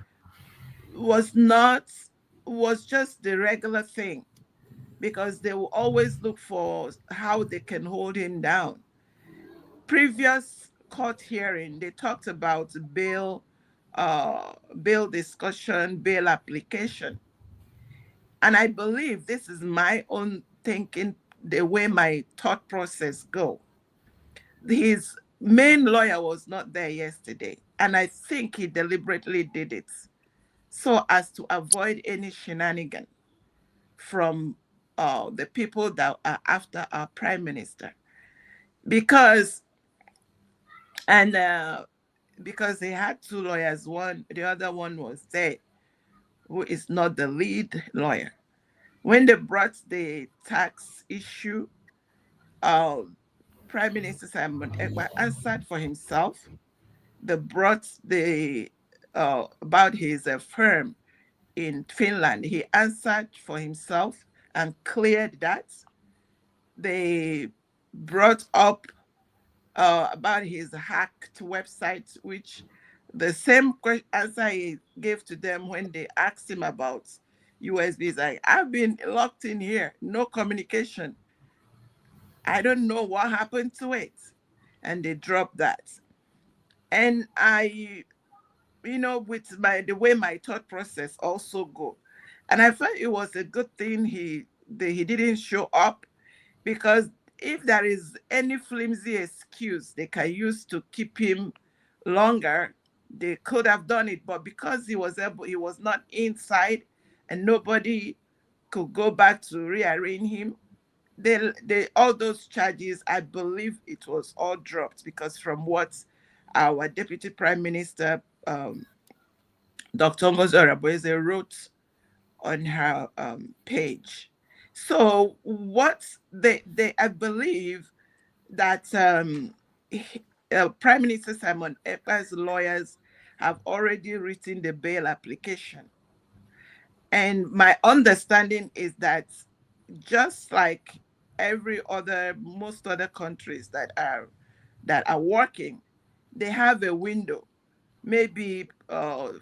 was just the regular thing, because they will always look for how they can hold him down. Previous court hearing, they talked about bail discussion, bail application. And I believe this is my own thinking, the way my thought process go. His main lawyer was not there yesterday, and I think he deliberately did it so as to avoid any shenanigan from the people that are after our prime minister. Because he had two lawyers. The other one was there, who is not the lead lawyer. When they brought the tax issue, Prime Minister Simon Ekpa answered for himself. They brought about his firm in Finland. He answered for himself and cleared that. They brought up about his hacked website, which the same answer he gave to them when they asked him about USBs. Like, I've been locked in here, no communication. I don't know what happened to it. And they dropped that. And I, with the way my thought process also go. And I felt it was a good thing he didn't show up, because if there is any flimsy excuse they can use to keep him longer, they could have done it. But because he was not inside and nobody could go back to rearrange him, all those charges, I believe it was all dropped, because from what our Deputy Prime Minister, Dr. Ngozi Orabueze, wrote on her page. So what I believe that Prime Minister Simon Ekpa's lawyers have already written the bail application. And my understanding is that, just like most other countries that are working, they have a window. Maybe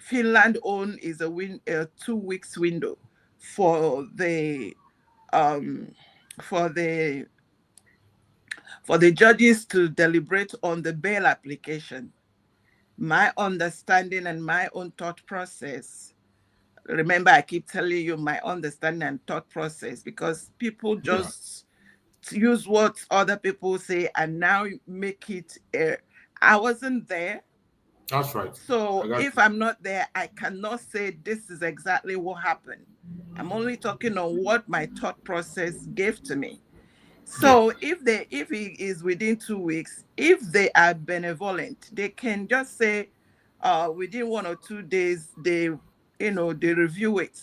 Finland own is a 2 weeks window for the judges to deliberate on the bail application. My understanding and my own thought process, remember I keep telling you my understanding and thought process, because people just use what other people say and now make it I wasn't there.
That's right.
So if I'm not there, I cannot say this is exactly what happened. I'm only talking on what my thought process gave to me. So if he is within 2 weeks, if they are benevolent, they can just say within 1 or 2 days they review it,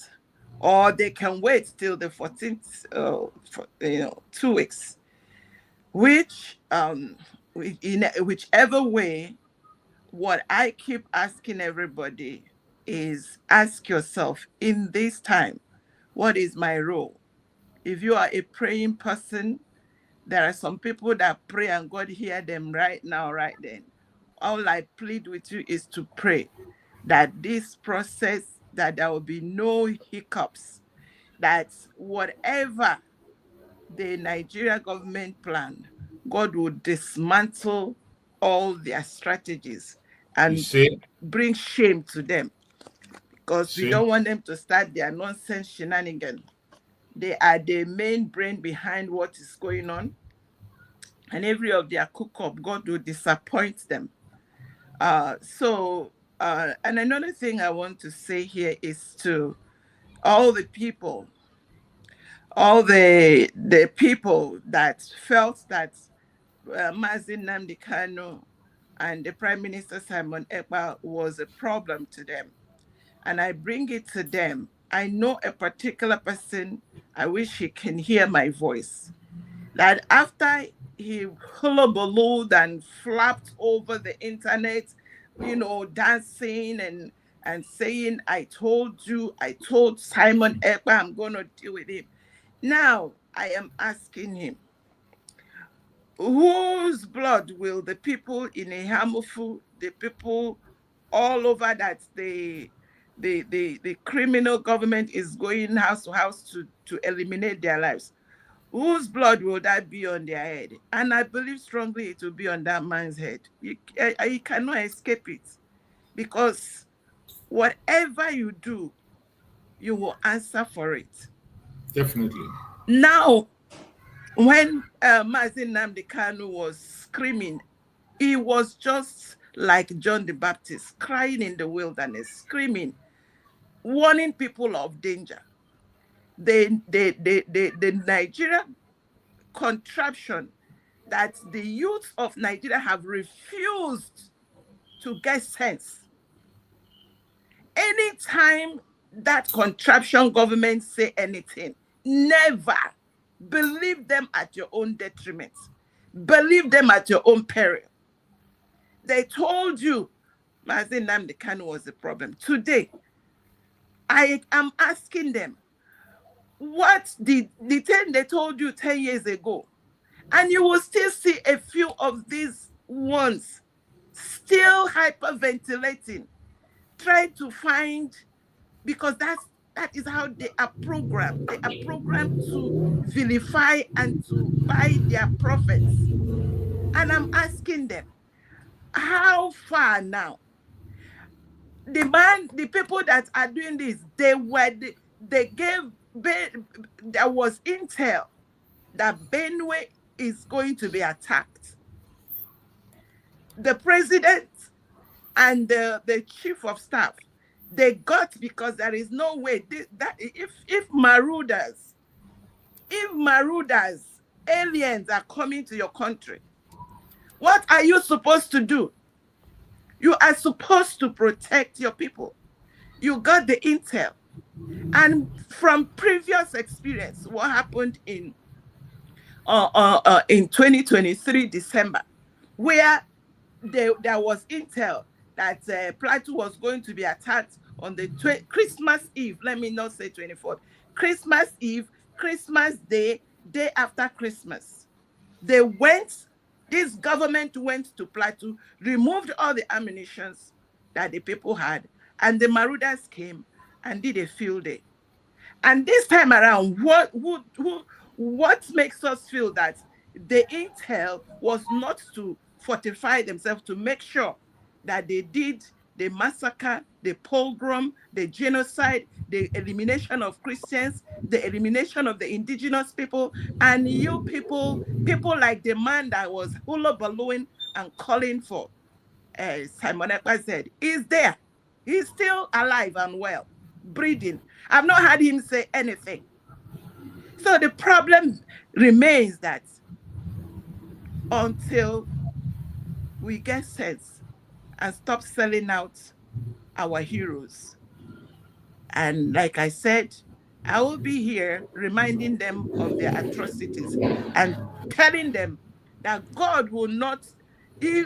or they can wait till the 14th, 2 weeks. Whichever way, what I keep asking everybody is, ask yourself, in this time, what is my role? If you are a praying person, there are some people that pray and God hear them right now, right then. All I plead with you is to pray that this process, that there will be no hiccups, that whatever the Nigeria government planned, God will dismantle all their strategies and bring shame to them, because we don't want them to start their nonsense shenanigans. They are the main brain behind what is going on, and every of their cook-up, God will disappoint them. And another thing I want to say here is to all the people, all the people that felt that Mazi Nnamdi Kanu and the Prime Minister Simon Ekpa was a problem to them. And I bring it to them. I know a particular person, I wish he can hear my voice, that after he hullabalooed and flapped over the internet, dancing and saying, I told Simon Ekpa I'm going to deal with him. Now, I am asking him, whose blood will the people in Ihamufu, the people all over that the criminal government is going house to house to eliminate their lives, whose blood will that be on their head? And I believe strongly it will be on that man's head. You cannot escape it, because whatever you do, you will answer for it.
Definitely.
Now, when Mazi Nnamdi Kanu was screaming, he was just like John the Baptist, crying in the wilderness, screaming, warning people of danger. The Nigeria contraption that the youth of Nigeria have refused to get sense. Anytime that contraption government say anything, never believe them at your own detriment. Believe them at your own peril. They told you Mazi Nnamdi Kanu was the problem. Today, I am asking them, what did the thing they told you 10 years ago? And you will still see a few of these ones still hyperventilating, trying to find, because that is how they are programmed. They are programmed to vilify and to buy their prophets. And I'm asking them, how far now? The people that are doing this, there was intel that Benue is going to be attacked. The president and the chief of staff, they got, because there is no way if marauders, aliens are coming to your country, what are you supposed to do? You are supposed to protect your people. You got the intel. And from previous experience, what happened in 2023 December, where there was intel that Plateau was going to be attacked on the Christmas Eve. Let me not say 24th. Christmas Eve, Christmas Day, day after Christmas. This government went to Plateau, removed all the ammunitions that the people had, and the marauders came and did a field day. And this time around, what makes us feel that the intel was not to fortify themselves to make sure that they did the massacre, the pogrom, the genocide, the elimination of Christians, the elimination of the indigenous people, and you people like the man that was hullabalooing and calling for Simon Ekpa said, is there. He's still alive and well, breathing. I've not heard him say anything. So the problem remains that until we get sense and stop selling out our heroes, and like I said, I will be here reminding them of their atrocities and telling them that God will not, he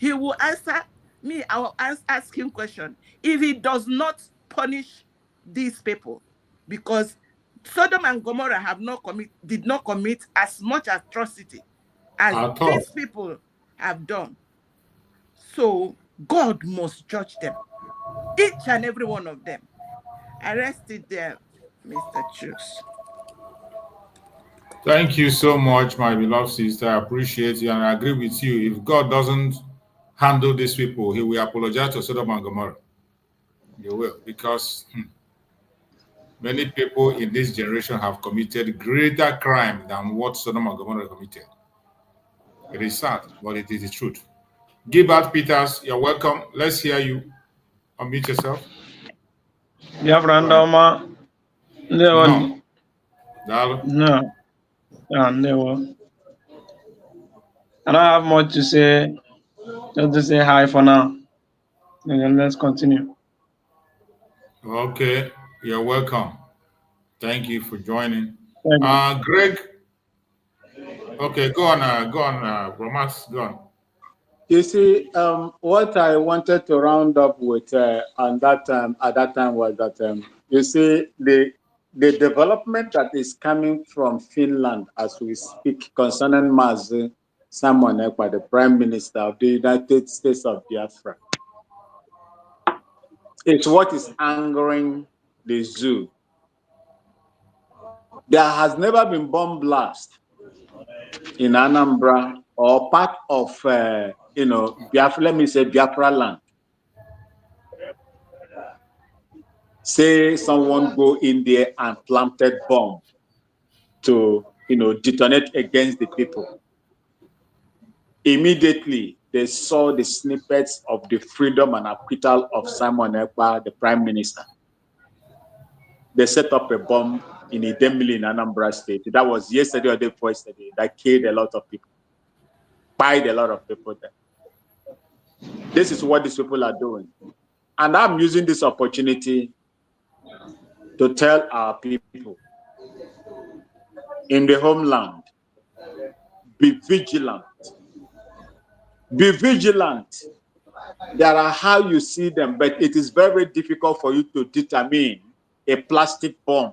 will answer me. I will ask him question if he does not punish these people, because Sodom and Gomorrah did not commit as much atrocity as these people have done. So God must judge them, each and every one of them. I rest it there, Mr. Chooks.
Thank you so much, my beloved sister. I appreciate you and I agree with you. If God doesn't handle these people, he will apologize to Sodom and Gomorrah. He will, because many people in this generation have committed greater crime than what Sodom and Gomorrah committed. It is sad, but it is the truth. Gilbert Peters, you're welcome. Let's hear you. Unmute yourself.
Biafra Ndoma.
No.
No. No. I don't have much to say. Just to say hi for now. And then let's continue.
Okay, you're welcome. Thank you for joining. Greg. Okay, go on, Romas, go on.
You see, what I wanted to round up with at that time was that you see the development that is coming from Finland as we speak concerning Mazi Simon Ekpa, the Prime Minister of the United States of Biafra. It's what is angering the zoo. There has never been bomb blast in Anambra or part of Biafra, let me say Biafra land. Say someone go in there and planted bomb to detonate against the people. Immediately they saw the snippets of the freedom and acquittal of Simon Ekpa, the Prime Minister. They set up a bomb in Idemili in Anambra State. That was yesterday or the day before yesterday. That killed a lot of people, died a lot of people there. This is what these people are doing. And I'm using this opportunity to tell our people in the homeland, be vigilant. Be vigilant. There are how you see them, but it is very difficult for you to determine a plastic bomb.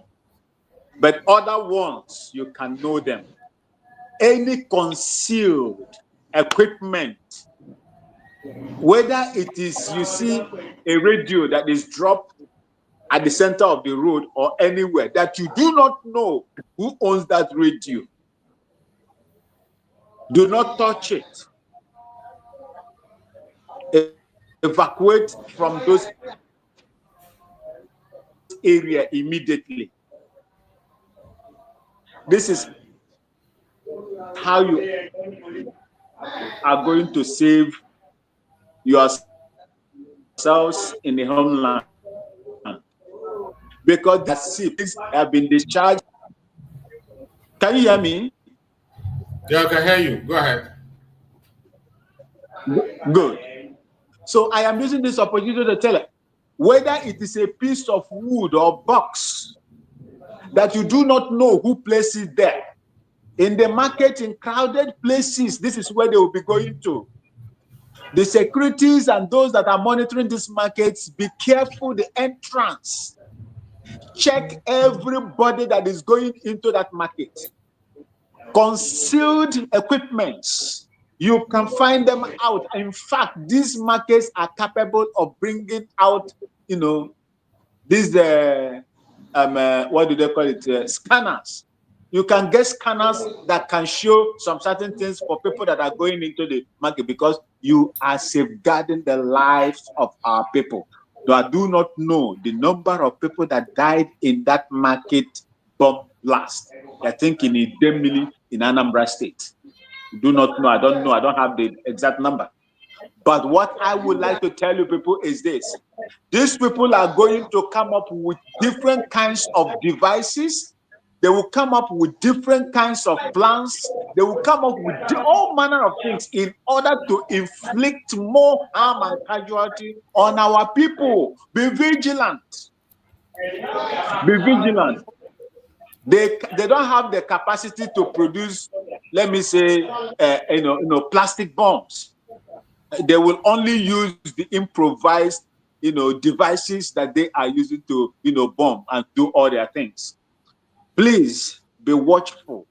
But other ones, you can know them. Any concealed equipment, whether it is, you see, a radio that is dropped at the center of the road or anywhere that you do not know who owns that radio, do not touch it. Evacuate from those areas immediately. This is how you are going to save yourselves in the homeland, because the ships have been discharged. Can you hear me?
Yeah, I can hear you. Go ahead.
Good. So I am using this opportunity to tell you, whether it is a piece of wood or box that you do not know who places there, in the market, in crowded places, this is where they will be going to. The securities and those that are monitoring these markets, be careful the entrance. Check everybody that is going into that market. Concealed equipments, you can find them out. In fact, these markets are capable of bringing out, these what do they call it? Scanners. You can get scanners that can show some certain things for people that are going into the market, because you are safeguarding the lives of our people. Though I do not know the number of people that died in that market bomb blast. I think in Idemili in Anambra State. Do not know. I don't know. I don't have the exact number. But what I would like to tell you people is this. These people are going to come up with different kinds of devices. They will come up with different kinds of plans. They will come up with all manner of things in order to inflict more harm and casualty on our people. Be vigilant. Be vigilant. They don't have the capacity to produce, let me say, plastic bombs. They will only use the improvised, devices that they are using to, bomb and do all their things. Please be watchful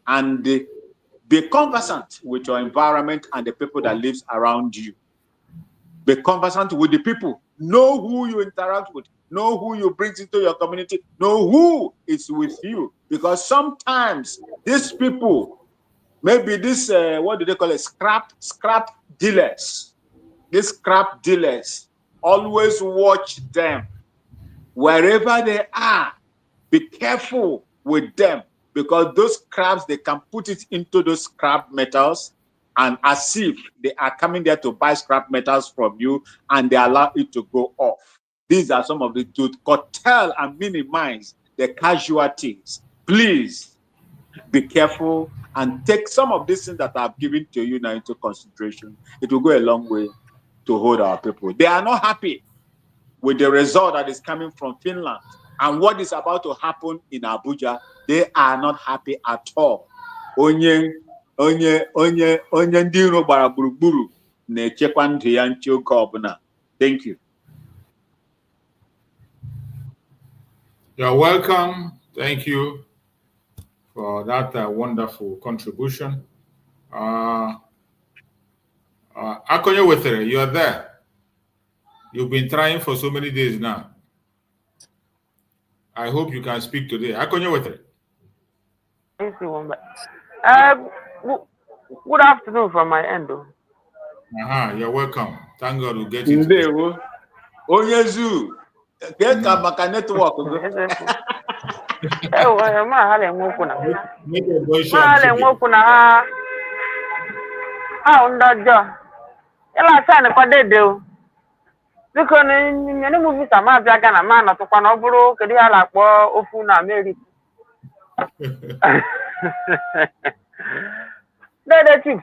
and be conversant with your environment and the people that lives around you. Be conversant with the people. Know who you interact with. know who you bring into your community, know who is with you. Because sometimes these people, maybe this, what do they call it? Scrap dealers. These scrap dealers, always watch them. Wherever they are, be careful with them, because those scraps, they can put it into those scrap metals, and as if they are coming there to buy scrap metals from you, and they allow it to go off. These are some of the to curtail and minimize the casualties. Please be careful and take some of these things that I've given to you now into consideration. It will go a long way to hold our people. They are not happy with the result that is coming from Finland and what is about to happen in Abuja. They are not happy at all. Onye ndị iro gbara gburugburu na-echekwa ndụ ya nche oge ọbụla. Thank you.
You're welcome. Thank you for that wonderful contribution. Akonye Wetere, you're there. You've been trying for so many days now. I hope you can speak today. Akonye Wetere.
Good afternoon from my end.
You're welcome. Thank God we'll get you.
Ndewo. Onye Zoo. Get maka network.
Biko nyere m visa ma abịa Ghana ma nọtụkwa na ọ bụrụ kedu ihe a na-akpọ ofu na America. Dede Chief.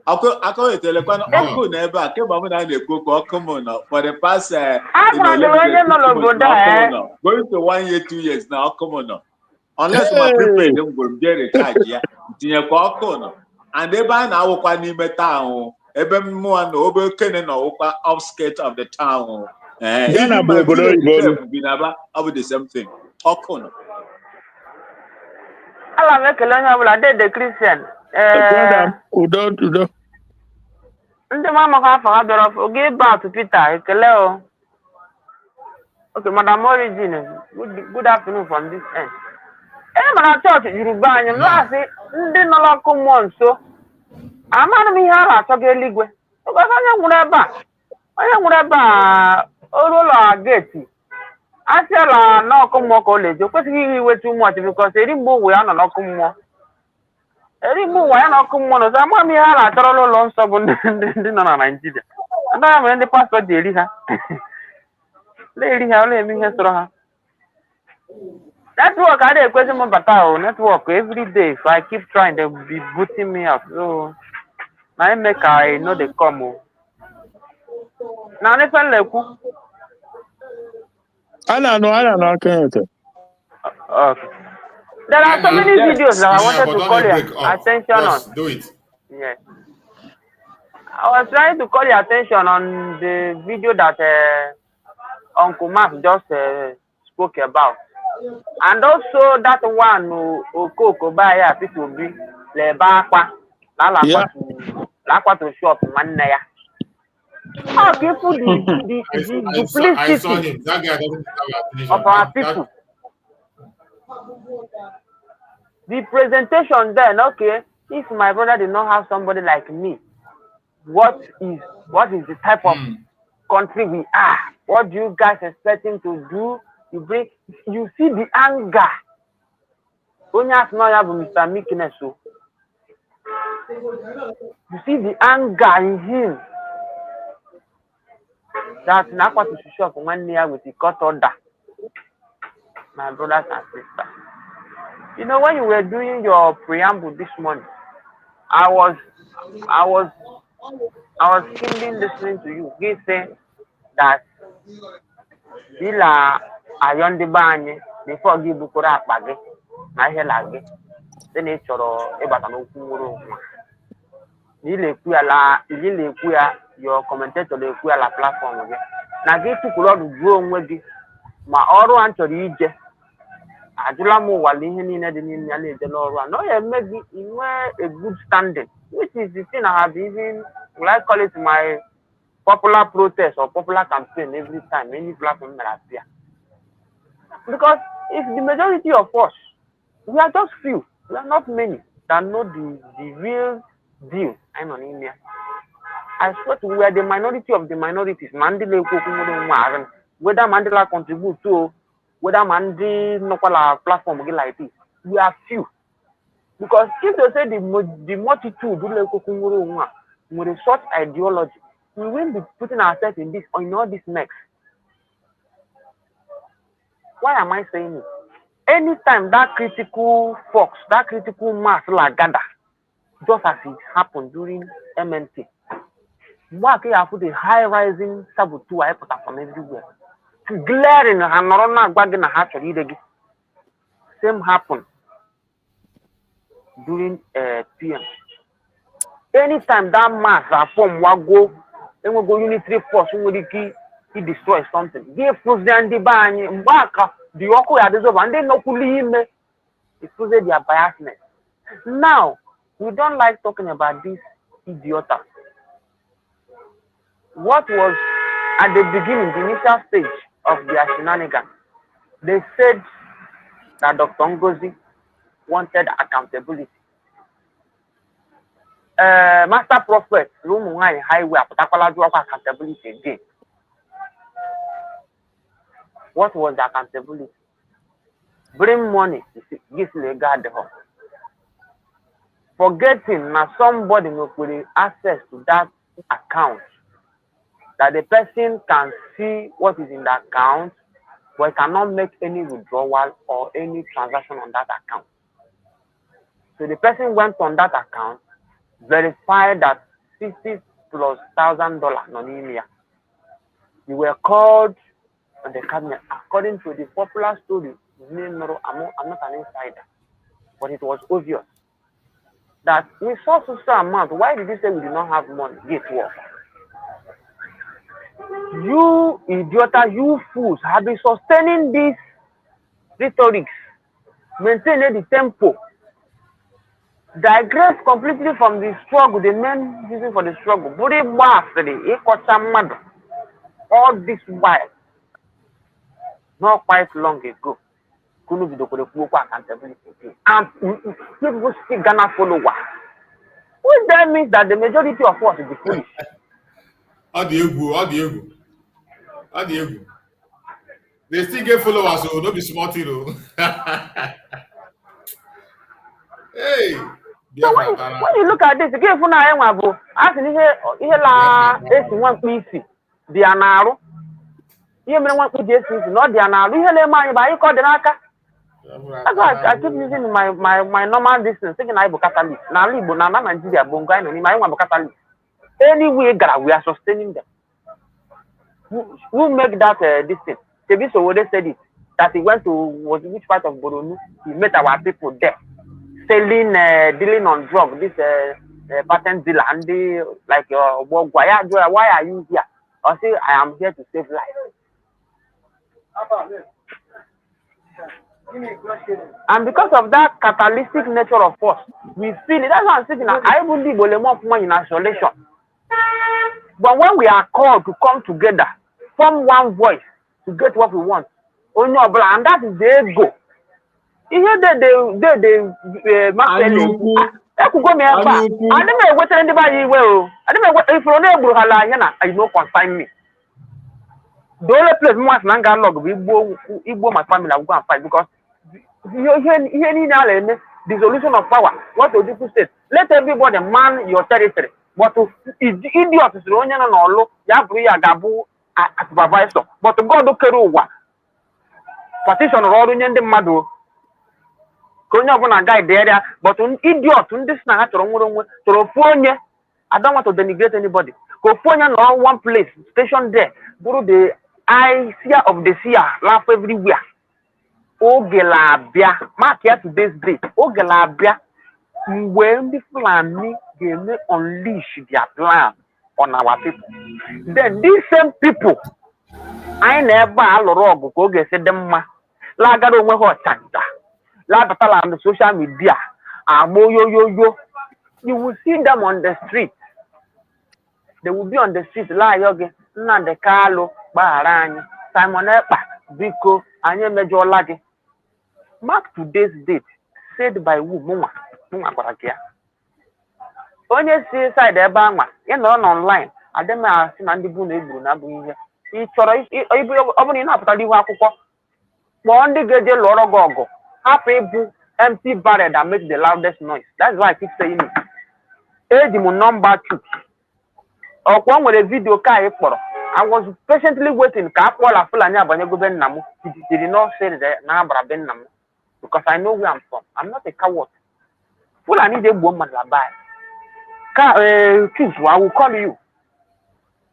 Ako etelekwana ọkụ na ebe a kemgbe m na-ekwu okwu ọkụ m nọ for the past
onye nọ n'obodo a
going to 1 year 2 years na ọkụ m nọ unless my prepaid m gwuru m jee recharge ya tinyekwa ọkụ nọ and ebe a na-awụkwa n'ime town ebe mmụọ na obe okene na ọwụkwa outskirts of the town even my village bi n'Aba ọ bụ the same thing ọkụ nọ.
Ala m ekele onye ọbụla Dede Christian
udo
ndị ma amaka afọ ha bịara oge ịba atụ Peter ekele o. Okay, Madam Origin, good afternoon from this end. Mana church Yoruba anyị m na-asị ndị nọ n'ọkụ mmụọ nso amaghị m ihe a na-achọ gị eluigwe. Onye nwere ebe a ụlọ geti asịala n'ọkụ mmụọ ka ọ na-eji o kwesịghị ihe iwetu mmụọ bikos eri mgbe ụwa ya nọ n'ọkụ mmụọ. Eri mgbe ụwa ya n'ọkụ mmụọ nọzọ amaghị m ihe a na-achọrọ n'ụlọ nsọ bụ ndị nọ na Naịjirịa. Anaghị mere ndị pastọ ji eri ha. Na-eri ha ọ na-eme ihe sọrọ ha. Network I dey question m bata network every day so I keep trying they be booting me out so na make I know they come o. Na ne fan lekwu.
I know okay.
Okay. There are so many videos that I wanted to call your attention on.
Do it.
Yes. I was trying to call your attention on the video that Uncle Mark just spoke about. And also that one Okoko Baya people be le bakwa to shop one ya. How people the duplicity
I saw him. That guy doesn't have attention.
Of our people. The presentation then, okay, if my brother did not have somebody like me, what is the type of country we are? What do you guys expect him to do? You see the anger. Only as now you have Mr. Meekness. You see the anger in him. That's not what you should show up 1 year with the court order. My brothers and sisters. You know, when you were doing your preamble this morning, I was keenly listening to you. He said that Bila ayon di banye before give bukura apage na ihe lage then e choro e bata no kwuru ni le ku ya your commentator le ku ya la platform ge na ge tukuro du gbuo onwe gi ma ọrụ an chọrọ ije ajula mu wali ihe niile dị n'ime ya na-eje n'ọrụ a no ya maybe inwe a good standing which is the thing I have even will I call it my popular protest or popular campaign every time any platform may appear. Because if the majority of us, we are just few, we are not many that know the real deal. I'm on India. I swear to you, we are the minority of the minorities. Mandela whether Mandela contribute to, whether Mandela no platform like this, we are few. Because if they say the multitude with a short ideology, we will be putting ourselves in this or in all this next. Why am I saying it? Anytime that critical fox, that critical mass like gather, just as it happened during MNT, Mark have put a high rising sabotage from everywhere. Glaring and not bagging a hatch. Same happened during PM. Anytime that mass form wago, then we go unitary force, he destroy something. They force the bang back the Oko at the and they no him. It proves their biasness. Now we don't like talking about this idiota. What was at the beginning, the initial stage of their shenanigans? They said that Dr. Ngozi wanted accountability. Master Prophet, Rumuai Highway, accountability again. What was the accountability? Bring money, give legal the home. Forgetting now somebody with access to that account, that the person can see what is in the account, but cannot make any withdrawal or any transaction on that account. So the person went on that account, verified that $60,000+ non-email. You were called on the cabinet. According to the popular story, I'm not an insider, but it was obvious that we saw such amount. Why did you say we do not have money? Guess what? You idiota, you fools have been sustaining this rhetorics, maintaining the tempo, digress completely from the struggle, the main reason for the struggle. All this while, not quite long ago, and people still gonna follow what? Which that means that the majority of us is foolish.
They still get followers, so don't be smart, you know. Hey,
so when you look at this, again, for now, I can hear la one piece, the anaro. You may want to just not the anaro. You hear my by you call the naka. That's why I keep using my normal distance, thinking I will catalyst. Now, Libo, Nana, Nigeria, Bongo, and my one catalyst. Anyway, we are sustaining them. Who make that distance? Tebiso Wode said it, that he went to which part of Boronu? He met our people there, selling, dealing on drugs, this patent dealer, and they like, why are you here? I say, I am here to save life. And because of that catalytic nature of force, we feel it. That's why I'm saying, I will leave more in isolation. But when we are called to come together, form one voice to get what we want, and that is the ego. You hear that they I could go me back. I don't know what anybody will. I don't know what if you're not able I know consign me. The only place once Nanga log we go my family I will go and fight because you hear now the solution of power. What do people say? Let everybody man your territory. But idiots is running on all gabu supervisor. But God do keruwa. Partition rolling in the madu. Konya bona guide the area, but idiot this na to phone. I don't want to denigrate anybody. Go phone no one place, station there. Buru the eye seer of the seer, laugh everywhere. Ogelabia, mark here today's date. Ogelabia, when the Fulani they may unleash their plan on our people. Then these same people, I never alorogo go get them lagado we hot tanta. La batala on the social media. You will see them on the street They will be on the street, lie yogi, Nnamdi Kanu, Baharani, Simon Ekpa, Biko, Anye Mejo Lagi. Mark today's date, said by who? Muma Kwarakia. Onye si side ebe anwa, ị nọ online, adịm asị na ndị bụ na egburu na abụghị ihe. Ị chọrọ ọ bụrụ na ị na-apụtara ihu akwụkwọ, kpọọ ndị ga-eje lụọrọ gị ọgụ, hapụ ịbụ empty barrel that makes the loudest noise. That's why I keep saying it. Eji m number 2. Ọkwa nwere video ka anyị kpọrọ. I was patiently waiting ka akpọla Fulani abanyego be nna m. He did not say that na abara be nna m because I know where I'm from. I'm not a coward. Fulani dey gbuo mmadụ labai. Choose, I will call you.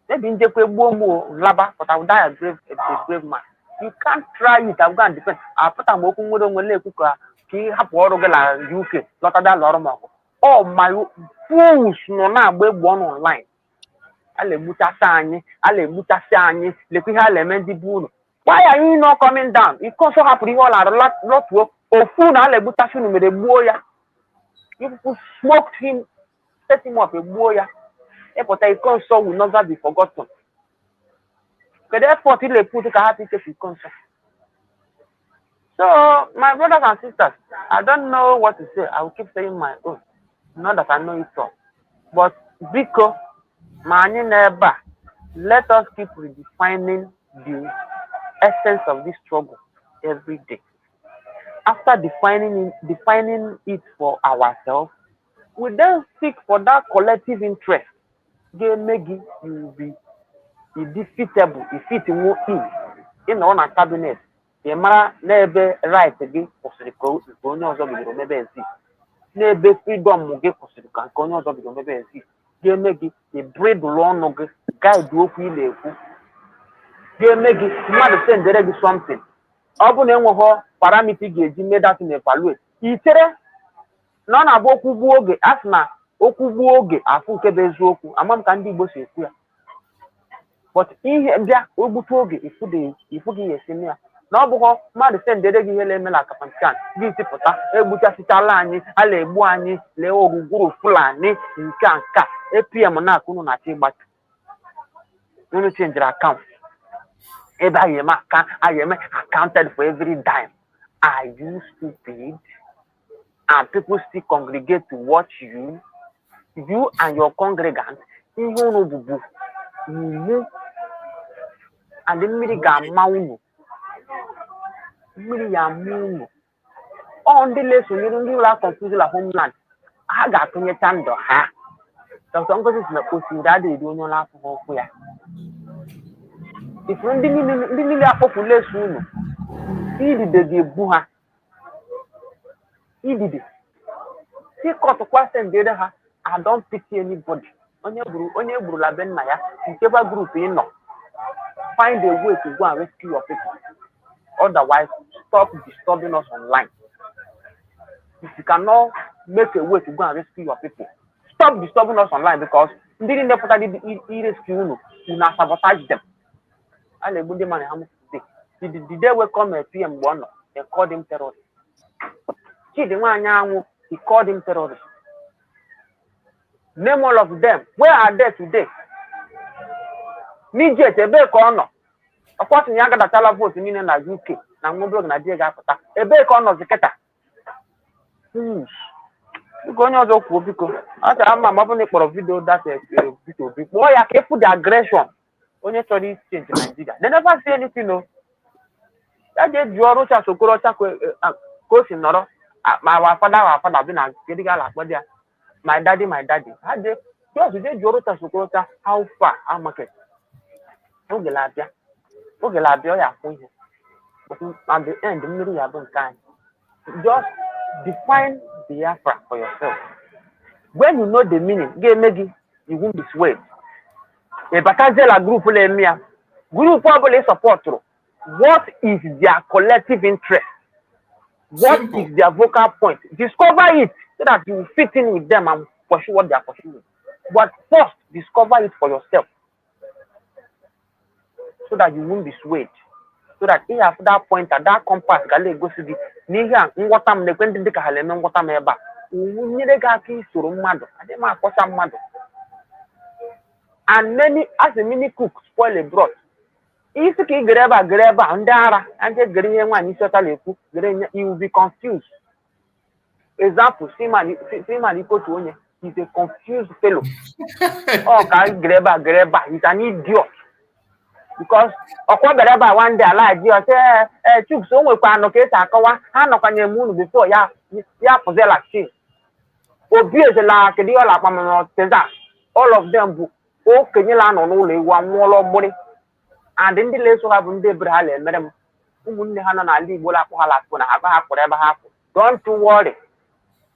Maybe in Laba, but I will die a brave man. You can't try it. I'm going to defend. I put a moku with a have UK, oh, my fools, no, now, one online. Ale Mutasani, Ale Mutasani, Lepiha Buno. Why are you not coming down? It also happened all a lot work. Or food, Ale Mutasuni with a boy. You smoked him. Set him up a warrior. But a console will never be forgotten. But therefore, he put a happy to console. So, my brothers and sisters, I don't know what to say. I will keep saying my own. Not that I know it all. But because many never, let us keep redefining the essence of this struggle every day. After defining it for ourselves, we then seek for that collective interest. Maybe you will be defeatable if it won't in on a cabinet. The man never right again for the colonials of the never see. Never freedom will get for the colonials of the never see. They make it a brave long guide do feel a they make it not send there is something. Open and parameter gauge made that in evaluate. None of Okubuoge, Asma, Okubuoge, Afuke Bezoku, among Candy Bosse. But in here, Obutoge, if you give a senior. Now, Mother send the regular Melaka Pancan, Gitipota, Ebutasitani, Ale Buani, Leo Guru Fulani, in Kanka, APM Monaco, but you change your account. I am accounted for every dime. Are you stupid? And people still congregate to watch you and your congregants, and the Miriga Miriam on the lesson, you don't like confusing a homeland. I got to your tando, ha. The song is not pushing that they don't laugh for fear. If you didn't laugh for less soon, he did the buha. He did it. He caught a question the other. I don't pity anybody. On your Brulaben Maya, whichever group you know, find a way to go and rescue your people. Otherwise, stop disturbing us online. If you cannot make a way to go and rescue your people, stop disturbing us online because you didn't know that rescue you now sabotage them. And the good man, the day will come at PM one, they called him terrorist. He called him terrorist. Name all of them. Where are they today? Niger, Ebe Kono. Of course, in Yaga Tala vote in the UK. Now, Mobile Nigeria. Ebe Kono Ziketa. You go on your because I'm a for a video that video. Boy, I can't put the aggression. Only studies change in Nigeria. They never say anything, no. That just draw Rocha Sokorocha coach in Noro. My father been a getting like what they are. My daddy. How they Jorota Sokota, how far? How much? Okay, Labia, but at the end, the middle of the kind. Just define Biafra for yourself. When you know the meaning, maybe you won't be swayed. A Batazela group probably support. What is their collective interest? What is their vocal point? Discover it so that you will fit in with them and pursue what they are pursuing. But first, discover it for yourself so that you won't be swayed. So that if at that point, at that compass, Gale goes to the Niga, Watam, the Quentin Halem, Watameba, Nidegaki, Surumado, Adema, Kosamado. and many as a mini cook spoil a broth. If you greba and dara and get green one is totally cook, you will be confused. Example, Seaman equal to one. He's a confused fellow. Oh, can greba, he's an idiot. Because ọkwa bereba one day ala ji o say chuks o nwekwa no ke ta akawa ha no kwanye mu before ya pozela chin obi ezela ke di ola pamano teza all of them bu o kenyela no no le wa nwolo gbori and ndị leso ha bụ ndị ebrahal emere m ụmụnne ha nọ n'ala Igbo la akpọ ha lakpụ na ha ba ha kpọrọ ebe ha kpụ don't worry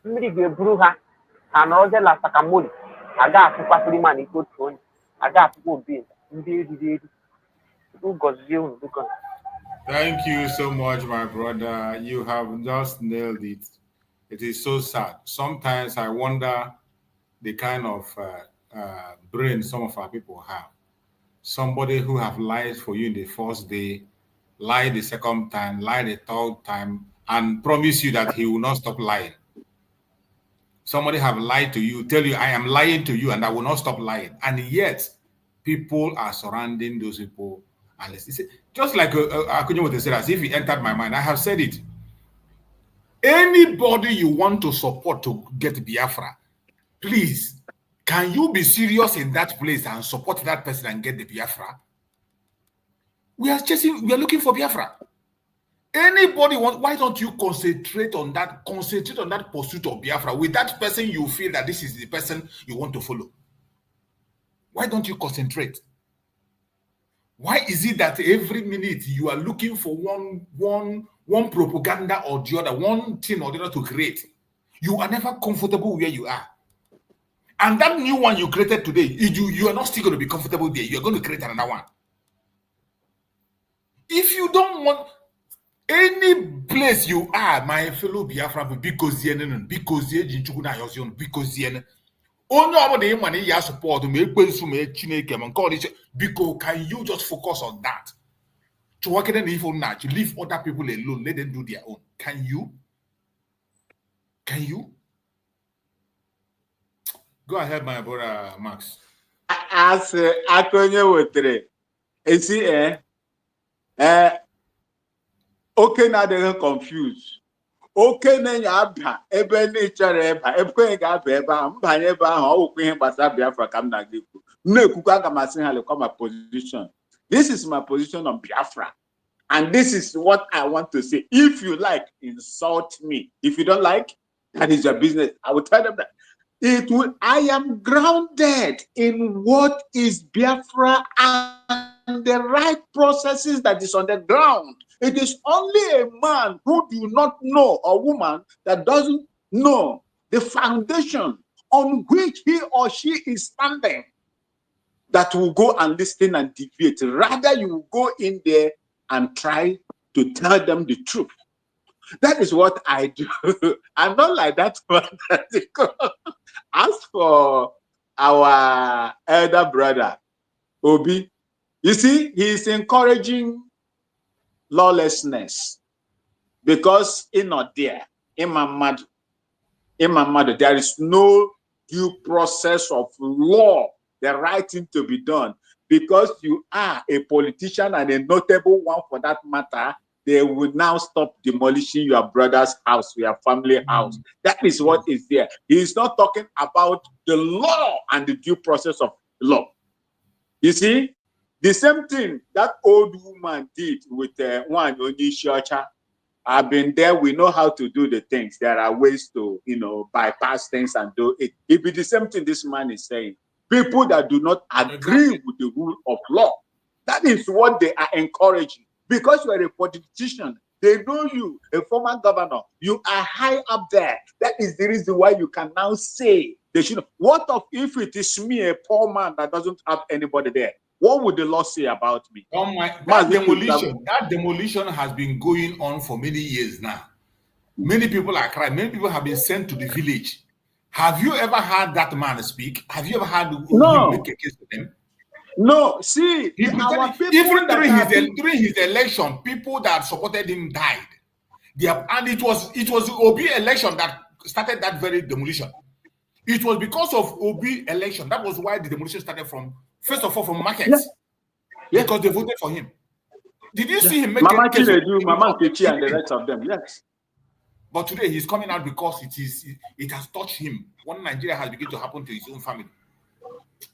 mmiri ga-eburu ha ha nọrọzie la sakamoli aga afụkwa Freeman iko otu onye aga afụkwa obi ndị eriri
Thank you so much, my brother. You have just nailed it. It is so sad. Sometimes I wonder the kind of brain some of our people have. Somebody who have lied for you in the first day, lied the second time, lied the third time, and promise you that he will not stop lying. Somebody have lied to you, tell you, I am lying to you and I will not stop lying. And yet, people are surrounding those people. And just like Akunye said, as if he entered my mind, I have said it. Anybody you want to support to get Biafra, please, can you be serious in that place and support that person and get the Biafra? We are looking for Biafra. Anybody why don't you concentrate on that pursuit of Biafra with that person you feel that this is the person you want to follow? Why don't you concentrate? Why is it that every minute you are looking for one propaganda or the other, one thing or the other to create? You are never comfortable where you are. And that new one you created today, you are not still going to be comfortable there. You are going to create another one. If you don't want any place you are, my fellow Biafran, because only over the money you support because can you just focus on that? To work in an evil night, you leave other people alone, let them do their own. Can you? Can you? Go ahead, my brother Max.
As Akonye wotere, esi okay now they're confused. Okay, then you have ebe nature eba ebe ga aba ebe mbanye ebe ahụ okwu ihe gbasara Biafra ka m na-agụ na-ekwukwa ka masị ha lekwa my position. This is my position on Biafra, and this is what I want to say. If you like, insult me. If you don't like, that is your business. I will tell them that I am grounded in what is Biafra and the right processes that is on the ground. It is only a man who do not know, or woman that doesn't know the foundation on which he or she is standing, that will go and listen and deviate. Rather, you will go in there and try to tell them the truth. That is what I do. I'm not like that one. As for our elder brother, Obi, you see, he is encouraging lawlessness because in not there, Imminent, there is no due process of law, the right thing to be done. Because you are a politician and a notable one for that matter, they will now stop demolishing your brother's house, your family house. That is what is there. He is not talking about the law and the due process of law. You see, the same thing that old woman did with one Onishocha. I've been there. We know how to do the things. There are ways to, bypass things and do it. It be the same thing this man is saying. People that do not agree with the rule of law, that is what they are encouraging. Because you are a politician, they know you, a former governor, you are high up there. That is the reason why you can now say they should. What if it is me, a poor man that doesn't have anybody there? What would the law say about me?
Oh my, that demolition has been going on for many years now. Many people are crying. Many people have been sent to the village. Have you ever heard that man speak? Have you ever heard him make a case with him?
No. See,
even during his election, people that supported him died. And it was Obi election that started that very demolition. It was because of Obi election. That was why the demolition started from First of all, from markets.
Yeah.
Because they voted for him. Did you see him make
Mama
a case?
Mama Kechi and the rest of them, yes.
But today he's coming out because it has touched him. What Nigeria has begun to happen to his own family.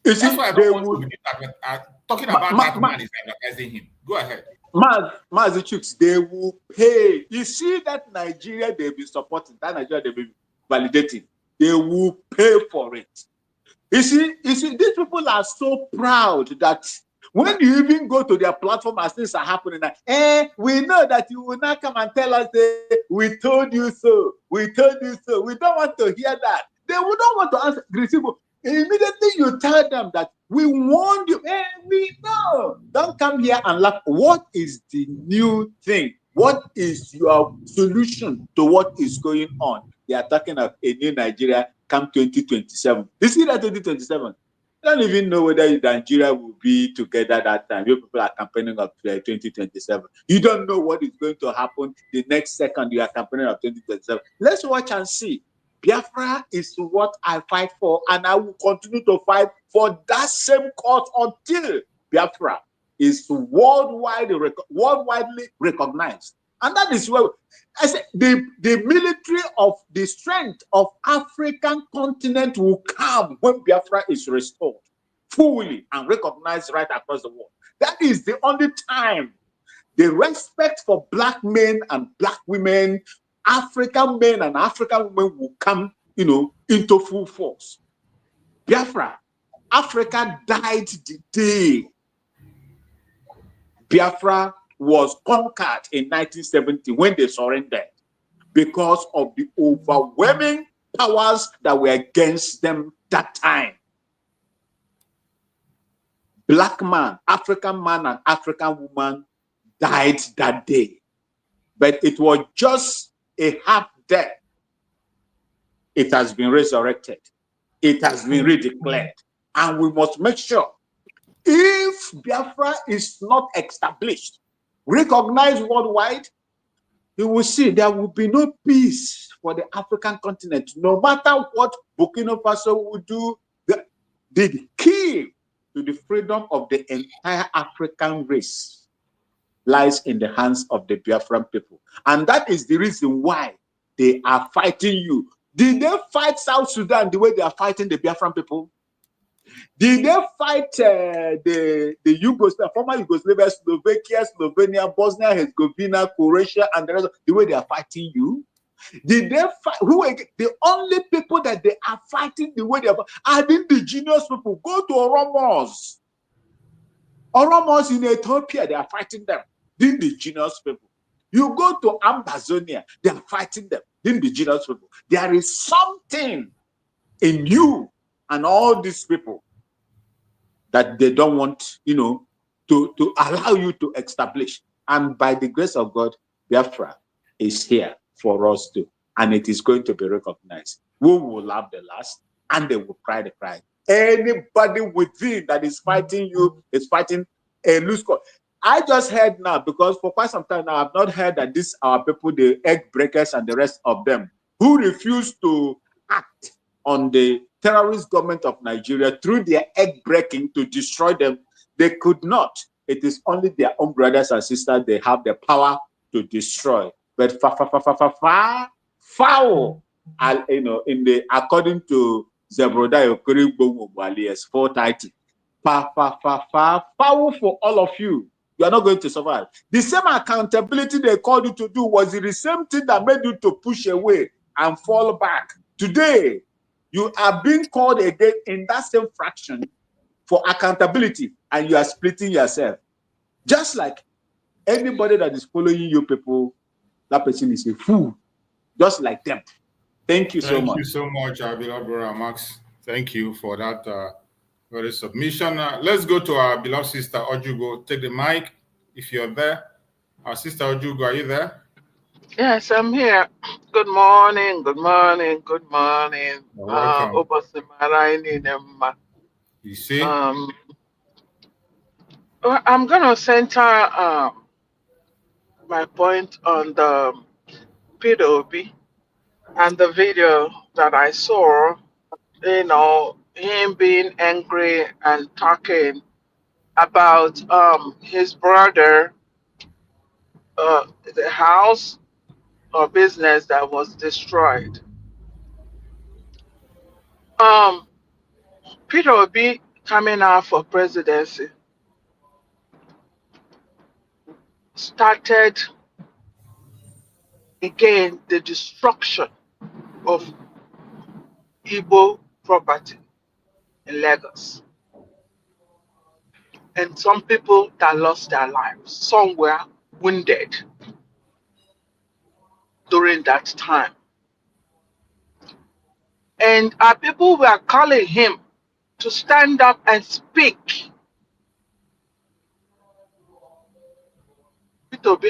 That's why I don't want to be talking about that man is advertising him. Go ahead.
Mazi Chooks, they will pay. You see that Nigeria they've been supporting, that Nigeria they've been validating. They will pay for it. You see, these people are so proud that when you even go to their platform as things are happening, we know that you will not come and tell us, we told you so, we told you so. We don't want to hear that. They would not want to answer. Immediately you tell them that we warned you, we know. Don't come here and laugh. What is the new thing? What is your solution to what is going on? They are talking of a new Nigeria come 2027. You see that 2027? I don't even know whether Nigeria will be together that time. You people are campaigning up to 2027. You don't know what is going to happen the next second you are campaigning up 2027. Let's watch and see. Biafra is what I fight for, and I will continue to fight for that same cause until Biafra is worldwidely recognized. And that is where I say the military of the strength of African continent will come when Biafra is restored fully and recognized right across the world. That is the only time the respect for black men and black women, African men and African women will come, into full force. Biafra, Africa died the day Biafra was conquered in 1970 when they surrendered because of the overwhelming powers that were against them that time. Black man, African man, and African woman died that day. But it was just a half death. It has been resurrected. It has been redeclared. And we must make sure if Biafra is not established, recognized worldwide, you will see there will be no peace for the African continent. No matter what Burkina Faso will do, the key to the freedom of the entire African race lies in the hands of the Biafran people. And that is the reason why they are fighting you. Did they fight South Sudan the way they are fighting the Biafran people? Did they fight the former Yugoslavia, Slovakia, Slovenia, Bosnia, Herzegovina, Croatia, and the rest the way they are fighting you? Did they fight? The only people that they are fighting the way they are the indigenous people. Go to Oromos. Oromos in Ethiopia, they are fighting them. The indigenous people. You go to Amazonia, they are fighting them. The indigenous people. There is something in you and all these people that they don't want, to allow you to establish. And by the grace of God, Biafra is here for us too. And it is going to be recognized. We will laugh the last and they will cry the cry. Anybody within that is fighting you is fighting a loose cause. I just heard now, because for quite some time now, I've not heard that these are people, the egg breakers and the rest of them, who refuse to act on the terrorist government of Nigeria through their egg breaking to destroy them. They could not. It is only their own brothers and sisters they have the power to destroy. But foul, according to Zebrodai Okori 430, foul for all of you. You are not going to survive. The same accountability they called you to do was the same thing that made you to push away and fall back. Today, you are being called again in that same fraction for accountability, and you are splitting yourself. Just like anybody that is following you people, that person is a fool, just like them. Thank you so much.
Thank you so much, our beloved brother Max. Thank you for that very submission. Let's go to our beloved sister Ojugo. Take the mic if you're there. Our sister Ojugo, are you there?
Yes, I'm here. Good morning, good morning, good morning.
Welcome. You see?
I'm going to center my point on the PWB and the video that I saw, him being angry and talking about his brother, the house or business that was destroyed. Peter Obi coming out for presidency started again the destruction of Igbo property in Lagos. And some people that lost their lives, some were wounded during that time. And our people were calling him to stand up and speak. Peter Obi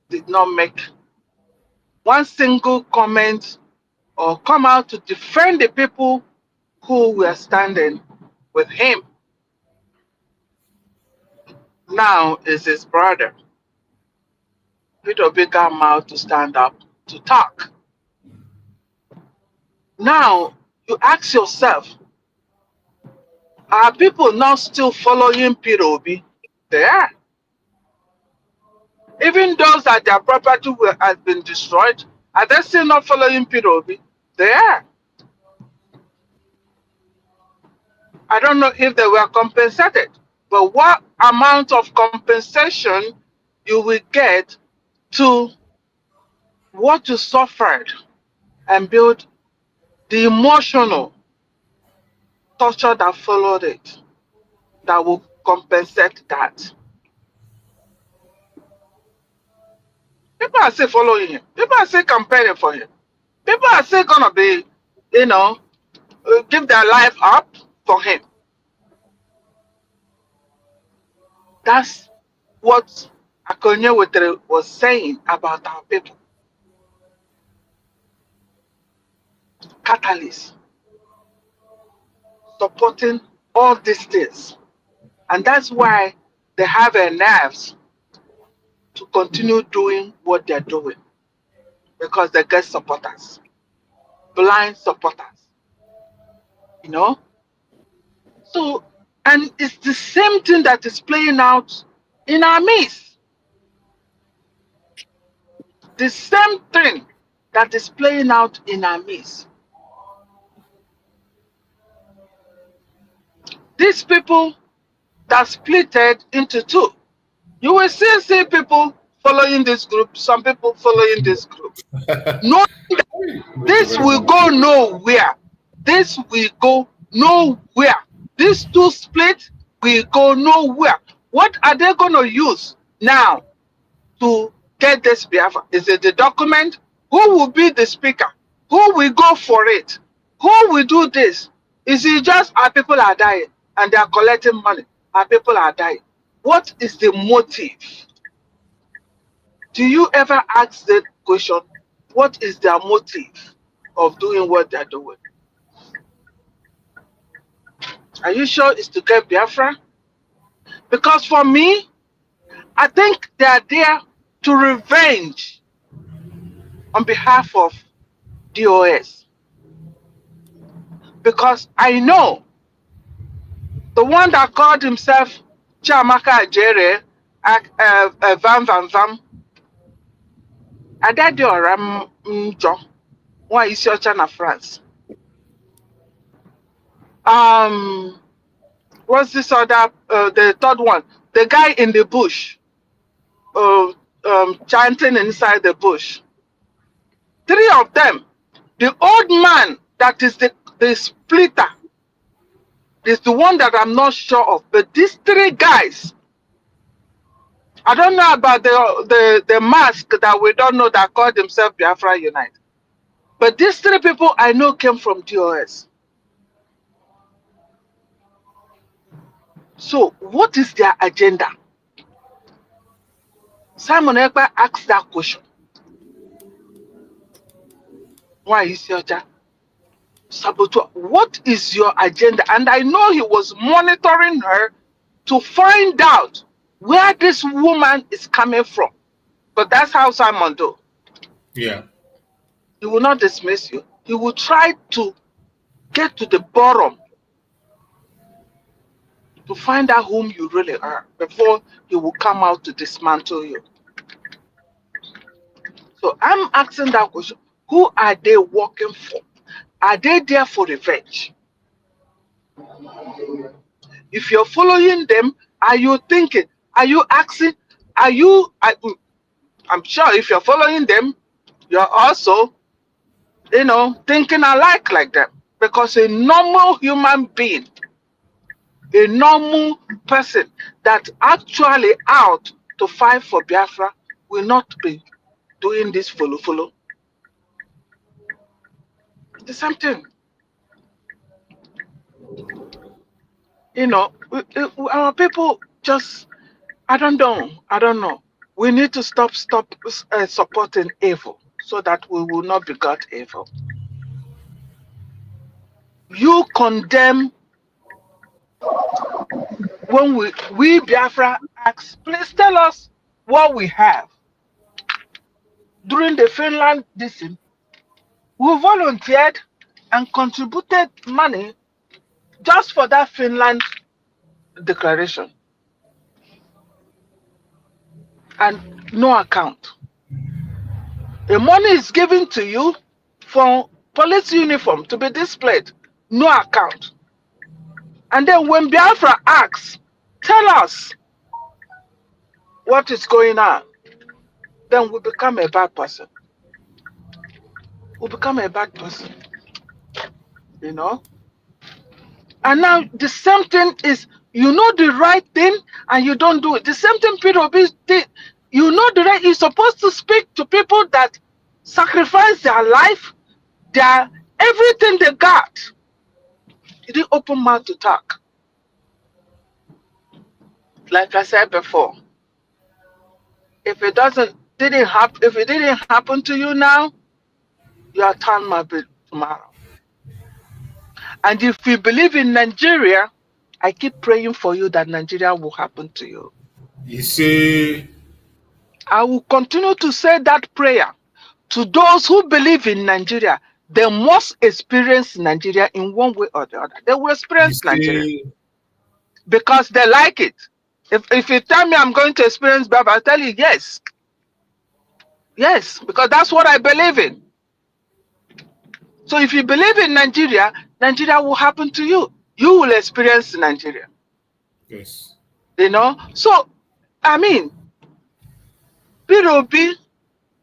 did not make one single comment or come out to defend the people who were standing with him. Now is his brother. Peter Obi came out to stand up to talk. Now you ask yourself, are people now still following Peter Obi? They are. Even those that their property has been destroyed, are they still not following Peter Obi? They are. I don't know if they were compensated, but what amount of compensation you will get to what you suffered and build the emotional torture that followed it that will compensate that. People are still following him. People are still campaigning for him. People are still going to be, give their life up for him. That's what Akonye Wetere was saying about our people. Catalysts. Supporting all these things. And that's why they have their nerves to continue doing what they're doing. Because they get supporters. Blind supporters. So, and it's the same thing that is playing out in our midst. The same thing that is playing out in our midst. These people that splitted into two. You will still see people following this group, some people following this group. Knowing that this will go nowhere. This will go nowhere. These two split will go nowhere. What are they going to use now to get this Biafra? Is it the document? Who will be the speaker? Who will go for it? Who will do this? Is it just our people are dying and they are collecting money? Our people are dying. What is the motive? Do you ever ask that question? What is their motive of doing what they're doing? Are you sure it's to get Biafra? Because for me, I think they are there to revenge on behalf of DOS. Because I know the one that called himself Chiamaka Ajere, Vam Vam Vam, Adadioram Njo, why is your China France? What's this other, the third one? The guy in the bush, chanting inside the bush. Three of them. The old man that is the splitter is the one that I'm not sure of. But these three guys, I don't know about the mask that we don't know that called themselves Biafra Unite. But these three people I know came from DOS. So what is their agenda? Simon Ekpa asked that question. Why is your job? Sabotage, what is your agenda? And I know he was monitoring her to find out where this woman is coming from. But that's how Simon do.
Yeah.
He will not dismiss you. He will try to get to the bottom to find out whom you really are before he will come out to dismantle you. So I'm asking that question. Who are they working for? Are they there for revenge? If you're following them, are you thinking? Are you asking? I'm sure if you're following them, you're also, thinking alike like them. Because a normal human being, a normal person that actually out to fight for Biafra will not be doing this follow. The same thing. Our people just, I don't know. We need to stop supporting evil so that we will not beget evil. You condemn when we Biafra ask, please tell us what we have. During the Finland disin, we volunteered and contributed money just for that Finland declaration. And no account. The money is given to you for police uniform to be displayed, no account. And then when Biafra asks, tell us what is going on, then we become a bad person. We become a bad person. And now the same thing is, you know the right thing and you don't do it. The same thing Peter did. You know the right, you're supposed to speak to people that sacrifice their life, their everything they got. You didn't open mouth to talk. Like I said before, if it didn't happen to you now, your turn might be tomorrow. And if you believe in Nigeria, I keep praying for you that Nigeria will happen to you.
You see,
I will continue to say that prayer to those who believe in Nigeria. They must experience Nigeria in one way or the other. They will experience Nigeria because they like it. If you tell me I'm going to experience Biafra, I'll tell you yes. Yes, because that's what I believe in. So if you believe in Nigeria, Nigeria will happen to you. You will experience Nigeria.
yes.
So, I mean, P.O.B.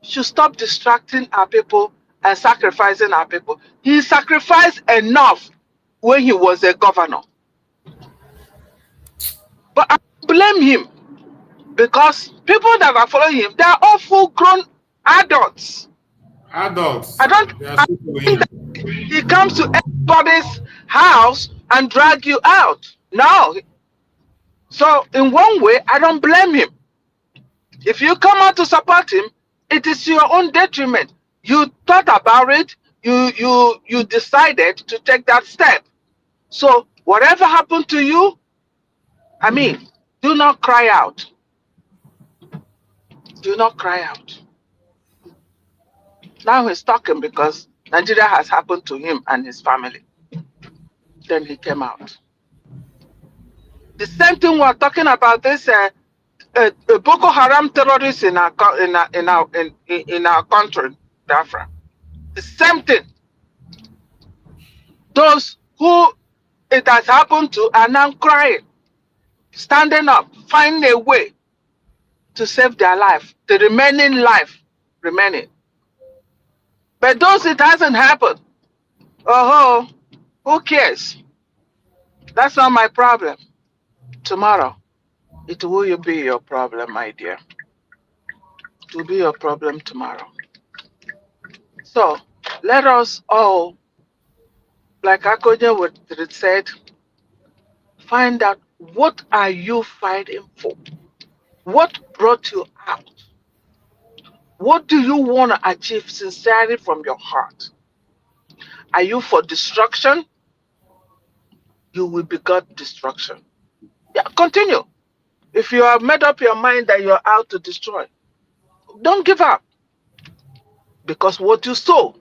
should stop distracting our people and sacrificing our people. He sacrificed enough when he was a governor. But I blame him because people that are following him, they are all full-grown adults.
Adults.
I don't think that he comes to everybody's house and drag you out. No. So in one way, I don't blame him. If you come out to support him, it is your own detriment. You thought about it. You decided to take that step. So whatever happened to you, I mean, do not cry out. Do not cry out. Now he's talking because Nigeria has happened to him and his family. Then he came out. The same thing we're talking about this Boko Haram terrorists in our country, Biafra. The same thing. Those who it has happened to are now crying, standing up, finding a way to save their life, the remaining life remaining. But those it hasn't happened, who cares? That's not my problem. Tomorrow, it will be your problem, my dear. It will be your problem tomorrow. So let us all, like Akonya would said, find out what are you fighting for? What brought you out? What do you want to achieve sincerely from your heart? Are you for destruction? You will beget destruction. Yeah, continue. If you have made up your mind that you're out to destroy, don't give up. Because what you sow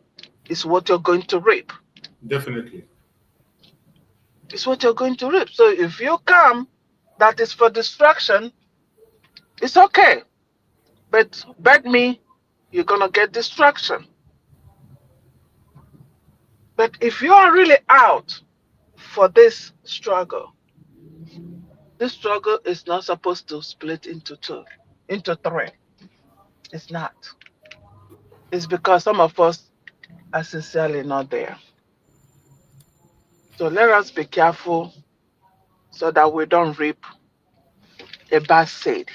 is what you're going to reap.
Definitely.
It's what you're going to reap. So if you come that is for destruction, it's okay. But bet me, you're gonna get destruction. But if you are really out for this struggle is not supposed to split into three. It's not. It's because some of us are sincerely not there. So let us be careful so that we don't reap a bad seed.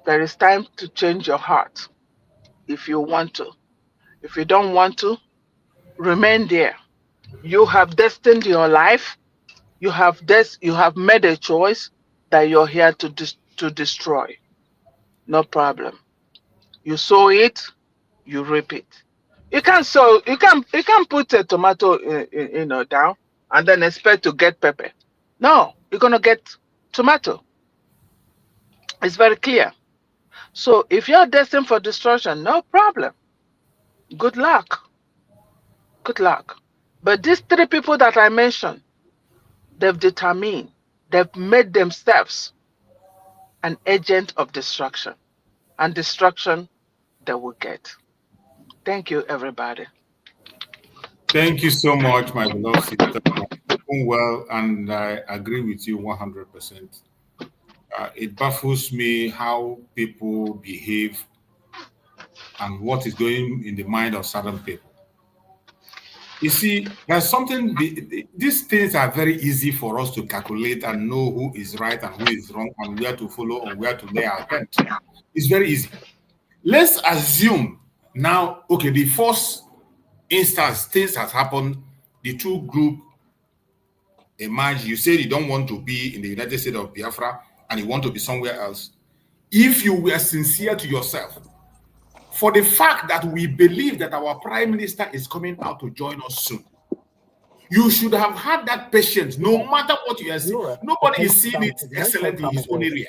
There is time to change your heart if you want to. If you don't want to, remain there. You have destined your life. You have made a choice that you're here to destroy. No problem. You sow it, you reap it. You can't put a tomato down and then expect to get pepper. No, you're gonna get tomato. It's very clear. So if you're destined for destruction, no problem. Good luck. Good luck. But these three people that I mentioned, they've determined, they've made themselves an agent of destruction. And destruction they will get. Thank you, everybody.
Thank you so much, my beloved sister. Well, and I agree with you 100%. It baffles me how people behave and what is going in the mind of certain people. You see, there's something, these things are very easy for us to calculate and know who is right and who is wrong and where to follow or where to lay our tent. It's very easy. Let's assume now, okay, the first instance, things has happened, the two group emerge. You said you don't want to be in the United States of Biafra and you want to be somewhere else. If you were sincere to yourself, for the fact that we believe that our prime minister is coming out to join us soon, you should have had that patience no matter what you are seeing. Nobody is seeing it excellent in his own area.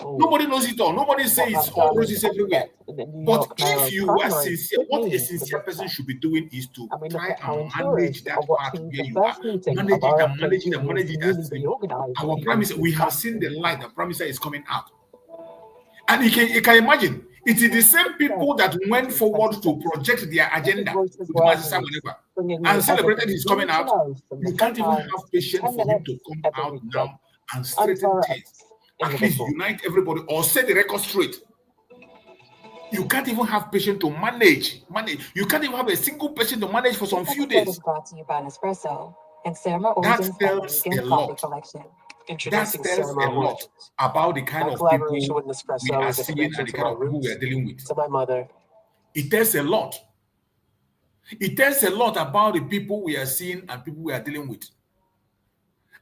Nobody knows it all. Nobody says it's all roses everywhere. But if you are sincere, what a sincere person should be doing is to try and manage that part where you are. Manage it and manage it and manage it. Our prime minister, we have seen the light. The prime minister is coming out. And you can imagine, it is the same people that went forward to project their agenda and celebrated his coming out. You can't even have patience for him to come out now and straighten things. At least unite everybody or set the record straight. You can't even have patience to manage. You can't even have a single patient to manage for some few days. That tells a lot. That tells a lot about the kind of people we are seeing and the kind of people we are dealing with. It tells a lot. It tells a lot about the people we are seeing and people we are dealing with.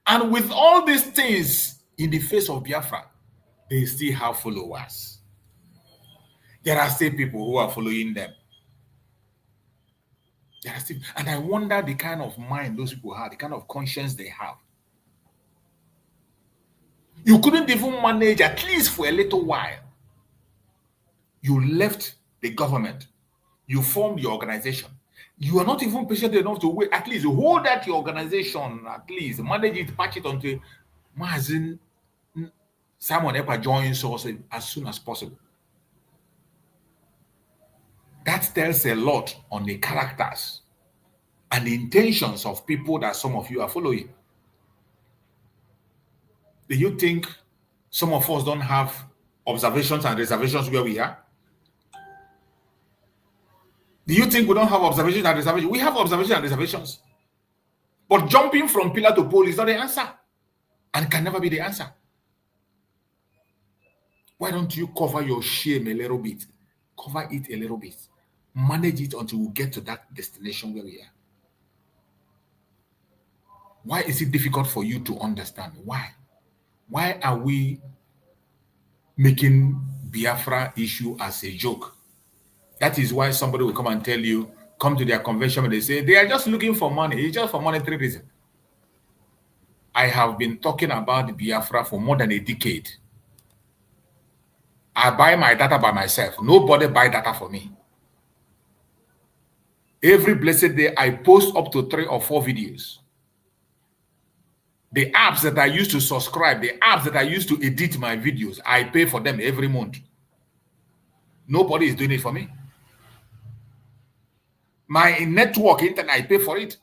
And with all these things in the face of Biafra, they still have followers. There are still people who are following them. There are still, and I wonder the kind of mind those people have, the kind of conscience they have. You couldn't even manage, at least for a little while. You left the government. You formed your organization. You are not even patient enough to wait. At least hold that your organization, at least manage it, patch it until Mazin Simon Ekpa joins us as soon as possible. That tells a lot on the characters and the intentions of people that some of you are following. Do you think some of us don't have observations and reservations where we are? Do you think we don't have observations and reservations? We have observations and reservations. But jumping from pillar to pole is not the answer and can never be the answer. Why don't you cover your shame a little bit? Cover it a little bit. Manage it until we get to that destination where we are. Why is it difficult for you to understand? Why? Why are we making Biafra issue as a joke? That is why somebody will come and tell you, come to their convention and they say, they are just looking for money. It's just for monetary reason. I have been talking about Biafra for more than a decade. I buy my data by myself. Nobody buy data for me. Every blessed day, I post up to 3 or 4 videos. The apps that I use to subscribe, the apps that I use to edit my videos, I pay for them every month. Nobody is doing it for me. My network internet, I pay for it.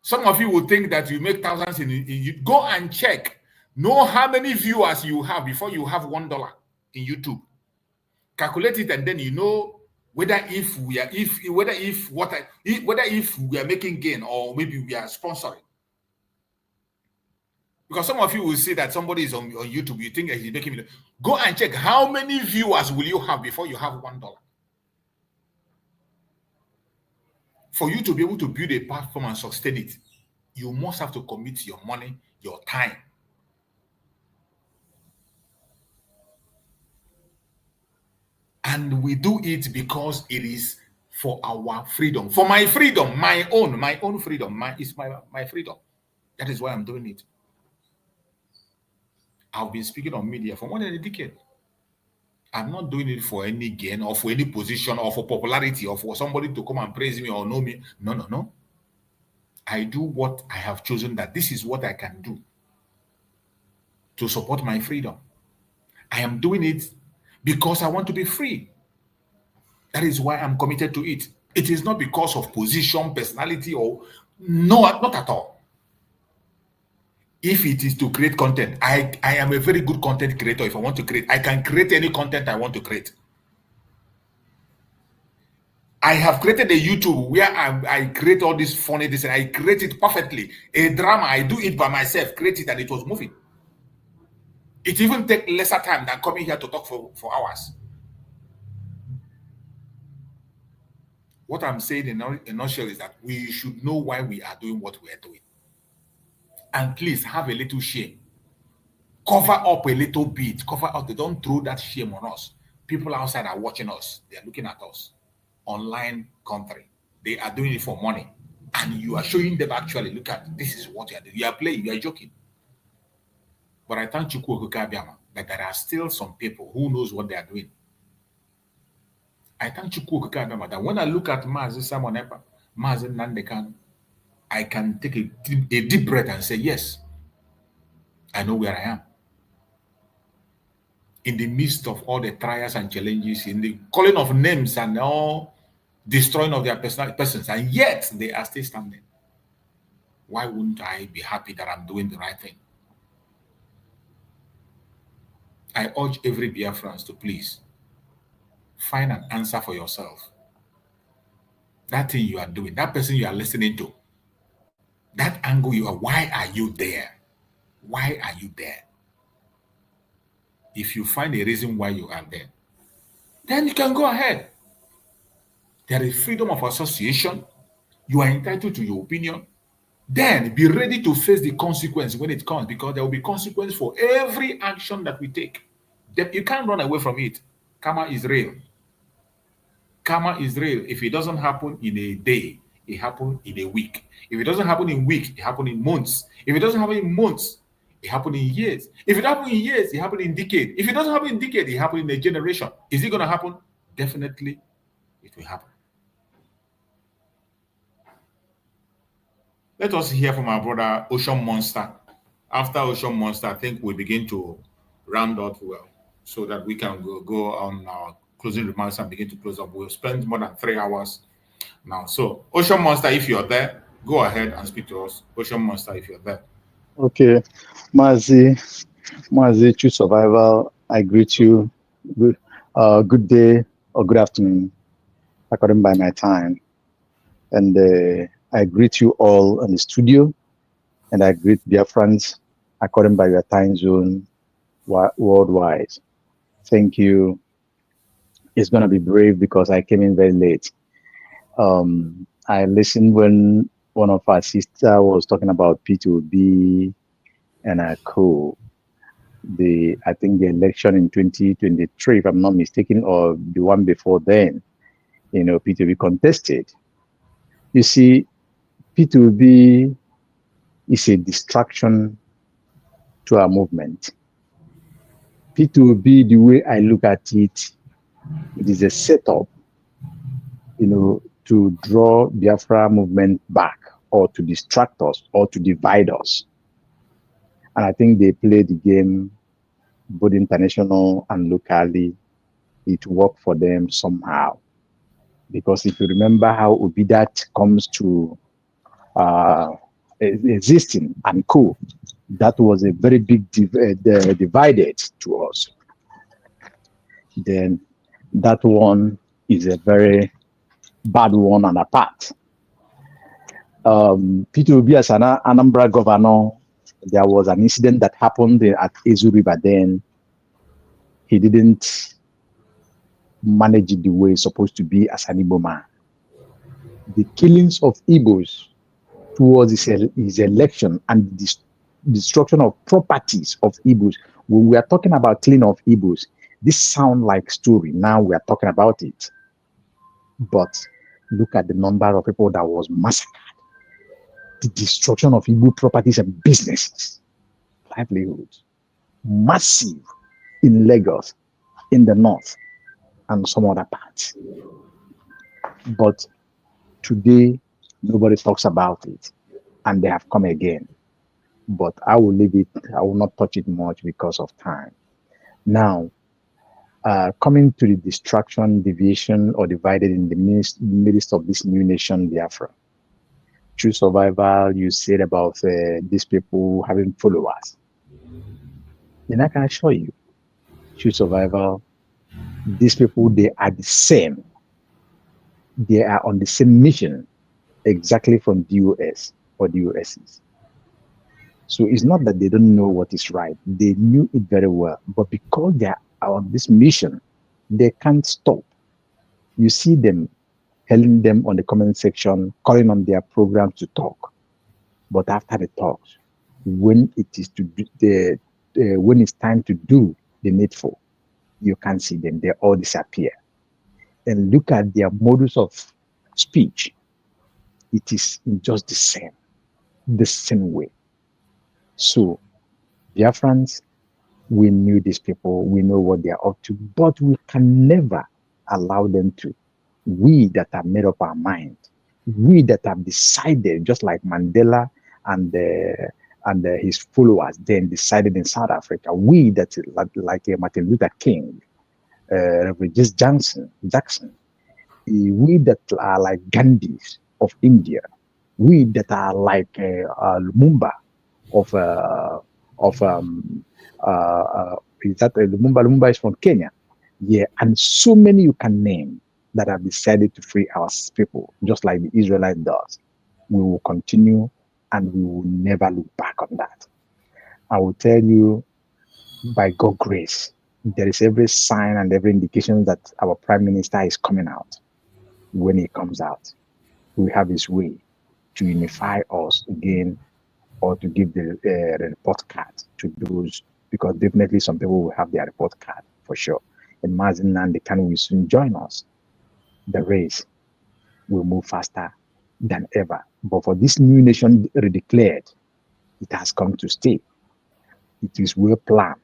Some of you will think that you make thousands in you go and check. Know how many viewers you have before you have $1 in YouTube. Calculate it, and then you know whether if we are making gain or maybe we are sponsoring. Because some of you will see that somebody is on YouTube, you think that he's making million. Go and check how many viewers will you have before you have $1. For you to be able to build a platform and sustain it, you must have to commit your money, your time. And we do it because it is for our freedom, for my freedom, my own freedom. It's my freedom. That is why I'm doing it. I've been speaking on media for more than a decade. I'm not doing it for any gain or for any position or for popularity or for somebody to come and praise me or know me. No. I do what I have chosen, that this is what I can do to support my freedom. I am doing it because I want to be free. That is why I'm committed to it. It is not because of position, personality, or no, not at all. If it is to create content, I am a very good content creator. If I want to create, I can create any content I want to create. I have created a YouTube where I create all this funny this, and I create it perfectly. A drama, I do it by myself, create it, and it was moving. It even takes lesser time than coming here to talk for hours. What I'm saying in a nutshell is that we should know why we are doing what we are doing. And please have a little shame. Cover up a little bit. Cover up. They don't throw that shame on us. People outside are watching us. They are looking at us. Online country. They are doing it for money. And you are showing them actually, look at, this is what you are doing. You are playing, you are joking. But I thank Njoku that there are still some people who knows what they are doing. I thank Njoku that when I look at Mazi Simon Ekpa, Mazi Nandekan, I can take a deep breath and say, yes, I know where I am. In the midst of all the trials and challenges, in the calling of names and all destroying of their persons, and yet they are still standing. Why wouldn't I be happy that I'm doing the right thing? I urge every Biafrans to please find an answer for yourself. That thing you are doing, that person you are listening to, that angle you are, why are you there? Why are you there? If you find a reason why you are there, then you can go ahead. There is freedom of association. You are entitled to your opinion. Then be ready to face the consequence when it comes, because there will be consequence for every action that we take. You can't run away from it. Karma is real. Karma is real. If it doesn't happen in a day, it happens in a week. If it doesn't happen in weeks, it happens in months. If it doesn't happen in months, it happens in years. If it happens in years, it happens in decades. If it doesn't happen in decades, it happens in a generation. Is it going to happen? Definitely, it will happen. Let us hear from our brother Ocean Monster. After Ocean Monster, I think we begin to round up well, so that we can go on our closing remarks and begin to close up. We'll spend more than 3 hours now. So, Ocean Monster, if you're there, go ahead and speak to us. Ocean Monster, if you're there.
Okay, Mazi, True Survival, I greet you. Good day or good afternoon, according by my time. And I greet you all in the studio, and I greet Biafrans according by your time zone worldwide. Thank you. It's going to be brave because I came in very late. I listened when one of our sisters was talking about P2B and co. I think the election in 2023, if I'm not mistaken, or the one before then, P2B contested. You see, P2B is a distraction to our movement. P2B, the way I look at it, it is a setup, to draw Biafra movement back, or to distract us, or to divide us. And I think they played the game both international and locally. It worked for them somehow. Because if you remember how Obidat comes to existing and co, that was a very big divided to us. Then that one is a very bad one and apart. Peter Obi as an Anambra governor, there was an incident that happened at Ezu River then. He didn't manage it the way it's supposed to be as an Igbo man. The killings of Igbos towards his election and the destruction of properties of Igbos. When we are talking about killing of Igbos, this sounds like story. Now we are talking about it. But look at the number of people that was massacred. The destruction of Igbo properties and businesses, livelihoods, massive in Lagos, in the north, and some other parts. But today, nobody talks about it, and they have come again. But I will leave it, I will not touch it much because of time. Now, coming to the distraction, deviation, or divided in the midst of this new nation, Biafra. True survival, you said about these people having followers. Then I can assure you, true survival, these people, they are the same. They are on the same mission, exactly from the US or the USs. So it's not that they don't know what is right. They knew it very well. But because they are on this mission, they can't stop. You see them telling them on the comment section, calling on their program to talk. But after the talks, when it is to do when it's time to do the needful, you can't see them. They all disappear. And look at their modus of speech. It is just the same way. So, Biafrans, we knew these people, we know what they are up to, but we can never allow them to. We that have made up our mind, we that have decided, just like Mandela and his followers then decided in South Africa, we that like Martin Luther King, Reverend Jackson, we that are like Gandhis of India, we that are like Lumumba Lumumba is from Kenya. Yeah, and so many you can name that have decided to free our people, just like the Israelites does. We will continue and we will never look back on that. I will tell you, by God's grace, there is every sign and every indication that our Prime Minister is coming out. When he comes out, we have his way to unify us again or to give the report card to those, because definitely some people will have their report card for sure. And Mazin and the can will soon join us. The race will move faster than ever. But for this new nation redeclared, it has come to stay. It is well planned,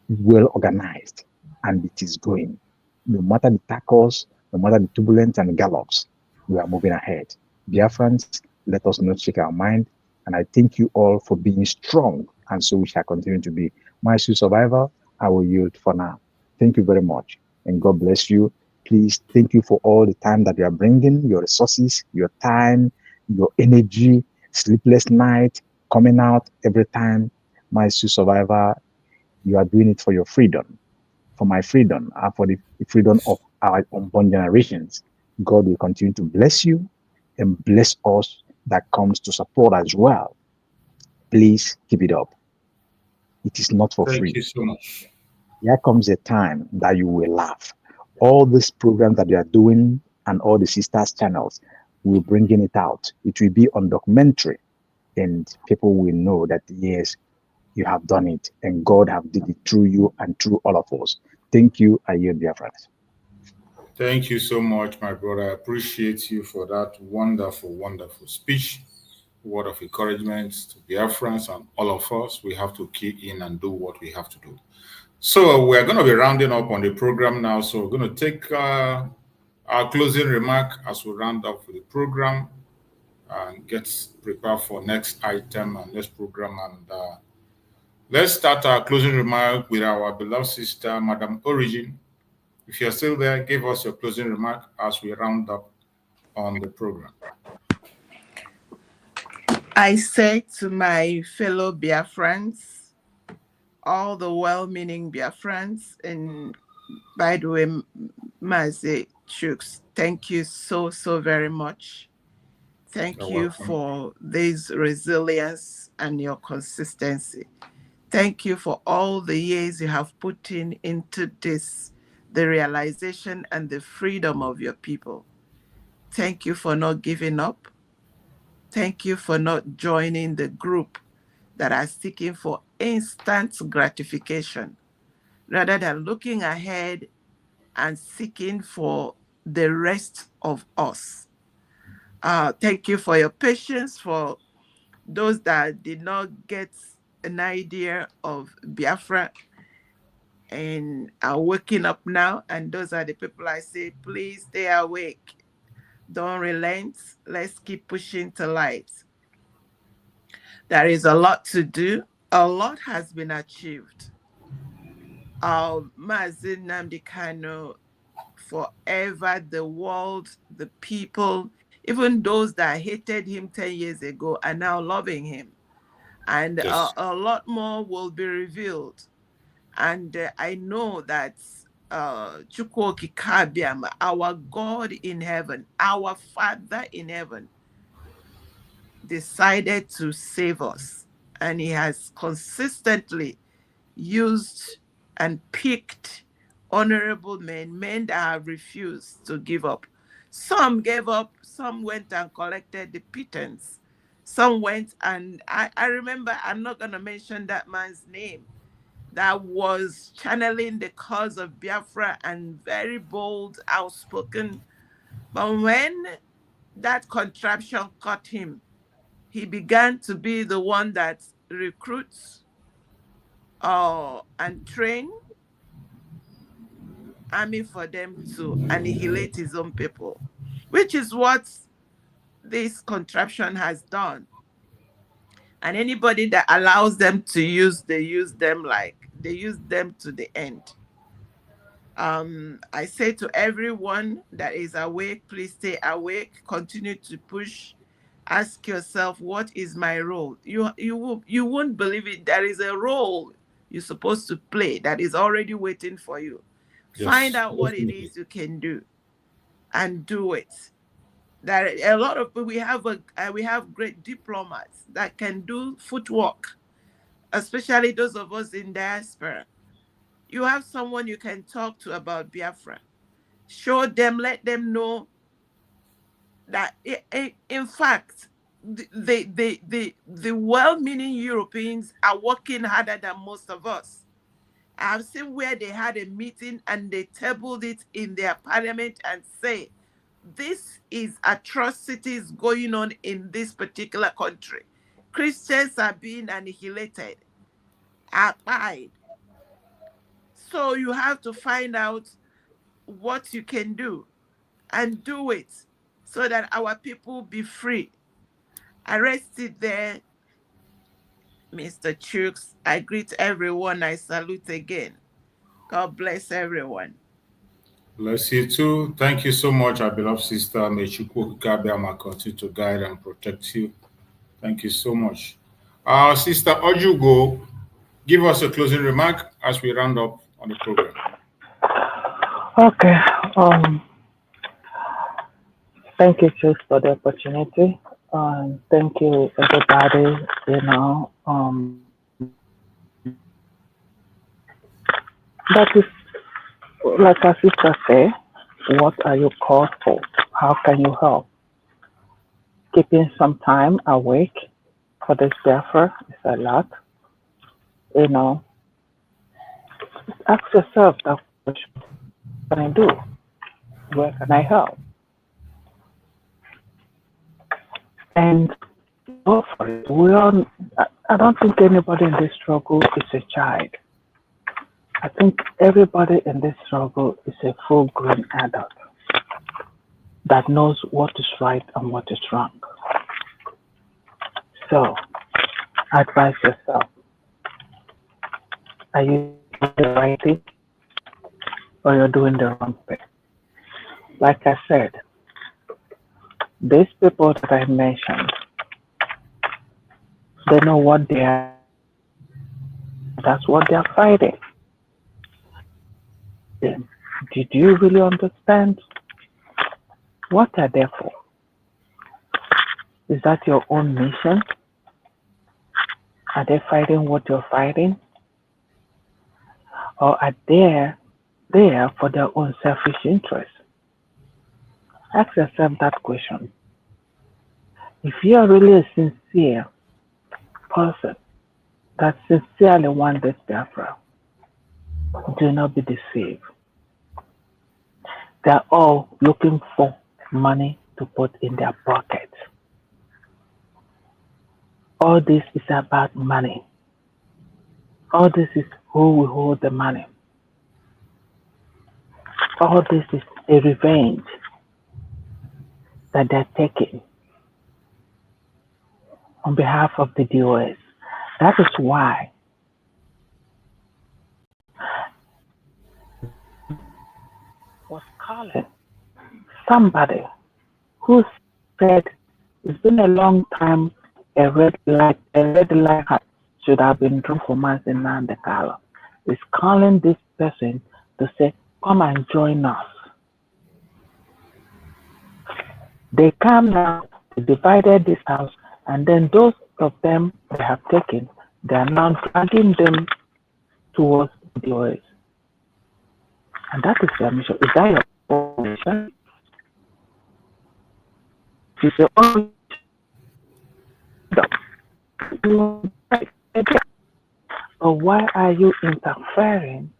well organized, and it is going. No matter the tackles, no matter the turbulence and the gallops, we are moving ahead. Biafrans, let us not shake our mind. And I thank you all for being strong, and so we shall continue to be. My sweet survivor, I will yield for now. Thank you very much, and God bless you. Please, thank you for all the time that you are bringing, your resources, your time, your energy, sleepless night, coming out every time. My sweet survivor, you are doing it for your freedom, for my freedom, and for the freedom of our unborn generations. God will continue to bless you and bless us that comes to support as well. Please keep it up. It is not for free.
Thank you so much.
There comes a time that you will laugh. All these programs that you are doing and all the sisters channels, we're bringing it out. It will be on documentary, and people will know that yes, you have done it, and God have did it through you and through all of us. Thank you, I yield, dear friends.
Thank you so much, my brother. I appreciate you for that wonderful, wonderful speech. Word of encouragement to Biafrans and all of us. We have to key in and do what we have to do. So we're going to be rounding up on the program now. So we're going to take our closing remark as we round up with the program and get prepared for next item and next program. And Let's start our closing remark with our beloved sister, Madam Origin. If you're still there, give us your closing remark as we round up on the program.
I say to my fellow Biafrans, all the well-meaning Biafrans, and by the way, Mazi Chuks, thank you so very much. Thank you for this resilience and your consistency. Thank you for all the years you have put into this, the realization and the freedom of your people. Thank you for not giving up. Thank you for not joining the group that are seeking for instant gratification rather than looking ahead and seeking for the rest of us. Thank you for your patience, for those that did not get an idea of Biafra and are waking up now. And those are the people I say, please stay awake. Don't relent. Let's keep pushing to light. There is a lot to do. A lot has been achieved. Mazi Nnamdi Kanu, forever the world, the people, even those that hated him 10 years ago are now loving him. And
Yes.
a lot more will be revealed. And I know that Chukwu Kabiama, our God in heaven, our Father in heaven, decided to save us. And he has consistently used and picked honorable men that have refused to give up. Some gave up, some went and collected the pittance. Some went and I remember, I'm not going to mention that man's name, that was channeling the cause of Biafra and very bold, outspoken. But when that contraption caught him, he began to be the one that recruits and train army for them to annihilate his own people, which is what this contraption has done. And anybody that allows them to use, they use them to the end. I say to everyone that is awake, please stay awake, continue to push. Ask yourself, what is my role? You won't believe it. There is a role you're supposed to play that is already waiting for you.
Yes,
Find out what it
definitely.
is you can do and do it. There are a lot of we have great diplomats that can do footwork, especially those of us in diaspora. You have someone you can talk to about Biafra. Show them, let them know that in fact the well-meaning Europeans are working harder than most of us. I've seen where they had a meeting and they tabled it in their parliament and say, this is atrocities going on in this particular country. Christians are being annihilated, abide. So you have to find out what you can do and do it so that our people be free. I rest it there, Mr. Chooks. I greet everyone. I salute again. God bless everyone.
Bless you too. Thank you so much, our beloved sister. May Chukwu Kabiama continue to guide and protect you. Thank you so much. Sister Ojugo, give us a closing remark as we round up on the program.
Okay. Thank you, Chooks, for the opportunity. Thank you, everybody. That is, like our sister say, what are you called for? How can you help? Keeping some time awake for this Biafra is a lot. Ask yourself that question. What can I do? Where can I help? And go for it. I don't think anybody in this struggle is a child. I think everybody in this struggle is a full-grown adult that knows what is right and what is wrong. So, advise yourself. Are you doing the right thing or you're doing the wrong thing? Like I said, these people that I mentioned, they know what they are. That's what they are fighting. Did you really understand what they're there for? Is that your own mission? Are they fighting what you're fighting? Or are they there for their own selfish interest? Ask yourself that question. If you are really a sincere person that sincerely wants this Biafra, do not be deceived. They're all looking for money to put in their pockets. All this is about money. All this is who will hold the money. All this is a revenge that they're taking on behalf of the DOS. That is why was calling somebody who said it's been a long time a red light should have been drawn for months in Nandekala. Is calling this person to say, come and join us. They come now, they divided this house, and then those of them they have taken, they are now dragging them towards the OS. And that is their mission. Is that your mission? Is your own but why are you interfering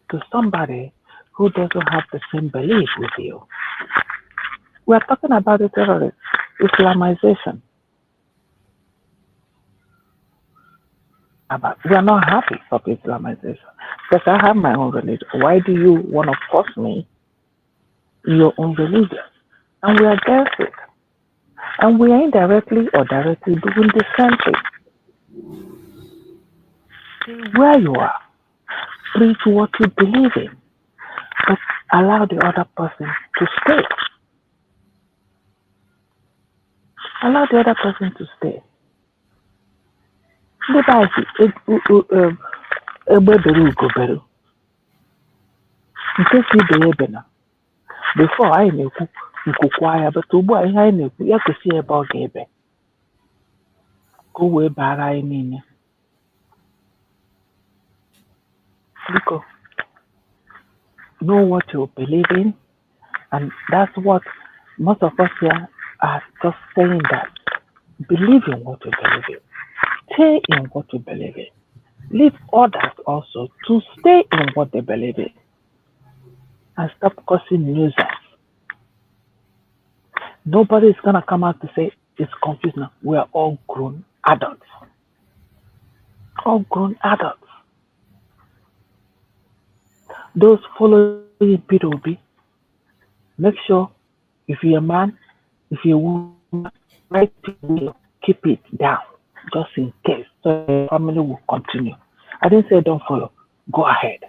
to somebody who doesn't have the same belief with you? We are talking about the terrorists, Islamization. We are not happy of Islamization because I have my own religion. Why do you want to force me your own religion? And we are against it. And we are indirectly or directly doing the same thing. Stay where you are. Preach what you believe in. But allow the other person to stay. Allow the other person to stay. The Bible, nke si ibe ya ebe na before anyị na-ekwu nkwukwa ya but ugbu a ihe anyị na-ekwu ya kwesị ebe ọ ga-ebe ka o wee bara anyị niile biko know what you believe in, and that's what most of us here are just saying, that believe in what you believe in, stay in what you believe in, leave others also to stay in what they believe in, and stop causing nuisance. Nobody is going to come out to say it's confused now. We are all grown adults. All grown adults. Those following P2B, make sure if you're a man, if you're a woman, write will keep it down just in case, so the family will continue. I didn't say don't follow. Go ahead.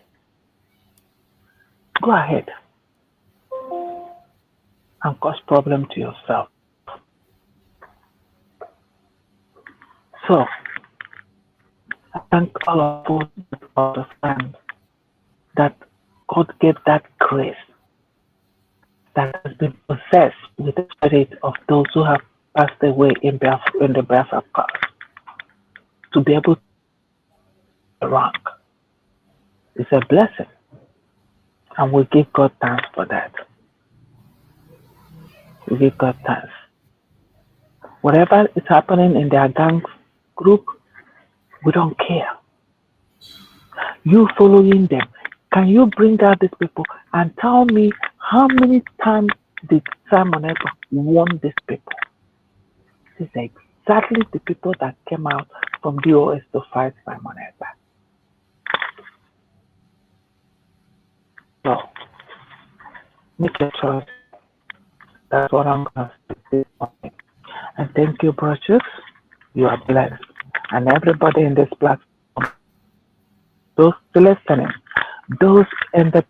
Go ahead and cause problem to yourself. So I thank all of you that understand that God gave that grace that has been possessed with the spirit of those who have passed away in the Biafra cause to be able to rank. It's a blessing, and we give God thanks for that. We give God thanks. Whatever is happening in their gang group, we don't care. You following them, can you bring out these people and tell me how many times did Simon Ekpa warn these people? These are exactly the people that came out from the OS to fight Simon Ekpa. So, make your choice. That's what I'm going to say this morning. And thank you, brothers. You are blessed. And everybody in this platform, those still listening, those in the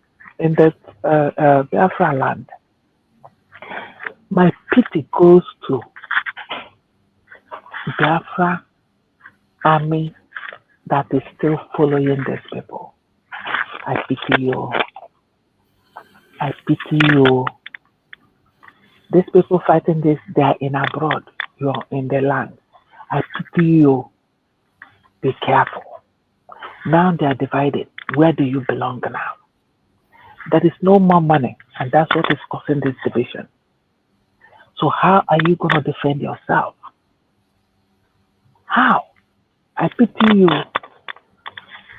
Biafra land. My pity goes to Biafra army that is still following these people. I pity you. I pity you. These people fighting this, they are in abroad. You're in the land. I pity you. Be careful. Now they are divided. Where do you belong now? There is no more money, and that's what is causing this division. So how are you going to defend yourself? How? I pity you.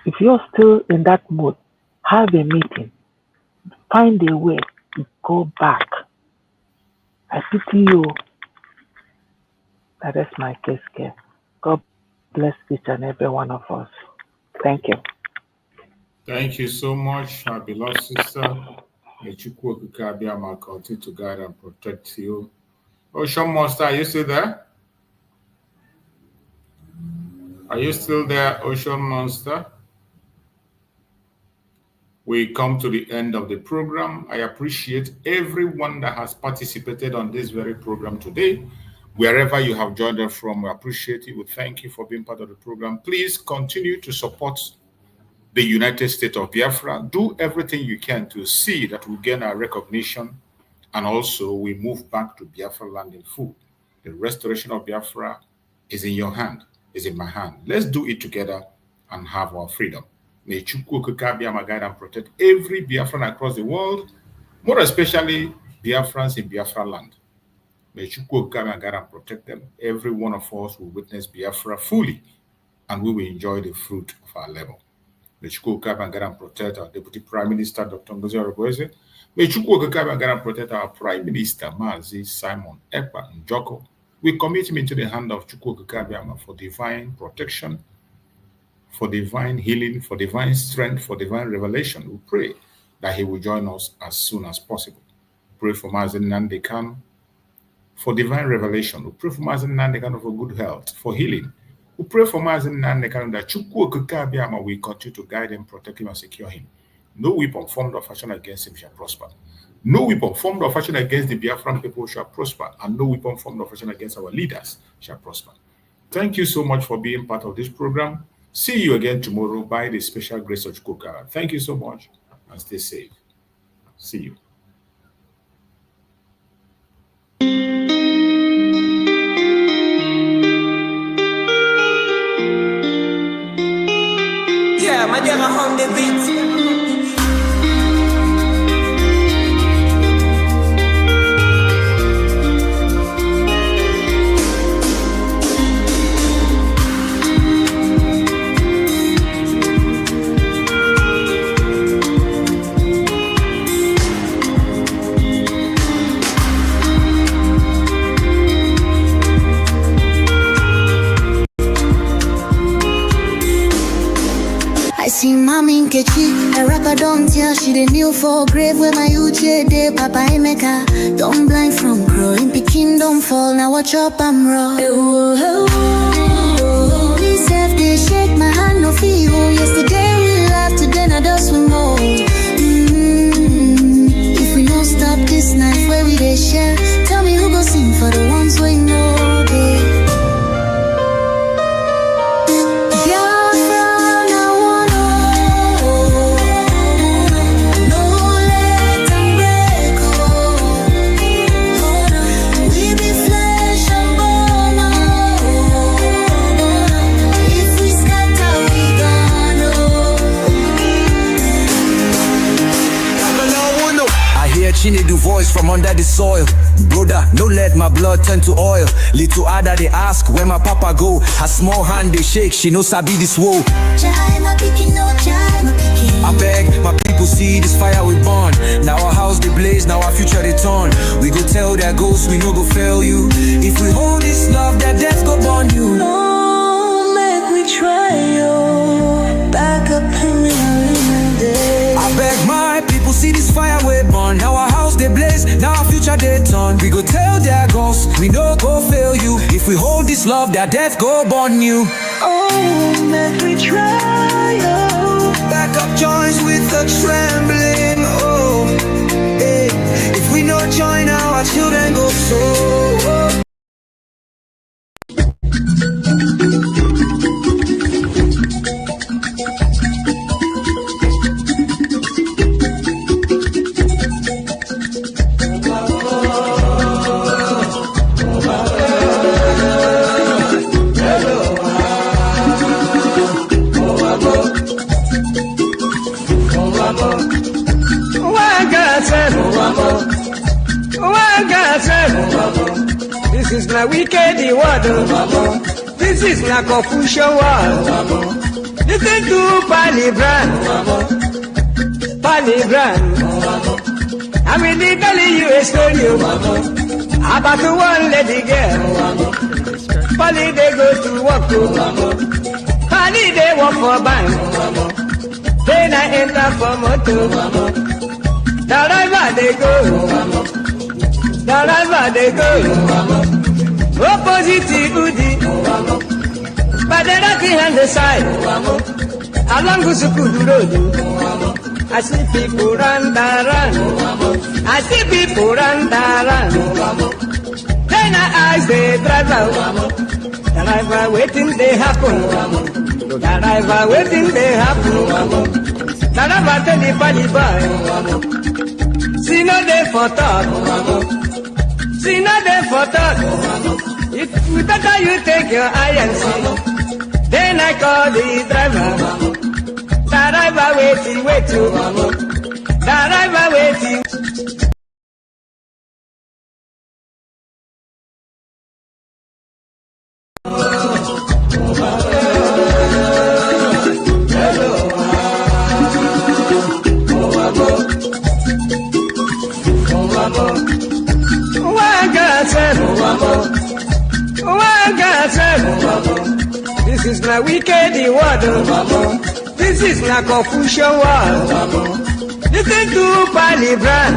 If you're still in that mood, have a meeting. Find a way to go back. I pity you. That is my case. God bless each and every one of us. Thank you.
Thank you so much, our beloved sister. May Chukwu Okike Abiyama continue to guide and protect you. Ocean Monster, are you still there? Are you still there, Ocean Monster? We come to the end of the program. I appreciate everyone that has participated on this very program today. Wherever you have joined us from, we appreciate it. We thank you for being part of the program. Please continue to support the United States of Biafra. Do everything you can to see that we gain our recognition and also we move back to Biafra land in full. The restoration of Biafra is in your hand, is in my hand. Let's do it together and have our freedom. May Chukwu Okike Abiyama guide and protect every Biafran across the world, more especially Biafrans in Biafra land. May Chukwu Okike Abiyama guide and protect them. Every one of us will witness Biafra fully, and we will enjoy the fruit of our labor. May Chukwu Okike Abiyama guide and protect our Deputy Prime Minister, Dr. Ngozi Oreboweze. May Chukwu Okike Abiyama guide and protect our Prime Minister, Mazi Simon Ekpa Njoku. We commit him into the hand of Chukwu Okike Abiyama for divine protection, for divine healing, for divine strength, for divine revelation. We pray that he will join us as soon as possible. Pray for Mazi Nnamdi Kanu for divine revelation. We pray for Mazi Nnamdi Kanu for good health, for healing. We pray for Mazi Nnamdi Kanu that Chukwu Okike Abiyama will continue to guide him, protect him, and secure him. No weapon formed or fashioned against him shall prosper. No weapon formed or fashioned against the Biafran people shall prosper, and no weapon formed or fashioned against our leaders shall prosper. Thank you so much for being part of this program. See you again tomorrow by the special grace of Chukwu. Thank you so much and stay safe. See you.
Yeah, my dear, I'm on the beat.
I see mommy Nkechi, a rapper don't tell she the kneel for grave where my uche de Papa Emeka. Don't blind from growing, Peking don't fall, now watch up I'm raw. This self they shake my hand no feel. Yesterday we laughed, today now dust we more. If we don't stop this night where we they share, tell me who go sing for the ones we know they.
She need the voice from under the soil. Brother, no let my blood turn to oil. Little Ada they ask where my papa go. Her small hand they shake, she knows I be this woe. I beg my people see this fire we burn. Now our house they blaze, now our future they turn. We go tell their ghosts we no go fail you. If we hold this love, that death go burn you.
No, make we try yo. Back up in the day.
I beg my people see this fire we burn. Now our house they blaze, now our future they turn. We go tell their ghosts we no go fail you. If we hold this love, that death go burn you. Oh, make we try, oh. Back up joints with a trembling, oh. Hey, if we not join our children go so.
This is my wicked word. This is my Confucian word. Listen to Palibran. I'm really telling you a story about one lady girl. Pali they go to work. Pali they work for bank. Then I enter for motor. The driver they go. Opposite Udi, but the lucky hand the side. Along Gusukudu Road, I see people run. I see people run. Then I ask the driver waiting they happen. The driver waiting they happen. The driver tell the funny boy, see no day for talk. See nothing for talk. If we better you take your eye and see. Then I call the driver. The driver waiting. The driver waiting. This is my wicked word. This is my Confucian word. Listen to Palibran.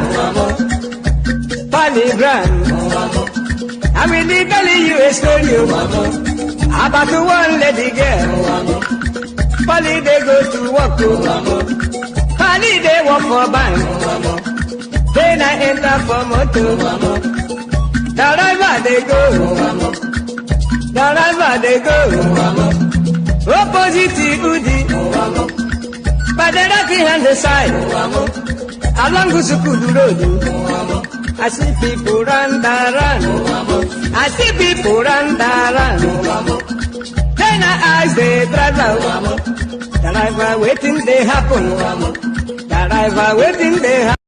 I'm really telling you a story about one lady girl. Pali they go to work. Pali they work for bank. Then I enter for motor. The driver they go. Opposite Udi, but the lucky hand the side. Along Gusukudu Road, I see people run. I see people run. Then I ask the driver waiting they happen. The driver waiting they happen.